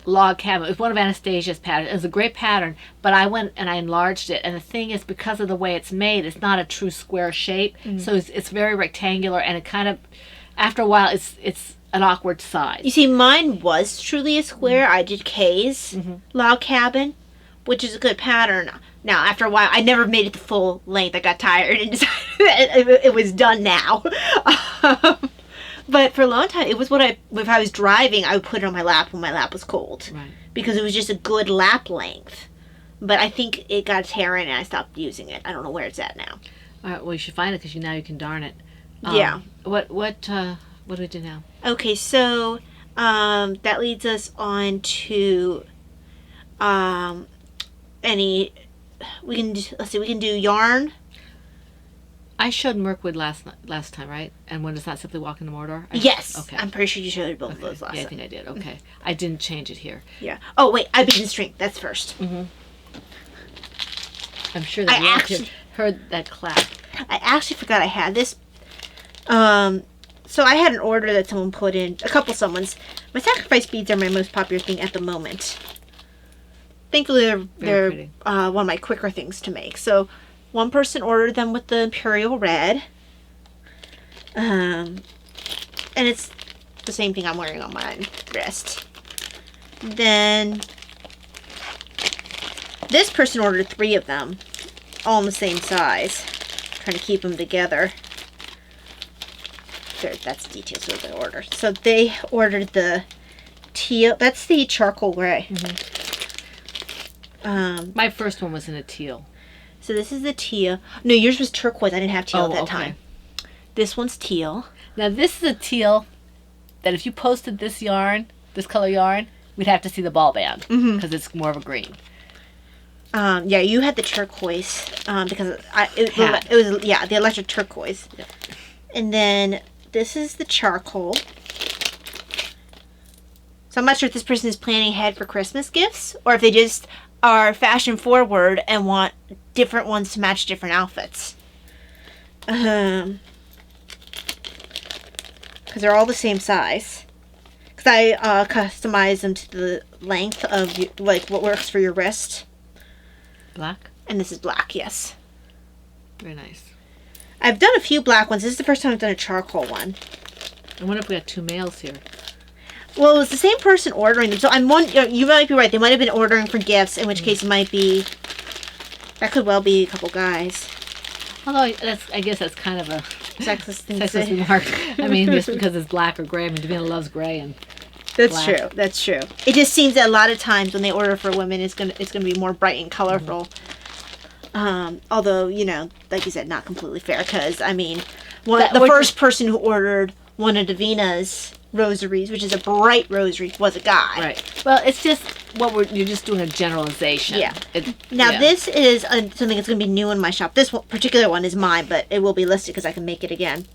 B: log cabin, it was one of Anastasia's patterns. It was a great pattern, but I went and I enlarged it. And the thing is, because of the way it's made, it's not a true square shape. Mm-hmm. So it's very rectangular, and it kind of, after a while, it's an awkward size.
C: You see, mine was truly a square. Mm-hmm. I did Kay's log cabin, which is a good pattern. Now, after a while, I never made it the full length. I got tired and decided it was done now. But for a long time, it was if I was driving, I would put it on my lap when my lap was cold. Right. Because it was just a good lap length. But I think it got a tear in it and I stopped using it. I don't know where it's at now.
B: All right, well, you should find it because now you can darn it.
C: Yeah.
B: What do we do now?
C: Okay, so that leads us on to we can do yarn.
B: I showed Mirkwood last time, right? And When Does Not Simply Walk in the Mordor?
C: Yes.
B: Okay.
C: I'm pretty sure you showed both of those last time.
B: Yeah, I think I did. Okay. I didn't change it here.
C: Yeah. Oh, wait. I beat the string. That's first.
B: Mm-hmm. I'm sure that you actually heard that clap.
C: I actually forgot I had this. So I had an order that someone put in. A couple someone's. My sacrifice beads are my most popular thing at the moment. Thankfully, they're one of my quicker things to make. So one person ordered them with the Imperial Red. And it's the same thing I'm wearing on my wrist. Then this person ordered 3 of them, all in the same size. Trying to keep them together. There, that's details of the order. So they ordered the teal. That's the charcoal gray.
B: Mm-hmm. My first one was in a teal.
C: So this is the teal. No, yours was turquoise. I didn't have teal at that time. This one's teal.
B: Now this is a teal that if you posted this color yarn, we'd have to see the ball band because it's more of a green.
C: Yeah, you had the turquoise because it was the electric turquoise. Yeah. And then this is the charcoal. So I'm not sure if this person is planning ahead for Christmas gifts or if they just are fashion forward and want different ones to match different outfits. Because they're all the same size. Because I customize them to the length of like what works for your wrist.
B: Black?
C: And this is black, yes.
B: Very nice.
C: I've done a few black ones. This is the first time I've done a charcoal one.
B: I wonder if we got 2 males here.
C: Well, it was the same person ordering them. So you might be right. They might have been ordering for gifts, in which case it might be... That could well be a couple guys.
B: Although, I guess that's kind of a...
C: Sexist thing to say.
B: Remark. I mean, just because it's black or gray. I mean, Davina loves gray and
C: That's
B: black.
C: true. That's true. It just seems that a lot of times when they order for women, it's gonna be more bright and colorful. Although, like you said, not completely fair. Because, I mean, the first person who ordered one of Davina's rosaries, which is a bright rosary, was a guy.
B: Right. Well, it's just you're just doing a generalization.
C: Yeah. This is something that's going to be new in my shop. This particular one is mine, but it will be listed because I can make it again.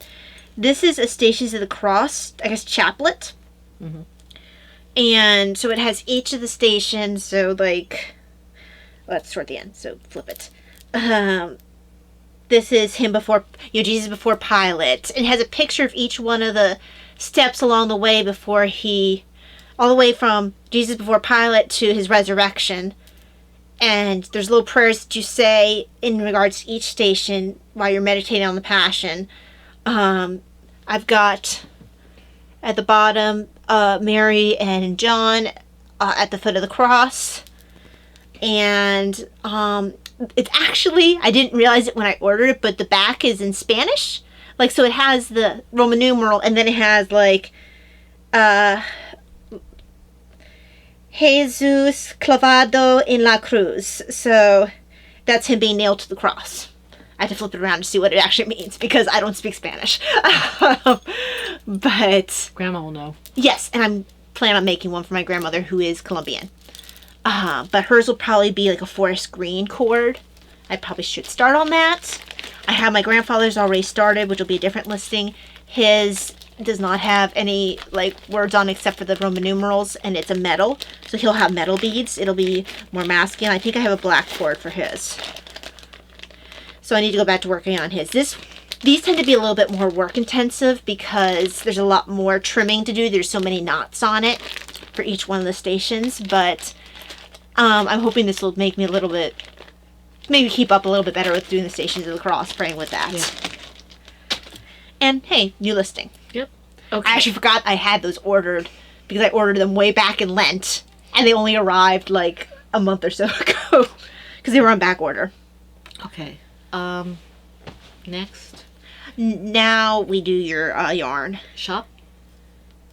C: This is a Stations of the Cross, I guess, chaplet. Mm-hmm. And so it has each of the stations. So that's toward the end. So flip it. This is him before, Jesus before Pilate. It has a picture of each one of the steps along the way all the way from Jesus before Pilate to his resurrection. And there's little prayers that you say in regards to each station while you're meditating on the Passion. I've got at the bottom Mary and John at the foot of the cross. And it's actually, I didn't realize it when I ordered it, but the back is in Spanish. Like, so it has the Roman numeral, and then it has like Jesus clavado en la cruz. So that's him being nailed to the cross. I had to flip it around to see what it actually means because I don't speak Spanish. But
B: Grandma will know.
C: yes, and I'm planning on making one for my grandmother who is Colombian. But hers will probably be like a forest green cord. I probably should start on that. I have my grandfather's already started, which will be a different listing. His does not have any like words on except for the Roman numerals, and it's a metal, so he'll have metal beads. It'll be more masculine. I think I have a black cord for his, so I need to go back to working on his. These tend to be a little bit more work intensive because there's a lot more trimming to do. There's so many knots on it for each one of the stations, but I'm hoping this will make me a little bit, maybe keep up a little bit better with doing the Stations of the Cross, praying with that.
B: Yeah.
C: And hey, new listing.
B: Yep. Okay.
C: I actually forgot I had those ordered because I ordered them way back in Lent, and they only arrived like a month or so ago because they were on back order.
B: Okay. Next.
C: Now we do your yarn.
B: Shop.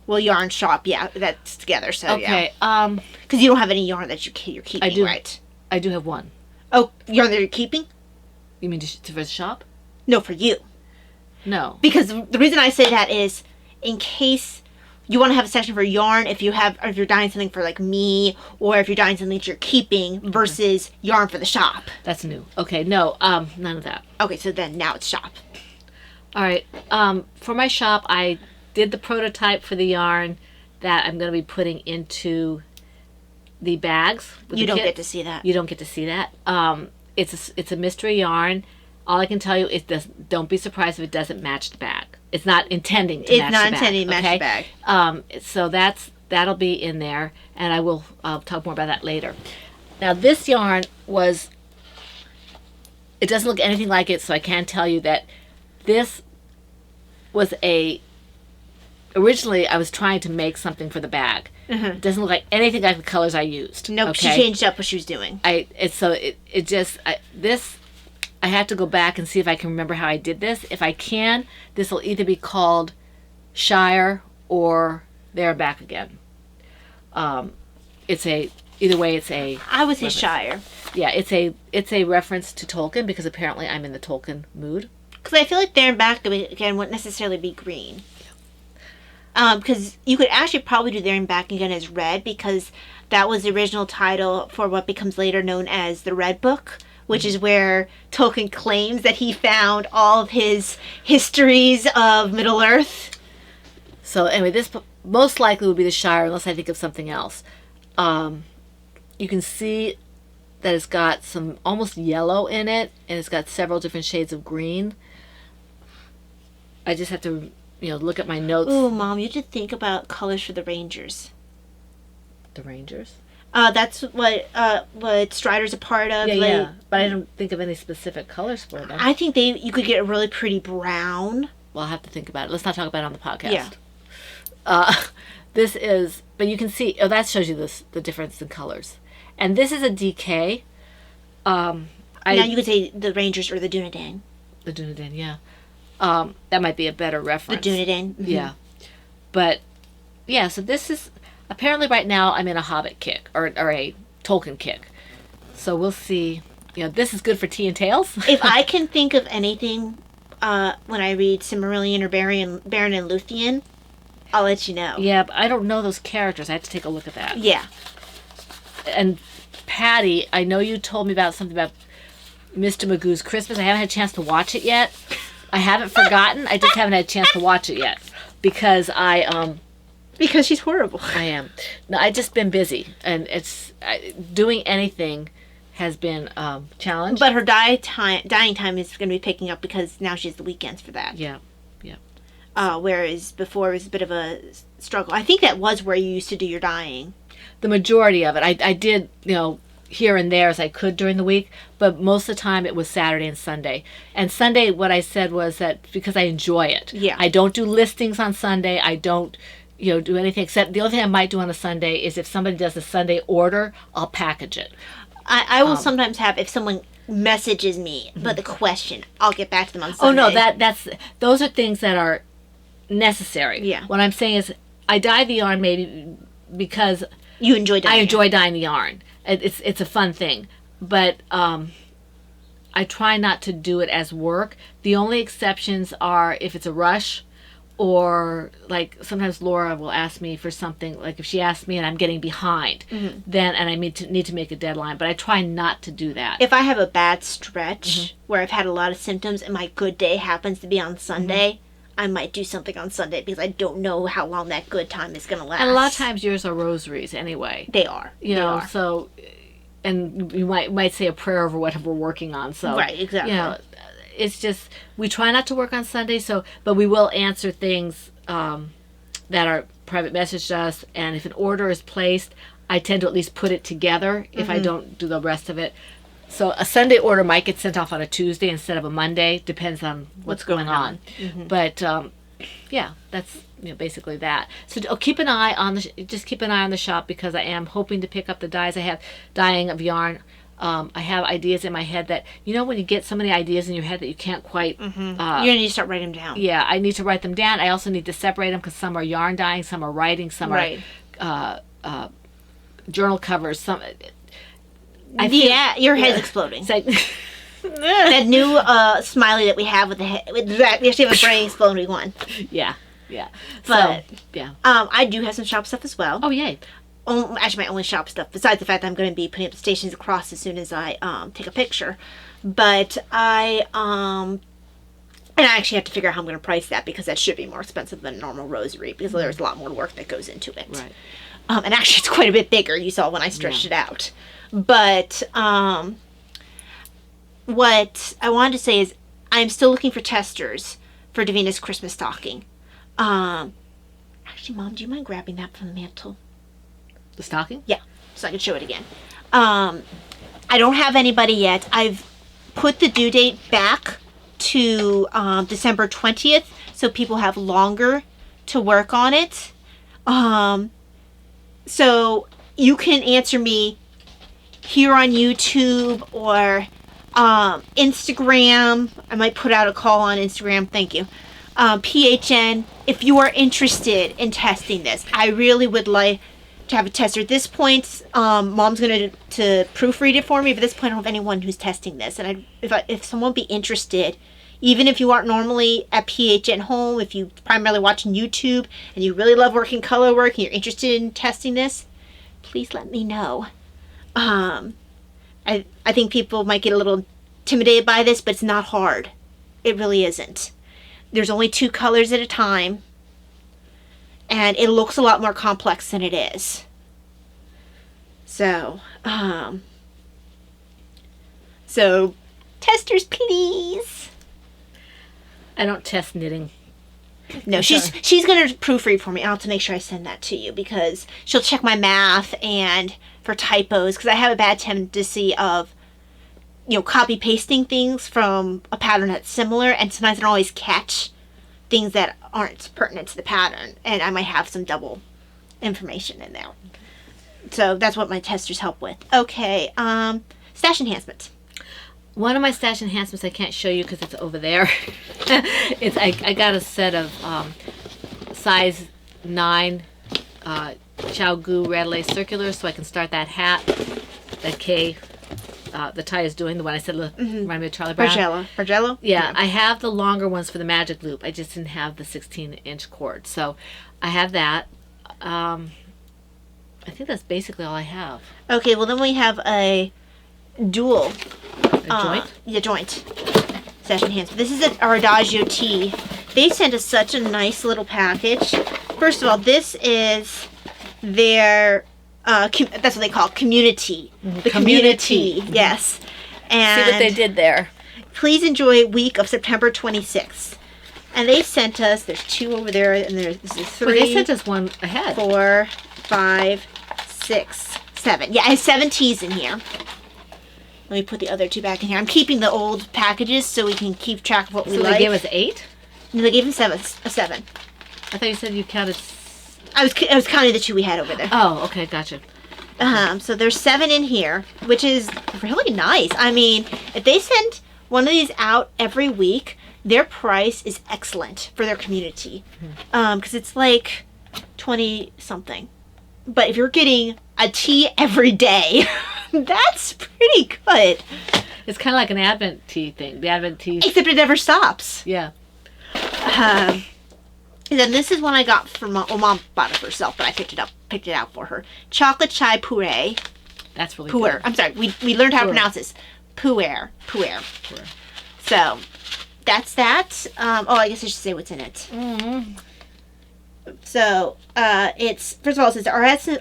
C: Well, yarn shop, yeah, that's together. So
B: Okay.
C: yeah. Because you don't have any yarn that you're keeping,
B: I do.
C: right?
B: I do have one.
C: Oh, yarn that you're keeping?
B: You mean for the shop?
C: No, for you.
B: No.
C: Because the reason I say that is in case you want to have a section for yarn if you're dyeing something for like me, or if you're dyeing something that you're keeping versus yarn for the shop.
B: That's new. Okay. No. None of that.
C: Okay, so then now it's shop.
B: All right. For my shop, I did the prototype for the yarn that I'm going to be putting into the bags.
C: You don't get to see that.
B: You don't get to see that. It's a mystery yarn. All I can tell you is don't be surprised if it doesn't match the bag. It's not intending to match the bag.
C: It's not intending to match the bag.
B: So that'll be in there, and I will talk more about that later. Now this yarn it doesn't look anything like it, so I can tell you that this was originally I was trying to make something for the bag. It doesn't look like anything like the colors I used.
C: Nope,
B: okay?
C: She changed up what she was doing.
B: I have to go back and see if I can remember how I did this. If I can, this will either be called Shire or There and Back Again. Either way, it's a.
C: I would say Shire.
B: Yeah, it's a reference to Tolkien because apparently I'm in the Tolkien mood.
C: Because I feel like There and Back Again wouldn't necessarily be green. Because you could actually probably do There and Back Again as red, because that was the original title for what becomes later known as the Red Book, which is where Tolkien claims that he found all of his histories of Middle-earth.
B: So anyway, this most likely would be the Shire unless I think of something else. You can see that it's got some almost yellow in it, and it's got several different shades of green. I just have to, look at my notes.
C: Ooh, Mom, you should think about colors for the Rangers.
B: The Rangers?
C: That's what Strider's a part of.
B: Yeah. But I don't think of any specific colors for them.
C: I think you could get a really pretty brown.
B: Well, I'll have to think about it. Let's not talk about it on the podcast. Yeah. This is, but you can see, that shows you the difference in colors. And this is a DK.
C: Now you could say the Rangers or the Dunedain.
B: The Dunedain, yeah. That might be a better reference.
C: The Dunedain. Mm-hmm.
B: Yeah. But, yeah, so this is, apparently right now I'm in a Hobbit kick, or a Tolkien kick. So we'll see. This is good for tea and tales.
C: If I can think of anything when I read Silmarillion or Beren and Luthien, I'll let you know.
B: Yeah, but I don't know those characters. I have to take a look at that.
C: Yeah.
B: And Patty, I know you told me about something about Mr. Magoo's Christmas. I haven't had a chance to watch it yet. I haven't forgotten. I just haven't had a chance to watch it yet because
C: because she's horrible.
B: I am. No, I've just been busy, and doing anything has been challenged.
C: But her dying time is going to be picking up because now she has the weekends for that.
B: Yeah.
C: Whereas before it was a bit of a struggle. I think that was where you used to do your dyeing.
B: The majority of it, I did, here and there as I could during the week, but most of the time it was Saturday and Sunday. And Sunday, what I said was that because I enjoy it.
C: Yeah.
B: I don't do listings on Sunday. I don't, do anything except the only thing I might do on a Sunday is if somebody does a Sunday order, I'll package it.
C: I will sometimes have, if someone messages me but the question, I'll get back to them on Sunday.
B: Oh no, those are things that are necessary.
C: Yeah.
B: What I'm saying is I dye the yarn maybe because
C: You enjoy dyeing.
B: I enjoy dyeing the yarn. It's a fun thing, but I try not to do it as work. The only exceptions are if it's a rush, or like sometimes Laura will ask me for something. Like if she asks me and I'm getting behind, then and I need to make a deadline. But I try not to do that.
C: If I have a bad stretch where I've had a lot of symptoms and my good day happens to be on Sunday, I might do something on Sunday because I don't know how long that good time is going to last.
B: And a lot of times yours are rosaries anyway.
C: They are.
B: You
C: They
B: know,
C: are.
B: so, and you might say a prayer over whatever we're working on. So
C: Right, exactly.
B: You know, it's just we try not to work on Sunday. So, but we will answer things that are private message to us. And if an order is placed, I tend to at least put it together if I don't do the rest of it. So a Sunday order might get sent off on a Tuesday instead of a Monday. Depends on what's going on. But yeah, that's basically that. So keep an eye on the shop because I am hoping to pick up the dyes. I have dyeing of yarn. I have ideas in my head that when you get so many ideas in your head that you can't quite.
C: You're going to need to start writing them down.
B: Yeah, I need to write them down. I also need to separate them because some are yarn dyeing, some are writing, some are journal covers. Some.
C: Yeah, your head's exploding.
B: It's like,
C: That new smiley that we have with the head, we actually have a brain exploding one.
B: yeah.
C: But
B: yeah.
C: I do have some shop stuff as well.
B: Oh yay.
C: Actually, my only shop stuff, besides the fact that I'm going to be putting up the stations across as soon as I take a picture. But and I actually have to figure out how I'm going to price that because that should be more expensive than a normal rosary because there's a lot more work that goes into it.
B: Right.
C: And actually, it's quite a bit bigger. You saw when I stretched it out. But what I wanted to say is I'm still looking for testers for Davina's Christmas stocking. Actually, Mom, do you mind grabbing that from the mantle?
B: The stocking?
C: Yeah, so I can show it again. I don't have anybody yet. I've put the due date back to December 20th so people have longer to work on it. So you can answer me here on YouTube or Instagram. I might put out a call on Instagram. Thank you. PHN, if you are interested in testing this. I really would like to have a tester. At this point, Mom's going to proofread it for me. But at this point, I don't have anyone who's testing this. And if someone be interested, even if you aren't normally at PHN home, if you primarily watching YouTube and you really love working color work and you're interested in testing this, please let me know. I think people might get a little intimidated by this, but it's not hard. It really isn't. There's only 2 colors at a time, and it looks a lot more complex than it is. So testers, please.
B: I don't test knitting.
C: No, she's going to proofread for me. I'll have to make sure I send that to you because she'll check my math and for typos because I have a bad tendency of copy pasting things from a pattern that's similar, and sometimes I don't always catch things that aren't pertinent to the pattern, and I might have some double information in there. So that's what my testers help with. Okay, stash enhancements.
B: One of my stash enhancements I can't show you because it's over there. I got a set of size 9 Chow Red Lace Circulars so I can start that hat that Kay, the tie is doing, the one I said reminded me of Charlie Brown.
C: Bargello?
B: Yeah, I have the longer ones for the magic loop. I just didn't have the 16-inch cord. So I have that. I think that's basically all I have.
C: Okay, well then we have a dual
B: joint?
C: Yeah, joint. Stash enhancement. This is our Adagio Tea. They sent us such a nice little package. First of all, this is their that's what they call it, community. The community, yes. And
B: see what they did there.
C: Please enjoy week of September 26th. And they sent us, there's 2 over there, and this is 3.
B: Well, they sent us one ahead.
C: 4, 5, 6, 7. Yeah, I have 7 teas in here. Let me put the other 2 back in here. I'm keeping the old packages so we can keep track of what we
B: So
C: like.
B: they gave us 8?
C: No, they gave him 7. A 7.
B: I thought you said you counted...
C: I was counting the 2 we had over there.
B: Oh, okay, gotcha.
C: So there's 7 in here, which is really nice. I mean, if they send one of these out every week, their price is excellent for their community. Because it's like 20 something. But if you're getting a tea every day, that's pretty good.
B: It's kind of like an Advent tea thing. The Advent tea...
C: Except it never stops.
B: Yeah.
C: And then this is one I got from Mom bought it for herself, but I picked it out for her. Chocolate chai puree.
B: That's really
C: Puer.
B: good.
C: I'm sorry. We learned how to
B: Puer.
C: pronounce this. Puer.
B: Puer.
C: So that's that. I guess I should say what's in it. So it's, first of all, it says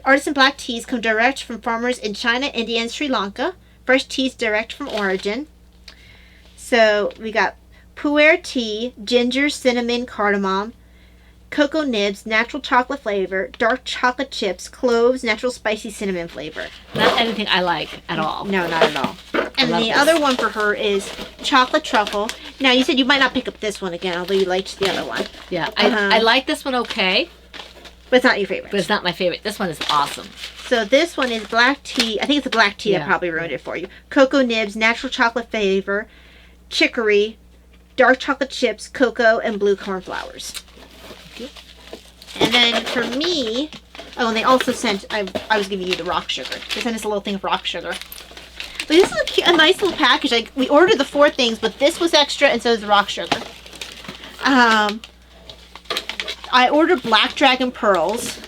C: artisan black teas come direct from farmers in China, India, and Sri Lanka. Fresh teas direct from origin. So we got puer tea, ginger, cinnamon, cardamom, cocoa nibs, natural chocolate flavor, dark chocolate chips, cloves, natural spicy cinnamon flavor.
B: Not anything I like at all.
C: No, not at all. And
B: love
C: the
B: this.
C: other one for her is chocolate truffle. Now, you said you might not pick up this one again, although you liked the other one.
B: Yeah, I like this one okay,
C: But it's not your favorite.
B: but it's not my favorite. This one is awesome.
C: So this one is black tea. I think it's the black tea that
B: Yeah.
C: probably ruined it for you. Cocoa nibs, natural chocolate flavor, chicory, dark chocolate chips, cocoa, and blue cornflowers. And then for me, and they also sent, I was giving you the rock sugar. They sent us a little thing of rock sugar. But this is a nice little package. Like, we ordered the 4 things, but this was extra, and so is the rock sugar. I ordered Black Dragon Pearls.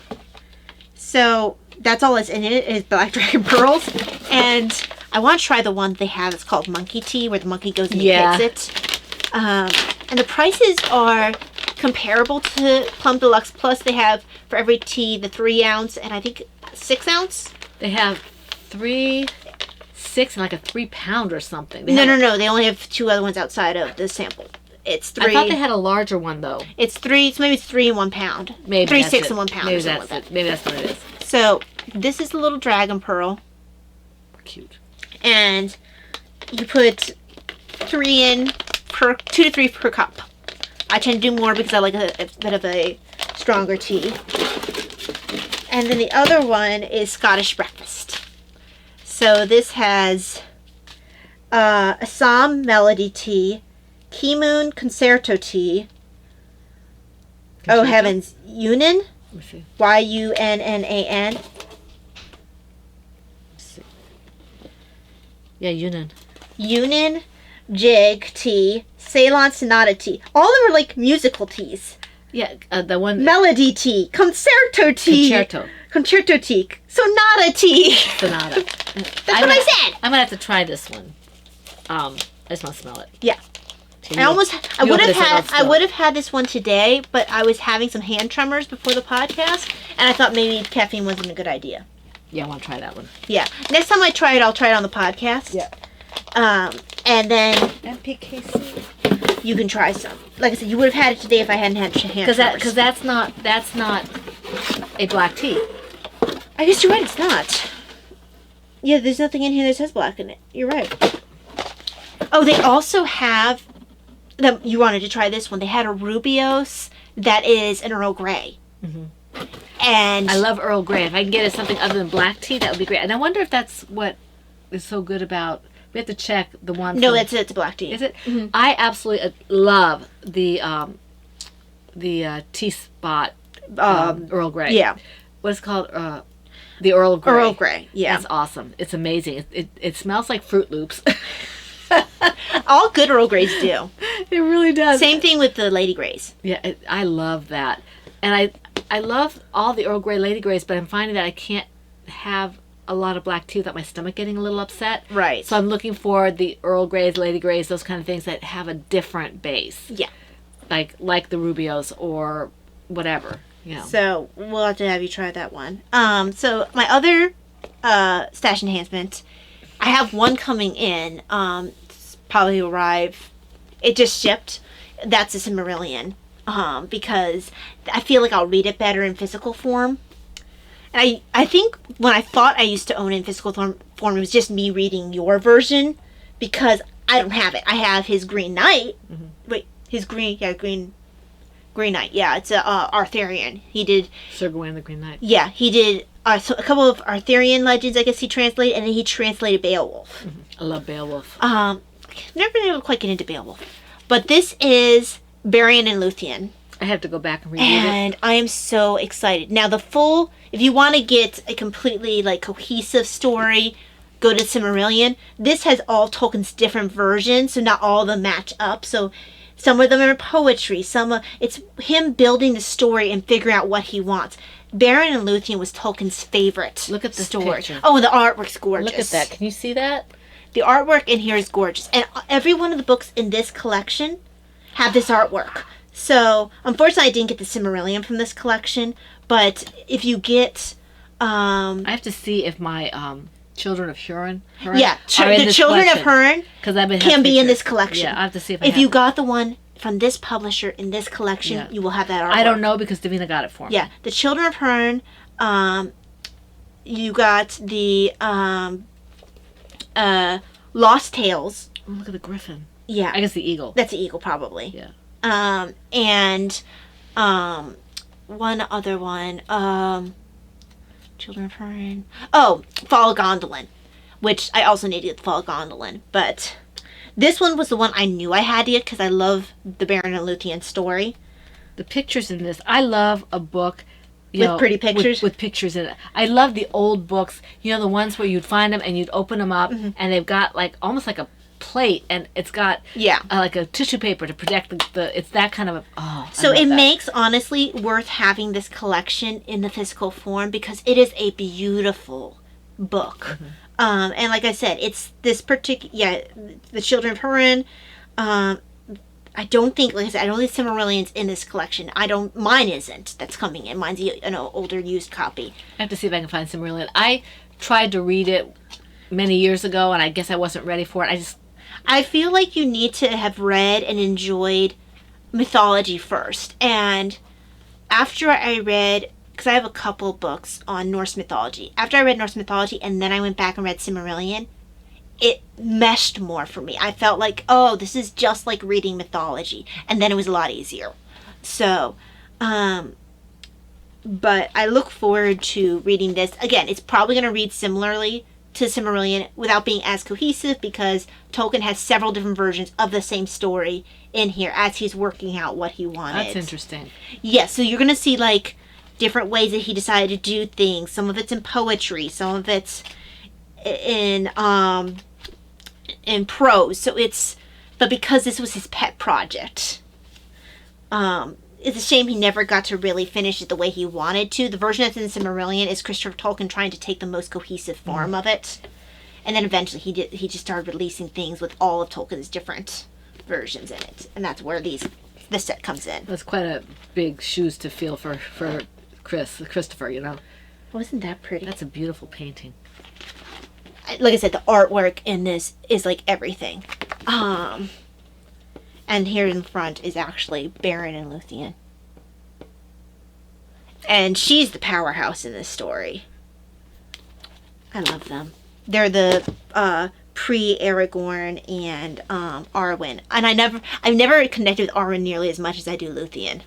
C: So that's all that's in it is Black Dragon Pearls. And I want to try the one they have. It's called Monkey Tea, where the monkey goes and he hits it. And the prices are comparable to Plum Deluxe. Plus, they have for every tea the 3 ounce and I think 6 ounce.
B: They have 3, 6, and like a 3 pound or something.
C: No. They only have 2 other ones outside of the sample. It's 3.
B: I thought they had a larger one though.
C: It's 3. So maybe it's 3 and 1 pound.
B: Maybe
C: 3,
B: that's
C: 6,
B: it.
C: and 1 pound.
B: Maybe
C: or something
B: that's
C: like
B: it.
C: that.
B: Maybe that's what it is.
C: So this is the little dragon pearl,
B: Cute.
C: and you put 3 in per 2 to 3 per cup. I tend to do more because I like a bit of a stronger tea. And then the other one is Scottish breakfast. So this has Assam Melody Tea, Kimoon Concerto Tea. Oh heavens, Yunnan,
B: Let me see.
C: Yunnan.
B: Yeah, Yunnan.
C: Yunnan Jig Tea, Ceylon Sonata Tea. All of them are like musical teas.
B: Yeah, the one...
C: Melody Tea, Concerto Tea. Concerto Tea, Sonata Tea.
B: Sonata.
C: That's what I said.
B: I'm going to have to try this one. I just want to smell it.
C: Yeah.
B: So
C: I
B: you
C: would
B: open
C: have
B: this, I'll
C: had had this one today, but I was having some hand tremors before the podcast, and I thought maybe caffeine wasn't a good idea.
B: Yeah, I want to try that one.
C: Yeah. Next time I try it, I'll try it on the podcast.
B: Yeah.
C: And then
B: MPKC.
C: you can try some. Like I said, you would have had it today if I hadn't had hand tremors.
B: Because that's not a black tea.
C: I guess you're right, it's not. Yeah, there's nothing in here that says black in it. You're right. Oh, they also have... You wanted to try this one. They had a Rubios that is an Earl Grey.
B: Mm-hmm.
C: And...
B: I love Earl Grey. If I can get it something other than black tea, that would be great. And I wonder if that's what is so good about... We have to check the one...
C: No, it's a black tea.
B: Is it?
C: Mm-hmm.
B: I absolutely love the tea spot Earl Grey.
C: Yeah.
B: What's it called? The Earl Grey.
C: Earl Grey, yeah.
B: That's awesome. It's amazing. It smells like Fruit Loops.
C: All good Earl Greys do.
B: It really does.
C: Same thing with the Lady Greys.
B: Yeah, I love that. And I love all the Earl Grey Lady Greys, but I'm finding that I can't have a lot of black tea without my stomach getting a little upset.
C: Right.
B: So I'm looking for the Earl Greys, Lady Greys, those kind of things that have a different base.
C: Yeah.
B: Like the Rubios or whatever. You know.
C: So we'll have to have you try that one. So my other stash enhancement, I have one coming in. It's probably arrive. It just shipped. That's a Cimmerillion. Because I feel like I'll read it better in physical form. And I think when I thought I used to own it in physical form, it was just me reading your version because I don't have it. I have his Green Knight.
B: Mm-hmm.
C: Wait, his Green Knight. Yeah, it's a Arthurian. He did
B: Sir Gawain the Green Knight.
C: Yeah, he did so a couple of Arthurian legends, I guess he translated, and then he translated Beowulf.
B: Mm-hmm. I love Beowulf.
C: Never been able to quite get into Beowulf. But this is Barian and Luthien.
B: I have to go back and read it.
C: And I am so excited. Now, if you want to get a completely, like, cohesive story, go to Silmarillion. This has all Tolkien's different versions, so not all of them match up. So some of them are poetry. It's him building the story and figuring out what he wants. Barian and Luthien was Tolkien's favorite
B: Look at this
C: story.
B: picture.
C: Oh, and the artwork's gorgeous.
B: Look at that. Can you see that?
C: The artwork in here is gorgeous. And every one of the books in this collection have this artwork. So, unfortunately, I didn't get the Silmarillion from this collection. But if you get...
B: I have to see if my Children of Huron
C: the
B: this
C: Children of
B: collection.
C: Huron
B: 'Cause I've been
C: can be in
B: pictures.
C: this collection.
B: Yeah, I have to see if
C: you got the one from this publisher in this collection,
B: Yeah.
C: you will have that artwork.
B: I don't know because Davina got it for me.
C: Yeah, the Children of Huron. You got the Lost Tales.
B: Oh, look at the griffin.
C: Yeah,
B: I guess the eagle.
C: that's the eagle probably.
B: Yeah.
C: And one other one. Children of Huron. Oh, Fall of Gondolin, which I also need to get the Fall of Gondolin. But this one was the one I knew I had to get because I love the Beren and Luthien story.
B: The pictures in this. I love a book.
C: With pretty pictures?
B: With pictures in it. I love the old books. You know, the ones where you'd find them and you'd open them up and they've got like almost like a plate and it's got like a tissue paper to protect it's that kind of
C: so it makes honestly worth having this collection in the physical form because it is a beautiful book. And like I said, it's this particular the Children of Huron. I don't think, like I said, I don't think Silmarillion's in this collection. Mine isn't. That's coming in. Mine's an older used copy.
B: I have to see if I can find Silmarillion. I tried to read it many years ago and I guess I wasn't ready for it.
C: I feel like you need to have read and enjoyed mythology first. And after I read, because I have a couple books on Norse mythology. After I read Norse mythology and then I went back and read Silmarillion, it meshed more for me. I felt like, oh, this is just like reading mythology. And then it was a lot easier. So, but I look forward to reading this. Again, it's probably going to read similarly to Silmarillion without being as cohesive because Tolkien has several different versions of the same story in here as he's working out what he wanted.
B: That's interesting.
C: Yeah, so you're going to see like different ways that he decided to do things. Some of it's in poetry, some of it's in prose. So but because this was his pet project, it's a shame he never got to really finish it the way he wanted to. The version that's in Silmarillion is Christopher Tolkien trying to take the most cohesive form of it. And then eventually he just started releasing things with all of Tolkien's different versions in it. And that's where this set comes in.
B: That's quite a big shoes to fill for Christopher, you know.
C: Wasn't that pretty?
B: That's a beautiful painting.
C: Like I said, the artwork in this is like everything. And here in front is actually Beren and Luthien. And she's the powerhouse in this story. I love them. They're the pre-Aragorn and Arwen. And I've never connected with Arwen nearly as much as I do Luthien.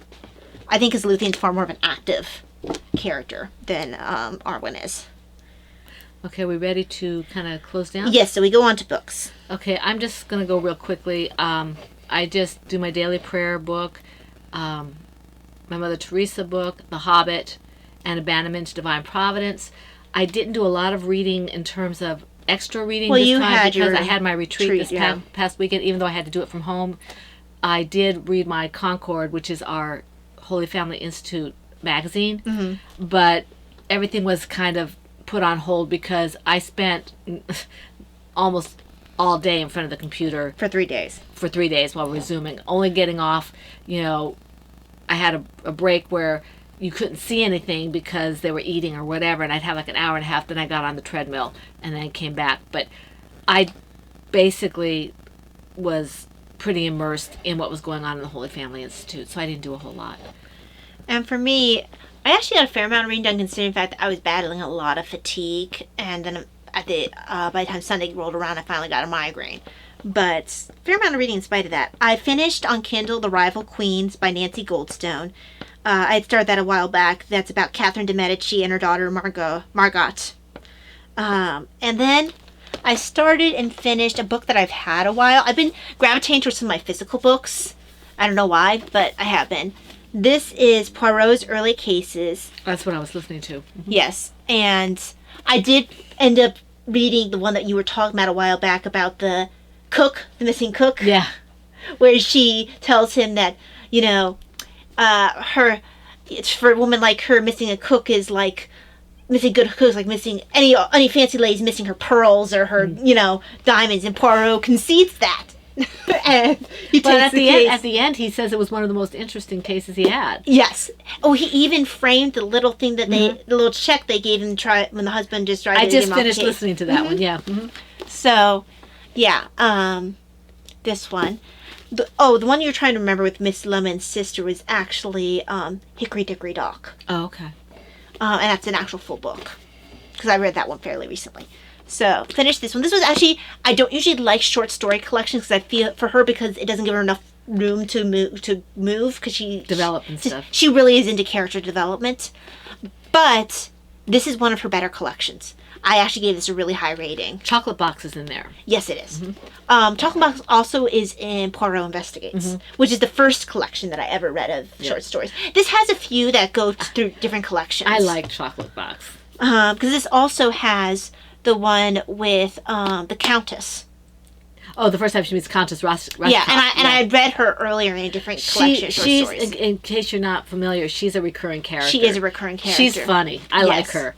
C: I think because Luthien's far more of an active character than Arwen is.
B: Okay, we ready to kind of close down?
C: Yes, so we go on to books.
B: Okay, I'm just going to go real quickly. I just do my daily prayer book, my Mother Teresa book, The Hobbit, and Abandonment to Divine Providence. I didn't do a lot of reading in terms of extra reading this time because I had my retreat this past weekend, even though I had to do it from home. I did read my Concord, which is our Holy Family Institute magazine, but everything was kind of put on hold because I spent almost all day in front of the computer
C: For 3 days.
B: For 3 days while resuming, only getting off, I had a break where you couldn't see anything because they were eating or whatever, and I'd have like an hour and a half, then I got on the treadmill and then came back. But I basically was pretty immersed in what was going on in the Holy Family Institute, so I didn't do a whole lot.
C: And for me, I actually had a fair amount of reading done, considering the fact that I was battling a lot of fatigue, and then by the time Sunday rolled around, I finally got a migraine. But fair amount of reading in spite of that. I finished on Kindle The Rival Queens by Nancy Goldstone. I had started that a while back. That's about Catherine de' Medici and her daughter Margot. And then I started and finished a book that I've had a while. I've been gravitating towards some of my physical books. I don't know why, but I have been. This is Poirot's Early Cases.
B: That's what I was listening to.
C: Yes, and I did end up reading the one that you were talking about a while back about the missing cook.
B: Yeah.
C: Where she tells him that, you know, for a woman like her, missing a cook is like missing good cooks, like missing any fancy lady's missing her pearls or her, you know, diamonds, and Poirot concedes that. And he
B: But
C: takes the case.
B: at the end, he says it was one of the most interesting cases he had.
C: Yes. Oh, he even framed the little thing that the little check they gave him when the husband just tried to
B: I
C: get
B: just
C: him off the
B: finished
C: case.
B: listening to that one. Yeah. Mm-hmm.
C: So, yeah, this one. The one you're trying to remember with Miss Lemon's sister was actually Hickory Dickory Dock.
B: Oh, okay.
C: And that's an actual full book. Because I read that one fairly recently. So, finished this one. This was actually, I don't usually like short story collections because I feel, for her, because it doesn't give her enough room to move because she...
B: Develop and stuff.
C: She really is into character development. But this is one of her better collections. I actually gave this a really high rating.
B: Chocolate Box is in there.
C: Yes, it is. Chocolate Box also is in Poirot Investigates, which is the first collection that I ever read of short stories. This has a few that go through different collections.
B: I like Chocolate Box.
C: Because this also has the one with the Countess.
B: Oh, the first time she meets Countess Ross.
C: Yeah, and I had read her earlier in a different collection of short
B: she's
C: stories.
B: in case you're not familiar, she's a recurring character.
C: She is a recurring character.
B: She's funny. I like her.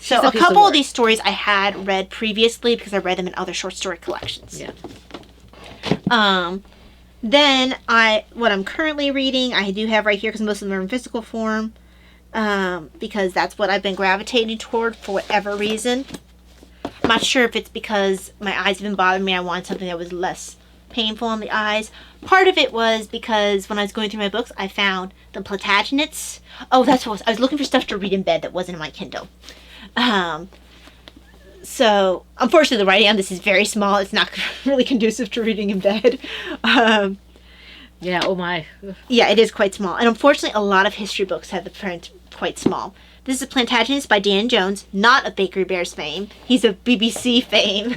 C: So a couple of these stories I had read previously because I read them in other short story collections.
B: Yeah.
C: Then what I'm currently reading, I do have right here because most of them are in physical form. Because that's what I've been gravitating toward for whatever reason. I'm not sure if it's because my eyes have been bothering me. I wanted something that was less painful on the eyes. Part of it was because when I was going through my books, I found the Plantagenets. Oh, that's what I was looking for stuff to read in bed that wasn't in my Kindle. So, unfortunately, the writing on this is very small. It's not really conducive to reading in bed.
B: Yeah, oh my.
C: Yeah, it is quite small. And unfortunately, a lot of history books have the print quite small. This is Plantagenets by Dan Jones, not of Bakery Bears fame. He's of BBC fame.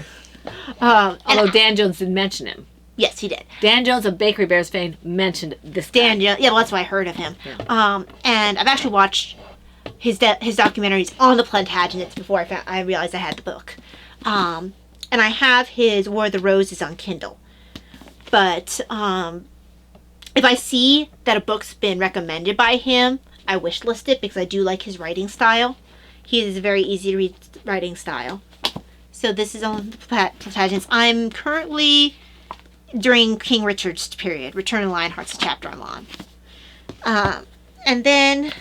B: Although Dan Jones didn't mention him.
C: Yes, he did.
B: Dan Jones of Bakery Bears fame mentioned this guy.
C: Dan Jones. Yeah, well, that's why I heard of him. Yeah. And I've actually watched his documentaries on the Plantagenets before I realized I had the book. And I have his War of the Roses on Kindle. But if I see that a book's been recommended by him, I wishlist it because I do like his writing style. He has a very easy to read writing style. So this is on Plantagenets. I'm currently during King Richard's period. Return of the Lionheart's the chapter I'm on. And then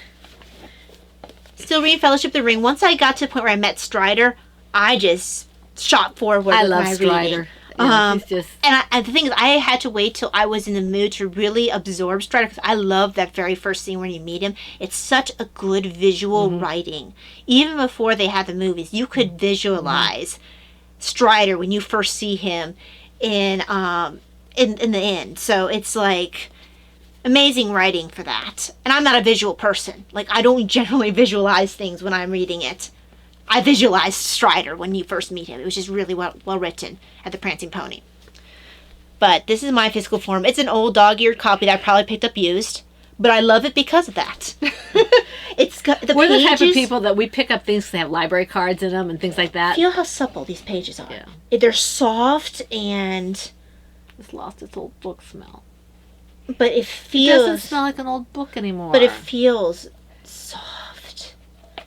C: still reading Fellowship of the Ring. Once I got to the point where I met Strider, I just shot forward
B: I
C: with
B: love
C: my
B: Strider.
C: reading.
B: Yeah, he's just...
C: and the thing is, I had to wait till I was in the mood to really absorb Strider because I love that very first scene when you meet him. It's such a good visual writing. Even before they had the movies, you could visualize Strider when you first see him in the end. So it's like amazing writing for that. And I'm not a visual person. Like, I don't generally visualize things when I'm reading it. I visualized Strider when you first meet him. It was just really well written at the Prancing Pony. But this is my physical form. It's an old dog-eared copy that I probably picked up used. But I love it because of that. It's got the
B: We're
C: pages,
B: the type of people that we pick up things that have library cards in them and things like that.
C: Feel how supple these pages are.
B: Yeah.
C: They're soft and...
B: It's lost its old book smell.
C: But it
B: It
C: feels...
B: doesn't smell like an old book anymore.
C: But it feels soft.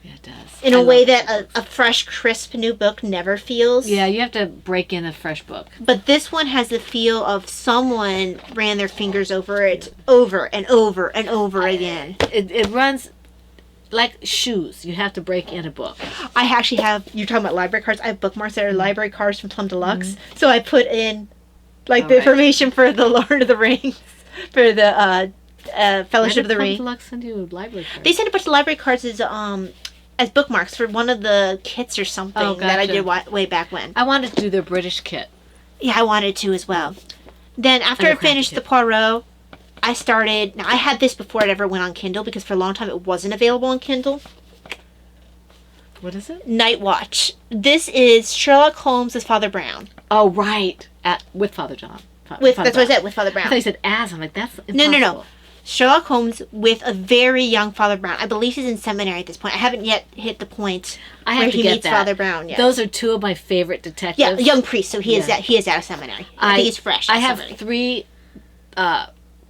B: Yeah, it does.
C: In a way that a fresh, crisp new book never feels.
B: Yeah, you have to break in a fresh book.
C: But this one has the feel of someone ran their fingers over it over and over and over again.
B: It runs like shoes. You have to break in a book.
C: I actually have, you're talking about library cards, I have bookmarks that are library cards from Plum Deluxe. So I put in, like, the information for the Lord of the Rings, for the Fellowship of the Ring.
B: Deluxe send you library cards?
C: They sent a bunch of library cards as bookmarks for one of the kits or something that I did way back when.
B: I wanted to do their British kit.
C: Yeah, I wanted to as well. Then after I finished the Poirot, I started... Now, I had this before it ever went on Kindle because for a long time it wasn't available on Kindle.
B: What is it?
C: Night Watch. This is Sherlock Holmes as Father Brown.
B: Oh, right. With Father John.
C: That's what I said, with Father Brown.
B: I thought you said as. I'm like, that's impossible.
C: No. Sherlock Holmes with a very young Father Brown. I believe he's in seminary at this point. I haven't yet hit the point where he meets Father Brown yet.
B: Those are two of my favorite detectives.
C: Yeah, young priest, so he is out of seminary. I think he's fresh.
B: I have three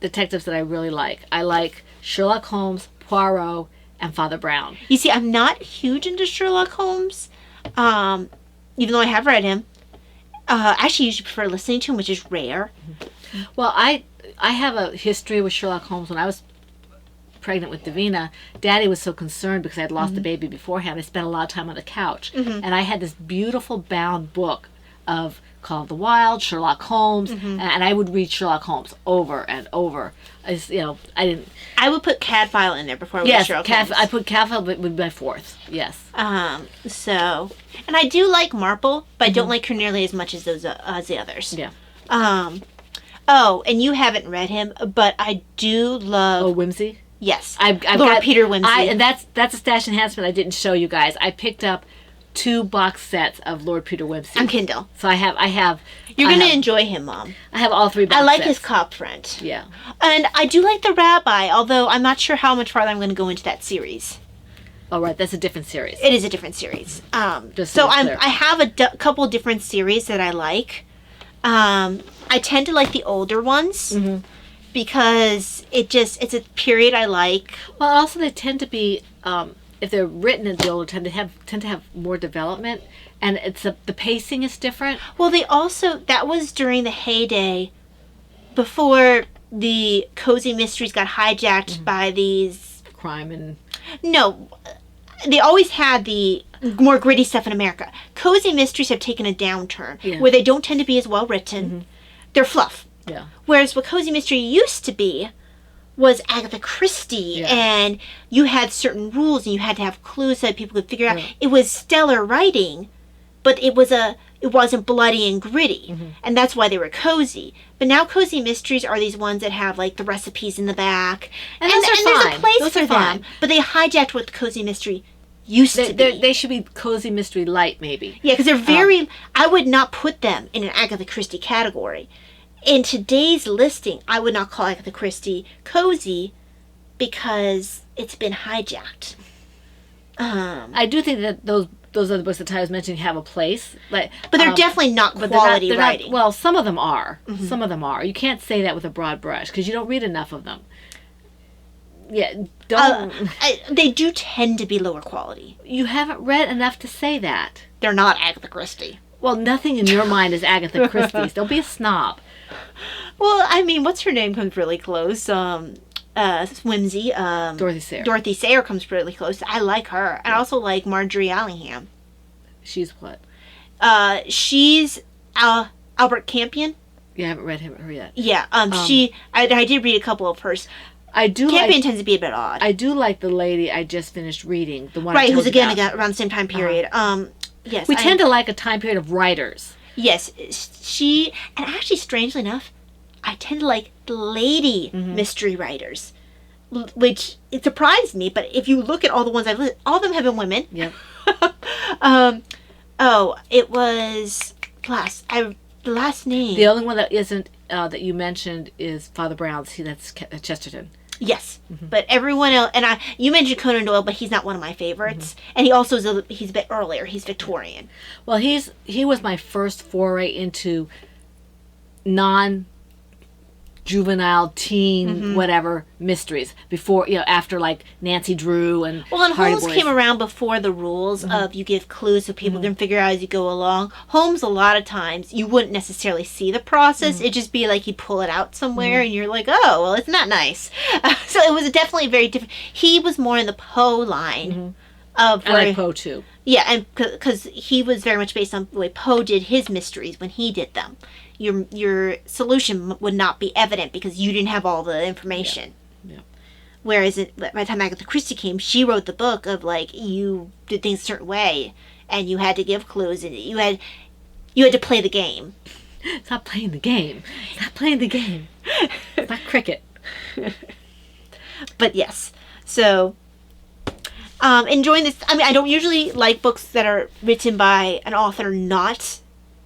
B: detectives that I really like. I like Sherlock Holmes, Poirot, and Father Brown.
C: You see, I'm not huge into Sherlock Holmes, even though I have read him. I actually usually prefer listening to him, which is rare.
B: Well, I have a history with Sherlock Holmes. When I was pregnant with Davina, Daddy was so concerned because I had lost the baby beforehand. I spent a lot of time on the couch. And I had this beautiful bound book of Call of the Wild, Sherlock Holmes, and I would read Sherlock Holmes over and over.
C: I would put Cadfile in there before I read Sherlock Holmes.
B: I put Cadfile with my fourth. Yes.
C: And I do like Marple, but I don't like her nearly as much as the others.
B: Yeah.
C: Oh, and you haven't read him, but I do love...
B: Oh, Whimsy?
C: Yes.
B: I've
C: Lord
B: got,
C: Peter Whimsy.
B: And that's a stash enhancement I didn't show you guys. I picked up 2 box sets of Lord Peter Whimsy.
C: On Kindle.
B: So I have...
C: You're going to enjoy him, Mom.
B: I have all 3 box sets.
C: I like his cop friend.
B: Yeah.
C: And I do like the Rabbi, although I'm not sure how much farther I'm going to go into that series.
B: Oh, right. That's a different series.
C: It is a different series.
B: So
C: I have a couple different series that I like. I tend to like the older ones because it's a period I like.
B: Well, also they tend to be, if they're written in the older, tend to have more development, and the pacing is different.
C: Well, that was during the heyday before the cozy mysteries got hijacked by these
B: crime and...
C: No, they always had the more gritty stuff in America. Cozy mysteries have taken a downturn where they don't tend to be as well written. They're fluff.
B: Yeah.
C: Whereas what cozy mystery used to be was Agatha Christie, and you had certain rules and you had to have clues so that people could figure out. It was stellar writing, but it wasn't bloody and gritty, and that's why they were cozy. But now cozy mysteries are these ones that have like the recipes in the back,
B: and those are fine.
C: There's a place
B: those
C: for them. But they hijacked what the cozy mystery used to be.
B: They should be cozy mystery light, maybe.
C: Yeah, because they're very... I would not put them in an Agatha Christie category. In today's listing, I would not call Agatha Christie cozy because it's been hijacked.
B: I do think that those other books that Ty was mentioning have a place. But
C: they're definitely not quality writing.
B: Well, some of them are. Some of them are. You can't say that with a broad brush because you don't read enough of them. Yeah,
C: they do tend to be lower quality.
B: You haven't read enough to say that.
C: They're not Agatha Christie.
B: Well, nothing in your mind is Agatha Christie's. Don't be a snob.
C: Well, I mean, what's her name comes really close. Whimsy.
B: Dorothy Sayre.
C: Dorothy Sayre comes really close. I like her. I also like Marjorie Allingham.
B: She's what?
C: She's Albert Campion.
B: Yeah, I haven't read her yet.
C: Yeah. I did read a couple of hers. Campion tends to be a bit odd.
B: I do like the lady I just finished reading. The one
C: who's again around the same time period. Yes.
B: We tend to like a time period of writers.
C: Yes, and actually, strangely enough, I tend to like lady mystery writers, which it surprised me. But if you look at all the ones I've listed, all of them have been women.
B: Yep.
C: It was the last name.
B: The only one that isn't that you mentioned is Father Brown's. That's Chesterton.
C: Yes, but everyone else, and you mentioned Conan Doyle, but he's not one of my favorites. And he also he's a bit earlier. He's Victorian.
B: Well, he was my first foray into non-juvenile teen whatever mysteries before after like Nancy Drew and
C: Holmes came around before the rules of you give clues so people can figure out as you go along. Holmes, a lot of times you wouldn't necessarily see the process. It'd just be like he'd pull it out somewhere and you're like, oh well, isn't that nice? So it was definitely very different. He was more in the Poe line of
B: I like Poe too.
C: Yeah, and because he was very much based on the way Poe did his mysteries when he did them. Your solution would not be evident because you didn't have all the information. Whereas by the time Agatha Christie came, she wrote the book of like you did things a certain way, and you had to give clues, and you had to play the game.
B: Stop playing the game. Stop playing the game. It's not cricket.
C: But yes, so enjoying this. I mean, I don't usually like books that are written by an author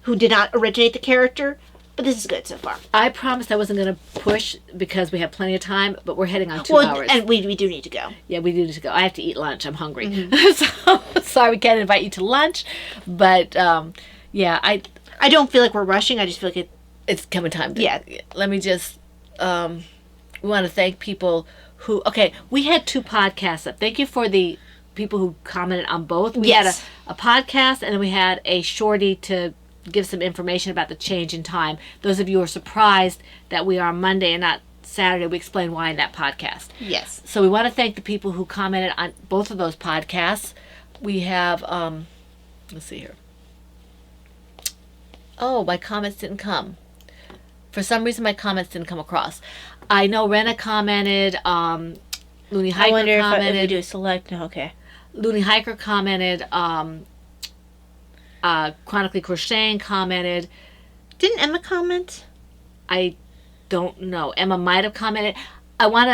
C: who did not originate the character, but this is good so far.
B: I promised I wasn't going to push because we have plenty of time, but we're heading on 2 hours.
C: And we do need to go.
B: Yeah, we do need to go. I have to eat lunch. I'm hungry. So sorry we can't invite you to lunch, but yeah,
C: I don't feel like we're rushing. I just feel like
B: it's coming time.
C: Yeah.
B: Let me just we want to thank people who. Okay, we had 2 podcasts up. Thank you for the people who commented on both. We had a podcast, and then we had a shorty to give some information about the change in time. Those of you who are surprised that we are on Monday and not Saturday, we explain why in that podcast.
C: Yes.
B: So we want to thank the people who commented on both of those podcasts. We have, let's see here. Oh, my comments didn't come. For some reason, my comments didn't come across. I know Rena commented, Looney Hiker
C: I wonder
B: commented.
C: if we do a select. No, okay.
B: Looney Hiker commented, Chronically Crocheting commented.
C: Didn't Emma comment?
B: I don't know. Emma might have commented.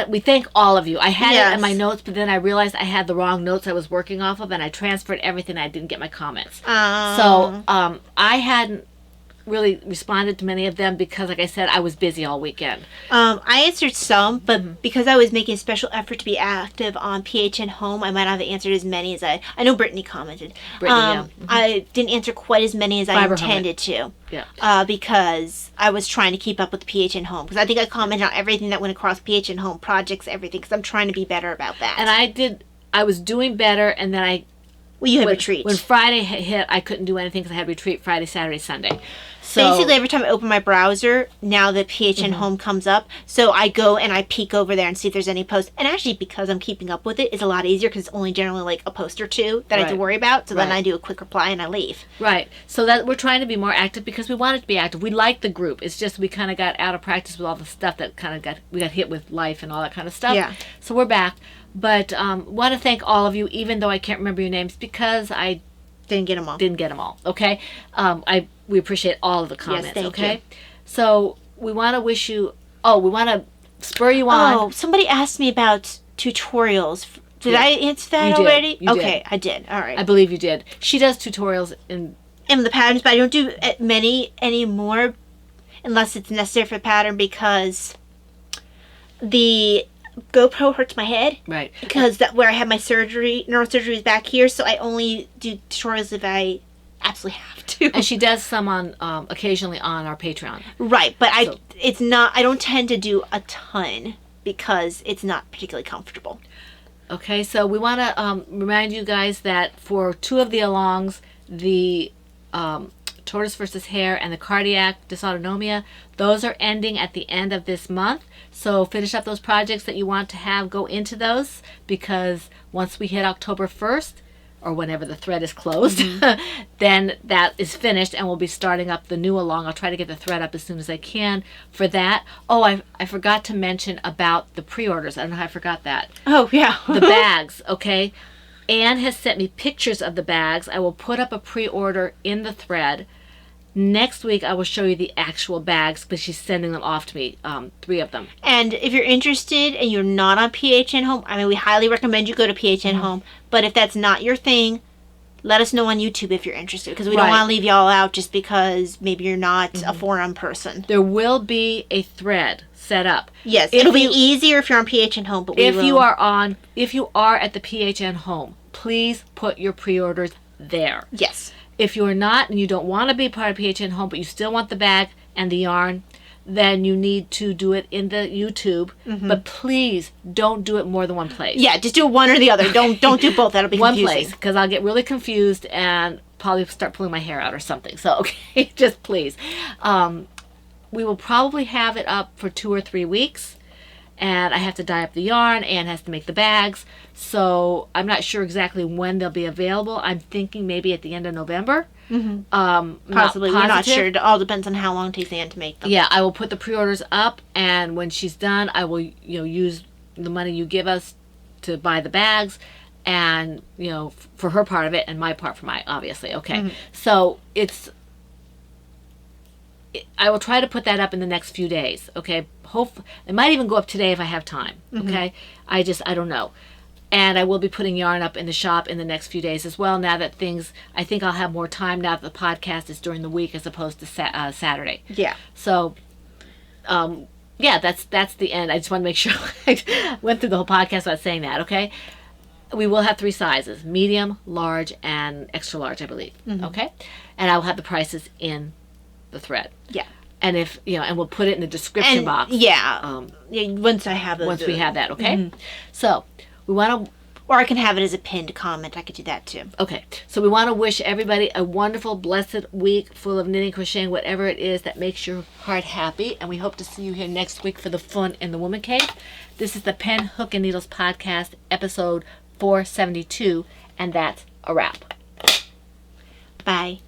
B: We thank all of you. I had it in my notes, but then I realized I had the wrong notes I was working off of, and I transferred everything. I didn't get my comments. So I hadn't really responded to many of them because, like I said, I was busy all weekend.
C: I answered some, but because I was making a special effort to be active on PHN Home, I might not have answered as many as I know Brittany commented. I didn't answer quite as many as I intended to.
B: Yeah.
C: Because I was trying to keep up with PHN Home. Because I think I commented on everything that went across PHN Home, projects, everything. Because I'm trying to be better about that.
B: And I was doing better, and then
C: you had retreat.
B: When Friday hit, I couldn't do anything because I had retreat Friday, Saturday, Sunday. So
C: basically, every time I open my browser, now that PHN Home comes up, so I go and I peek over there and see if there's any posts. And actually, because I'm keeping up with it, it's a lot easier because it's only generally like a post or 2 that I have to worry about. So then I do a quick reply and I leave.
B: Right. So that we're trying to be more active because we wanted to be active. We like the group. It's just we kind of got out of practice with all the stuff that we got hit with life and all that kind of stuff.
C: Yeah.
B: So we're back. But want to thank all of you, even though I can't remember your names because I
C: didn't get them all.
B: Okay. We appreciate all of the comments.
C: Yes, thank
B: okay.
C: you.
B: So we want to wish you. We want to spur you on.
C: Oh, somebody asked me about tutorials. Did I answer that already? Okay, I did. All right.
B: I believe you did. She does tutorials in
C: the patterns, but I don't do many anymore unless it's necessary for the pattern because the GoPro hurts my head.
B: Right.
C: Because where I had my neurosurgery is back here, so I only do tutorials if I absolutely have to.
B: And she does some on occasionally on our Patreon.
C: Right, but it's not. I don't tend to do a ton because it's not particularly comfortable.
B: Okay, so we want to remind you guys that for 2 of the alongs, the Tortoise versus Hare and the Cardiac Dysautonomia, those are ending at the end of this month. So finish up those projects that you want to have go into those because once we hit October 1st, or whenever the thread is closed, then that is finished and we'll be starting up the new along. I'll try to get the thread up as soon as I can for that. Oh, I forgot to mention about the pre-orders. I don't know how I forgot that.
C: Oh, yeah.
B: The bags, okay? Anne has sent me pictures of the bags. I will put up a pre-order in the thread. Next week, I will show you the actual bags because she's sending them off to me, 3 of them.
C: And if you're interested and you're not on PHN Home, I mean, we highly recommend you go to PHN Home. But if that's not your thing, let us know on YouTube if you're interested because we don't want to leave y'all out just because maybe you're not a forum person.
B: There will be a thread set up.
C: Yes, it'll be easier if you're on PHN Home. But
B: if you are at the PHN Home, please put your pre-orders there.
C: Yes.
B: If you're not and you don't want to be part of PHN Home, but you still want the bag and the yarn, then you need to do it in the YouTube. But please don't do it more than one place.
C: Yeah, just do one or the other. Don't do both. That'll be confusing.
B: One place, because I'll get really confused and probably start pulling my hair out or something. So, okay, just please. We will probably have it up for 2 or 3 weeks. And I have to dye up the yarn. Anne has to make the bags. So I'm not sure exactly when they'll be available. I'm thinking maybe at the end of November.
C: Possibly. We're not sure. It all depends on how long it takes Anne to make them.
B: Yeah, I will put the pre-orders up. And when she's done, I will use the money you give us to buy the bags, and for her part of it, and my part for my, obviously. Okay. So I will try to put that up in the next few days. Okay. It might even go up today if I have time. Okay. I don't know. And I will be putting yarn up in the shop in the next few days as well. Now that I think I'll have more time now that the podcast is during the week as opposed to Saturday.
C: Yeah.
B: So, yeah, that's the end. I just want to make sure I went through the whole podcast without saying that. Okay. We will have 3 sizes: medium, large, and extra large, I believe. Okay. And I will have the prices in the thread.
C: Yeah.
B: And and we'll put it in the description box.
C: Yeah. Once I have those.
B: Once we have that, okay? So we want to,
C: or I can have it as a pinned comment. I could do that too.
B: Okay. So we want to wish everybody a wonderful, blessed week full of knitting, crocheting, whatever it is that makes your heart happy. And we hope to see you here next week for the fun in the Woman Cave. This is the Pen, Hook, and Needles podcast, episode 472, and that's a wrap.
C: Bye.